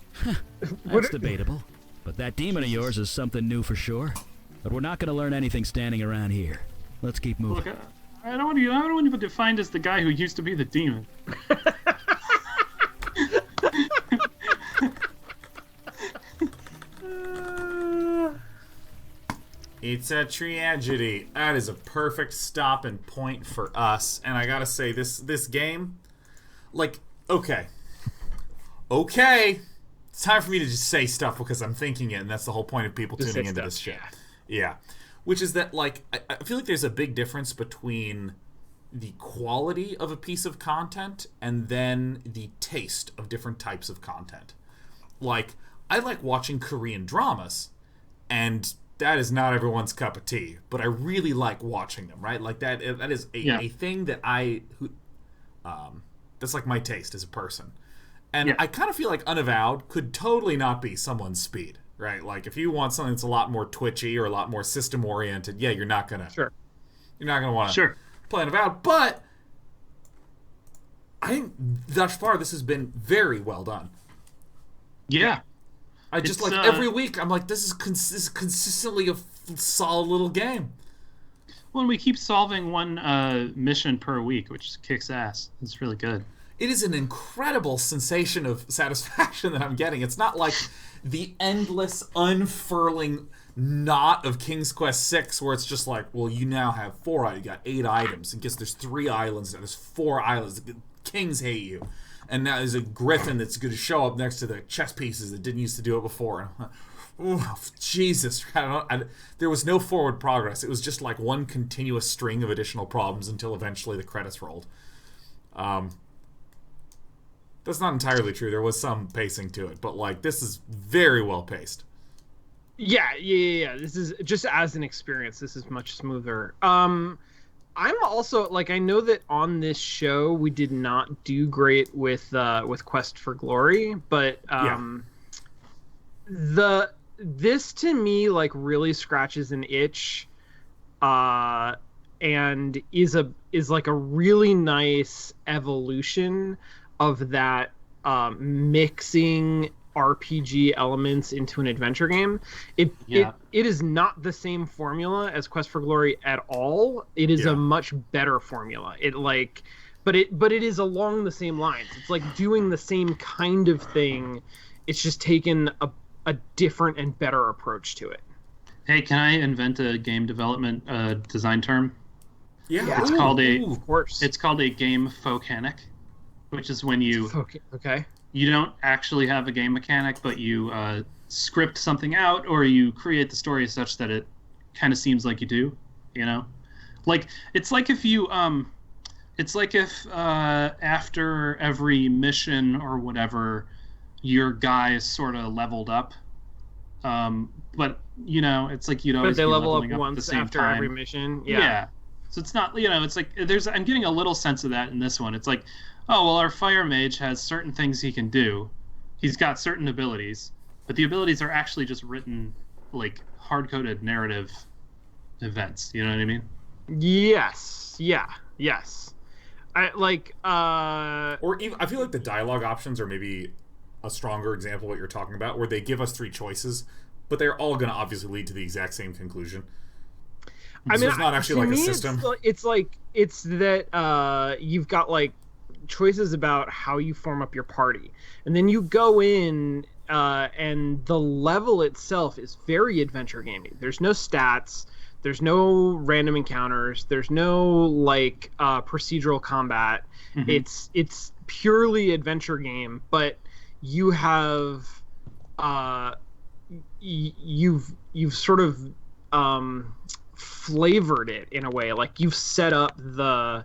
That's debatable. But that demon of yours is something new for sure. But we're not going to learn anything standing around here. Let's keep moving. Look, I don't want to be defined as the guy who used to be the demon. It's a tragedy. That is a perfect stopping point for us. And I gotta say, this game, like, okay, it's time for me to just say stuff because I'm thinking it, and that's the whole point of people Just tuning say into stuff, this shit. Yeah, which is that, like, I feel like there's a big difference between the quality of a piece of content and then the taste of different types of content. Like, I like watching Korean dramas, and that is not everyone's cup of tea, but I really like watching them, right? Like, that is a thing that that's like my taste as a person. And I kind of feel like Unavowed could totally not be someone's speed, right? Like, if you want something that's a lot more twitchy or a lot more system oriented, you're not gonna want to play Unavowed. But I think thus far this has been very well done. Yeah. I just every week I'm like, this is consistently a solid little game. Well, and we keep solving one mission per week, which kicks ass. It's really good. It is an incredible sensation of satisfaction that I'm getting. It's not like the endless unfurling knot of King's Quest VI, where it's just like, well, you now have you got 8 items, and guess there's 3 islands, and there's 4 islands. The kings hate you. And now there's a griffin that's going to show up next to the chess pieces that didn't used to do it before. Oh, Jesus. There was no forward progress. It was just like one continuous string of additional problems until eventually the credits rolled. That's not entirely true. There was some pacing to it, but like this is very well paced. Yeah. This is just as an experience. This is much smoother. I'm also like, I know that on this show we did not do great with Quest for Glory, but this to me like really scratches an itch, and is like a really nice evolution of that mixing RPG elements into an adventure game. It is not the same formula as Quest for Glory at all. It is a much better formula. But it is along the same lines. It's like doing the same kind of thing. It's just taken a different and better approach to it. Hey, can I invent a game development design term? Yeah. It's called a game mechanic, which is when you you don't actually have a game mechanic, but you script something out, or you create the story such that it kind of seems like you do. You know, like it's like if you after every mission or whatever, your guys sort of leveled up. But you know, it's like you'd always they be level up leveling once at the same after time. every mission. Yeah. So it's not, you know, it's like I'm getting a little sense of that in this one. It's like, oh, well, our fire mage has certain things he can do. He's got certain abilities, but the abilities are actually just written like hard-coded narrative events. You know what I mean? Yes. Yeah. Yes. Or even, I feel like the dialogue options are maybe a stronger example of what you're talking about, where they give us 3 choices, but they're all going to obviously lead to the exact same conclusion. So it's not actually like a system. It's that you've got like choices about how you form up your party, and then you go in, and the level itself is very adventure gamey. There's no stats. There's no random encounters. There's no like procedural combat. Mm-hmm. It's purely adventure game, but you have you've sort of flavored it in a way. Like you've set up the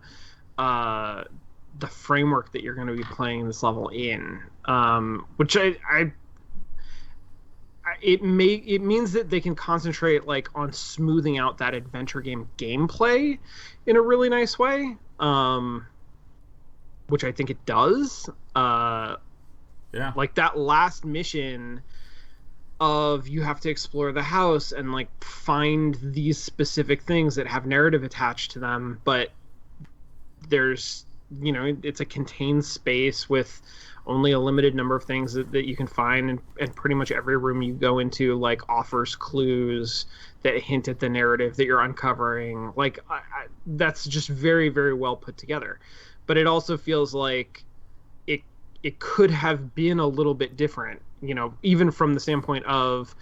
framework that you're going to be playing this level in, which it means that they can concentrate like on smoothing out that adventure game gameplay in a really nice way, which I think it does. Like that last mission of you have to explore the house and like find these specific things that have narrative attached to them, but there's, it's a contained space with only a limited number of things that you can find, and pretty much every room you go into like offers clues that hint at the narrative that you're uncovering. Like that's just very, very well put together. But it also feels like it could have been a little bit different, even from the standpoint of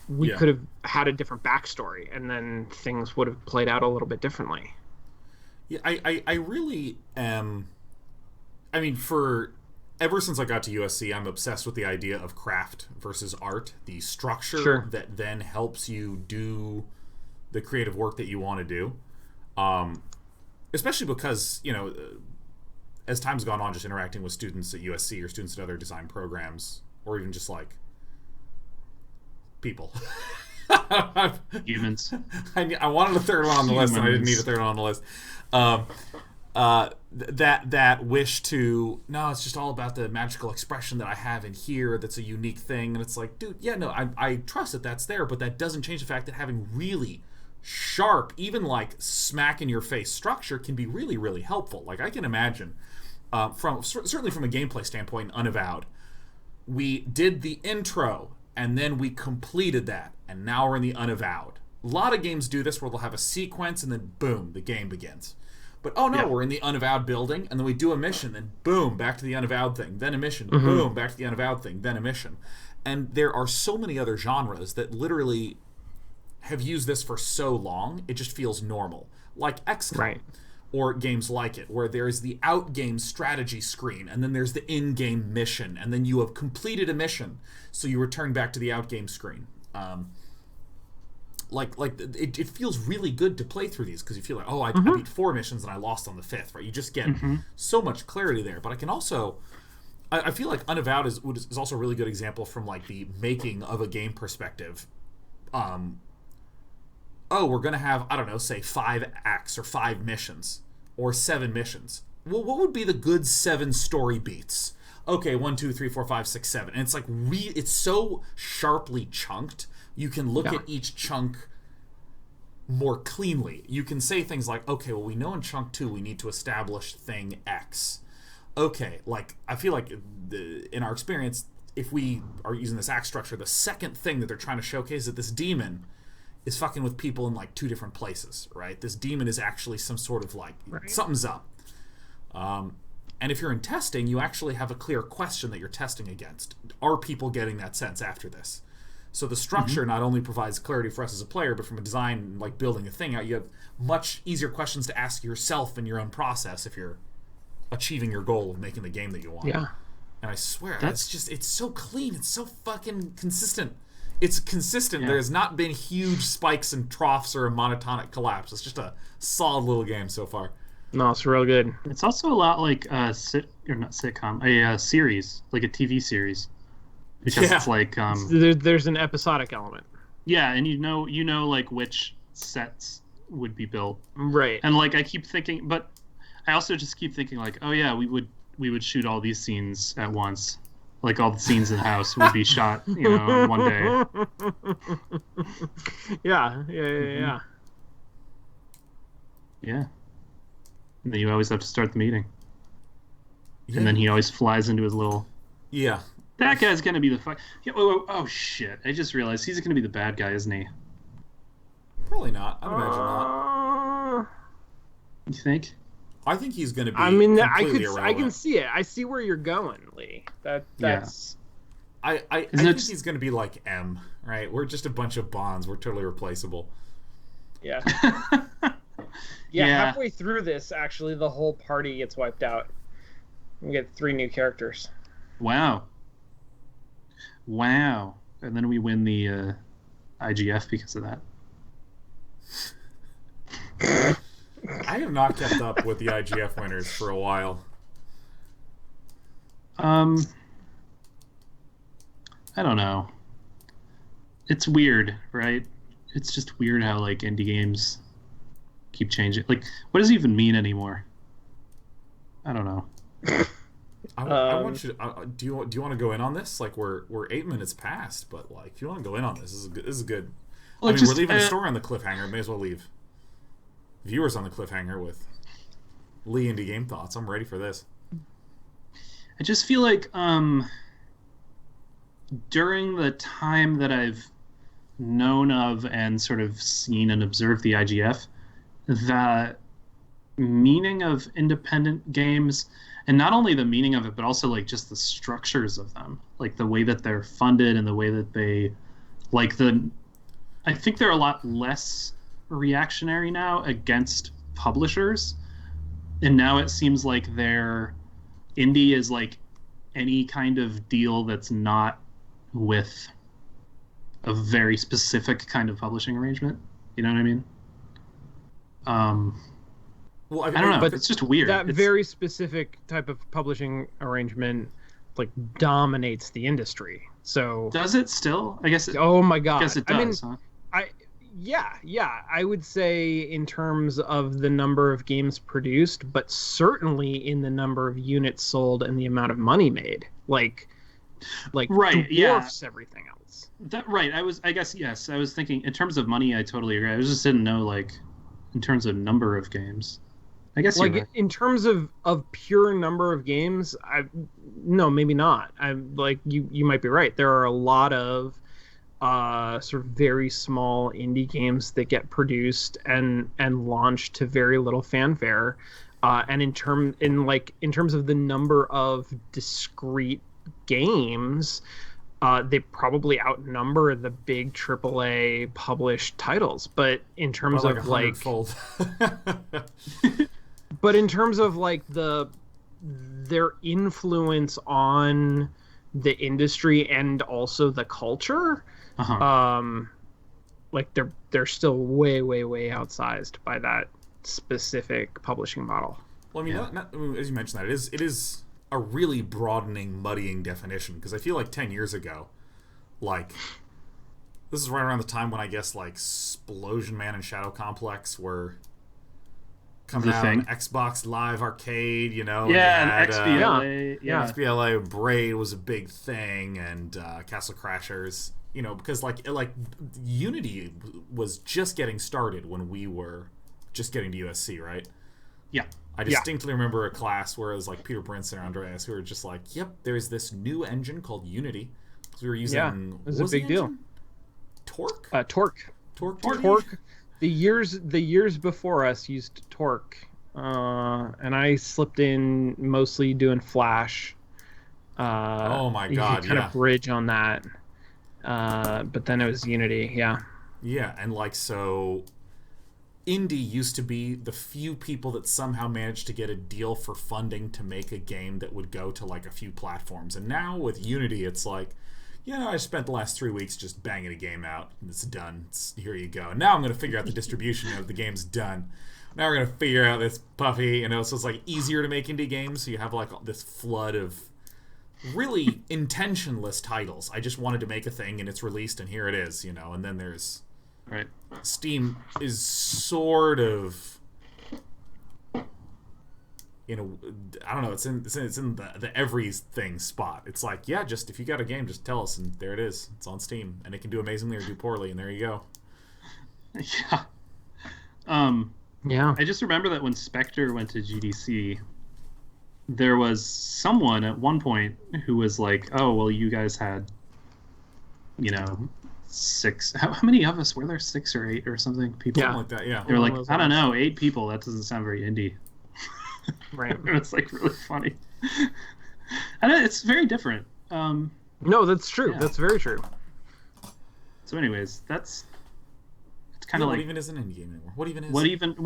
we could have had a different backstory, and then things would have played out a little bit differently. Yeah, I really am. I mean, ever since I got to USC, I'm obsessed with the idea of craft versus art, the structure that then helps you do the creative work that you want to do. Especially because, as time's gone on, just interacting with students at USC or students at other design programs, or even just like people. Humans. I wanted a third one on the list, and I didn't need a third one on the list. That wish to, no, it's just all about the magical expression that I have in here that's a unique thing. And it's like, dude, I trust that that's there, but that doesn't change the fact that having really sharp, even like smack in your face structure can be really, really helpful. Like I can imagine, certainly from a gameplay standpoint, in Unavowed, we did the intro and then we completed that, and now we're in the Unavowed. A lot of games do this where they'll have a sequence and then boom, the game begins. But we're in the Unavowed building, and then we do a mission, then boom, back to the Unavowed thing, then a mission, boom, back to the Unavowed thing, then a mission. And there are so many other genres that literally have used this for so long, it just feels normal. Like XCOM, or games like it, where there's the out-game strategy screen, and then there's the in-game mission, and then you have completed a mission, so you return back to the out-game screen. It feels really good to play through these because you feel like, I beat 4 missions and I lost on the 5th, right? You just get so much clarity there. But I can also, I feel like Unavowed is also a really good example from like the making of a game perspective. We're going to have, I don't know, say 5 acts or 5 missions or 7 missions. Well, what would be the good 7 story beats? Okay, 1, 2, 3, 4, 5, 6, 7. And it's like, it's so sharply chunked. You can look at each chunk more cleanly. You can say things like, okay, well, we know in chunk 2 we need to establish thing X. Okay, like, I feel like in our experience, if we are using this act structure, the second thing that they're trying to showcase is that this demon is fucking with people in like 2 different places, right? This demon is actually some sort of like, something's up. And if you're in testing, you actually have a clear question that you're testing against. Are people getting that sense after this? So the structure not only provides clarity for us as a player, but from a design, like building a thing out, you have much easier questions to ask yourself in your own process if you're achieving your goal of making the game that you want. Yeah. And I swear, it's so clean. It's so fucking consistent. It's consistent. Yeah. There's not been huge spikes and troughs or a monotonic collapse. It's just a solid little game so far. No, it's real good. It's also a lot like a series, like a TV series. Because it's like there's an episodic element. Yeah, and you know like which sets would be built. Right. And like I keep thinking, but I also just keep thinking like, oh yeah, we would shoot all these scenes at once. Like all the scenes in the house would be shot, in one day. Yeah. Yeah. And then you always have to start the meeting. Yeah. And then he always flies into his little... Yeah. That guy's going to be the fuck... Yeah, oh, shit. I just realized he's going to be the bad guy, isn't he? Probably not. I'd imagine not. You think? I think he's going to be I can see it. I see where you're going, Lee. That's... I think he's going to be like M, right? We're just a bunch of Bonds. We're totally replaceable. Yeah. Halfway through this, actually, the whole party gets wiped out. We get 3 new characters. Wow. And then we win the IGF because of that. I have not kept up with the IGF winners for a while. I don't know. It's weird, right? It's just weird how like indie games keep changing. Like, what does it even mean anymore? I don't know. I want you to, do you want to go in on this? Like, we're 8 minutes past, but like, if you want to go in on this, this is good. Well, we're leaving the story on the cliffhanger. May as well leave viewers on the cliffhanger with Lee indie game thoughts. I'm ready for this. I just feel like during the time that I've known of and sort of seen and observed the IGF, the meaning of independent games, and not only the meaning of it, but also like just the structures of them, like the way that they're funded and the way that they, like I think they're a lot less reactionary now against publishers, and now it seems like their indie is like any kind of deal that's not with a very specific kind of publishing arrangement. You know what I mean? Well, I don't know, but it's just weird. That very specific type of publishing arrangement like dominates the industry. So does it still? I guess. Oh my god! I guess it does. I would say in terms of the number of games produced, but certainly in the number of units sold and the amount of money made. Like right, dwarfs everything else. Right. I was thinking in terms of money. I totally agree. I just didn't know like in terms of number of games. I guess like in terms of pure number of games, no, maybe not. You might be right. There are a lot of sort of very small indie games that get produced and launched to very little fanfare. And in terms of the number of discrete games, they probably outnumber the big AAA published titles. But in terms of like but in terms of like their influence on the industry and also the culture, like they're still way outsized by that specific publishing model. Well, I mean, as you mentioned, that it is a really broadening, muddying definition, because I feel like 10 years ago, like this is right around the time when I guess like Splosion Man and Shadow Complex were coming out on Xbox Live Arcade, you know. Yeah, and XBLA. XBLA Braid was a big thing, and Castle Crashers, you know, because like Unity was just getting started when we were just getting to USC, right? Yeah. I distinctly remember a class where it was like Peter Brinson and Andreas who were just like, yep, there's this new engine called Unity. Because we were using... it was a big deal. Torque? Torque. The years before us used Torque, and I slipped in mostly doing Flash. Oh my god! Kind of bridge on that, but then it was Unity. Yeah. Yeah, and like so, indie used to be the few people that somehow managed to get a deal for funding to make a game that would go to like a few platforms, and now with Unity, it's like, I spent the last 3 weeks just banging a game out. It's done. Here you go. Now I'm going to figure out the distribution of the game's done. Now we're going to figure out this puppy, so it's like easier to make indie games. So you have like this flood of really intentionless titles. I just wanted to make a thing and it's released and here it is, and then there's Steam is sort of, I don't know. It's in the everything spot. It's like, just if you got a game, just tell us, and there it is. It's on Steam, and it can do amazingly or do poorly, and there you go. Yeah. Yeah. I just remember that when Spectre went to GDC, there was someone at one point who was like, "Oh, well, you guys had, you know, 6. How many of us were there? 6 or 8 or something? People Yeah. like that. Yeah. They were like, I don't know, 8 people. That doesn't sound very indie. Right. It's like really funny, and it's very different. No, that's true. Yeah. That's very true. So, anyways, it's kind of what like even is an indie game anymore? What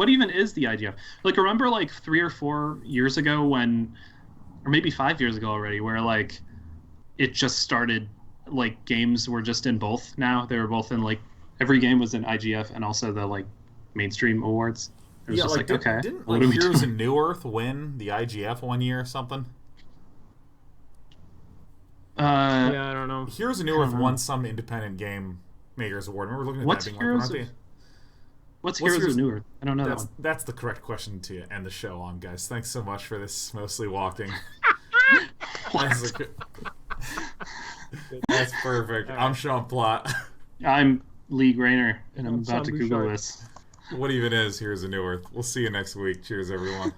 even is the IGF? Like, remember like 3 or 4 years ago when, or maybe 5 years ago already, where like it just started, like games were just in both. Now they were both in, like, every game was in IGF and also the like mainstream awards. It was just like okay, didn't what like are we Heroes doing? of New Earth win the IGF one year or something? Yeah, I don't know. Heroes of New Earth won some independent game makers award. Remember looking at What's that being Heroes like, of- What's Heroes of New Earth? I don't know that one. That's the correct question to end the show on, guys. Thanks so much for this mostly walking. That's perfect. I'm Sean Plott. I'm Lee Grainer, and I'm I'm about to Sam Google Bouchard. this. What even is Heroes of New Earth? We'll see you next week. Cheers, everyone.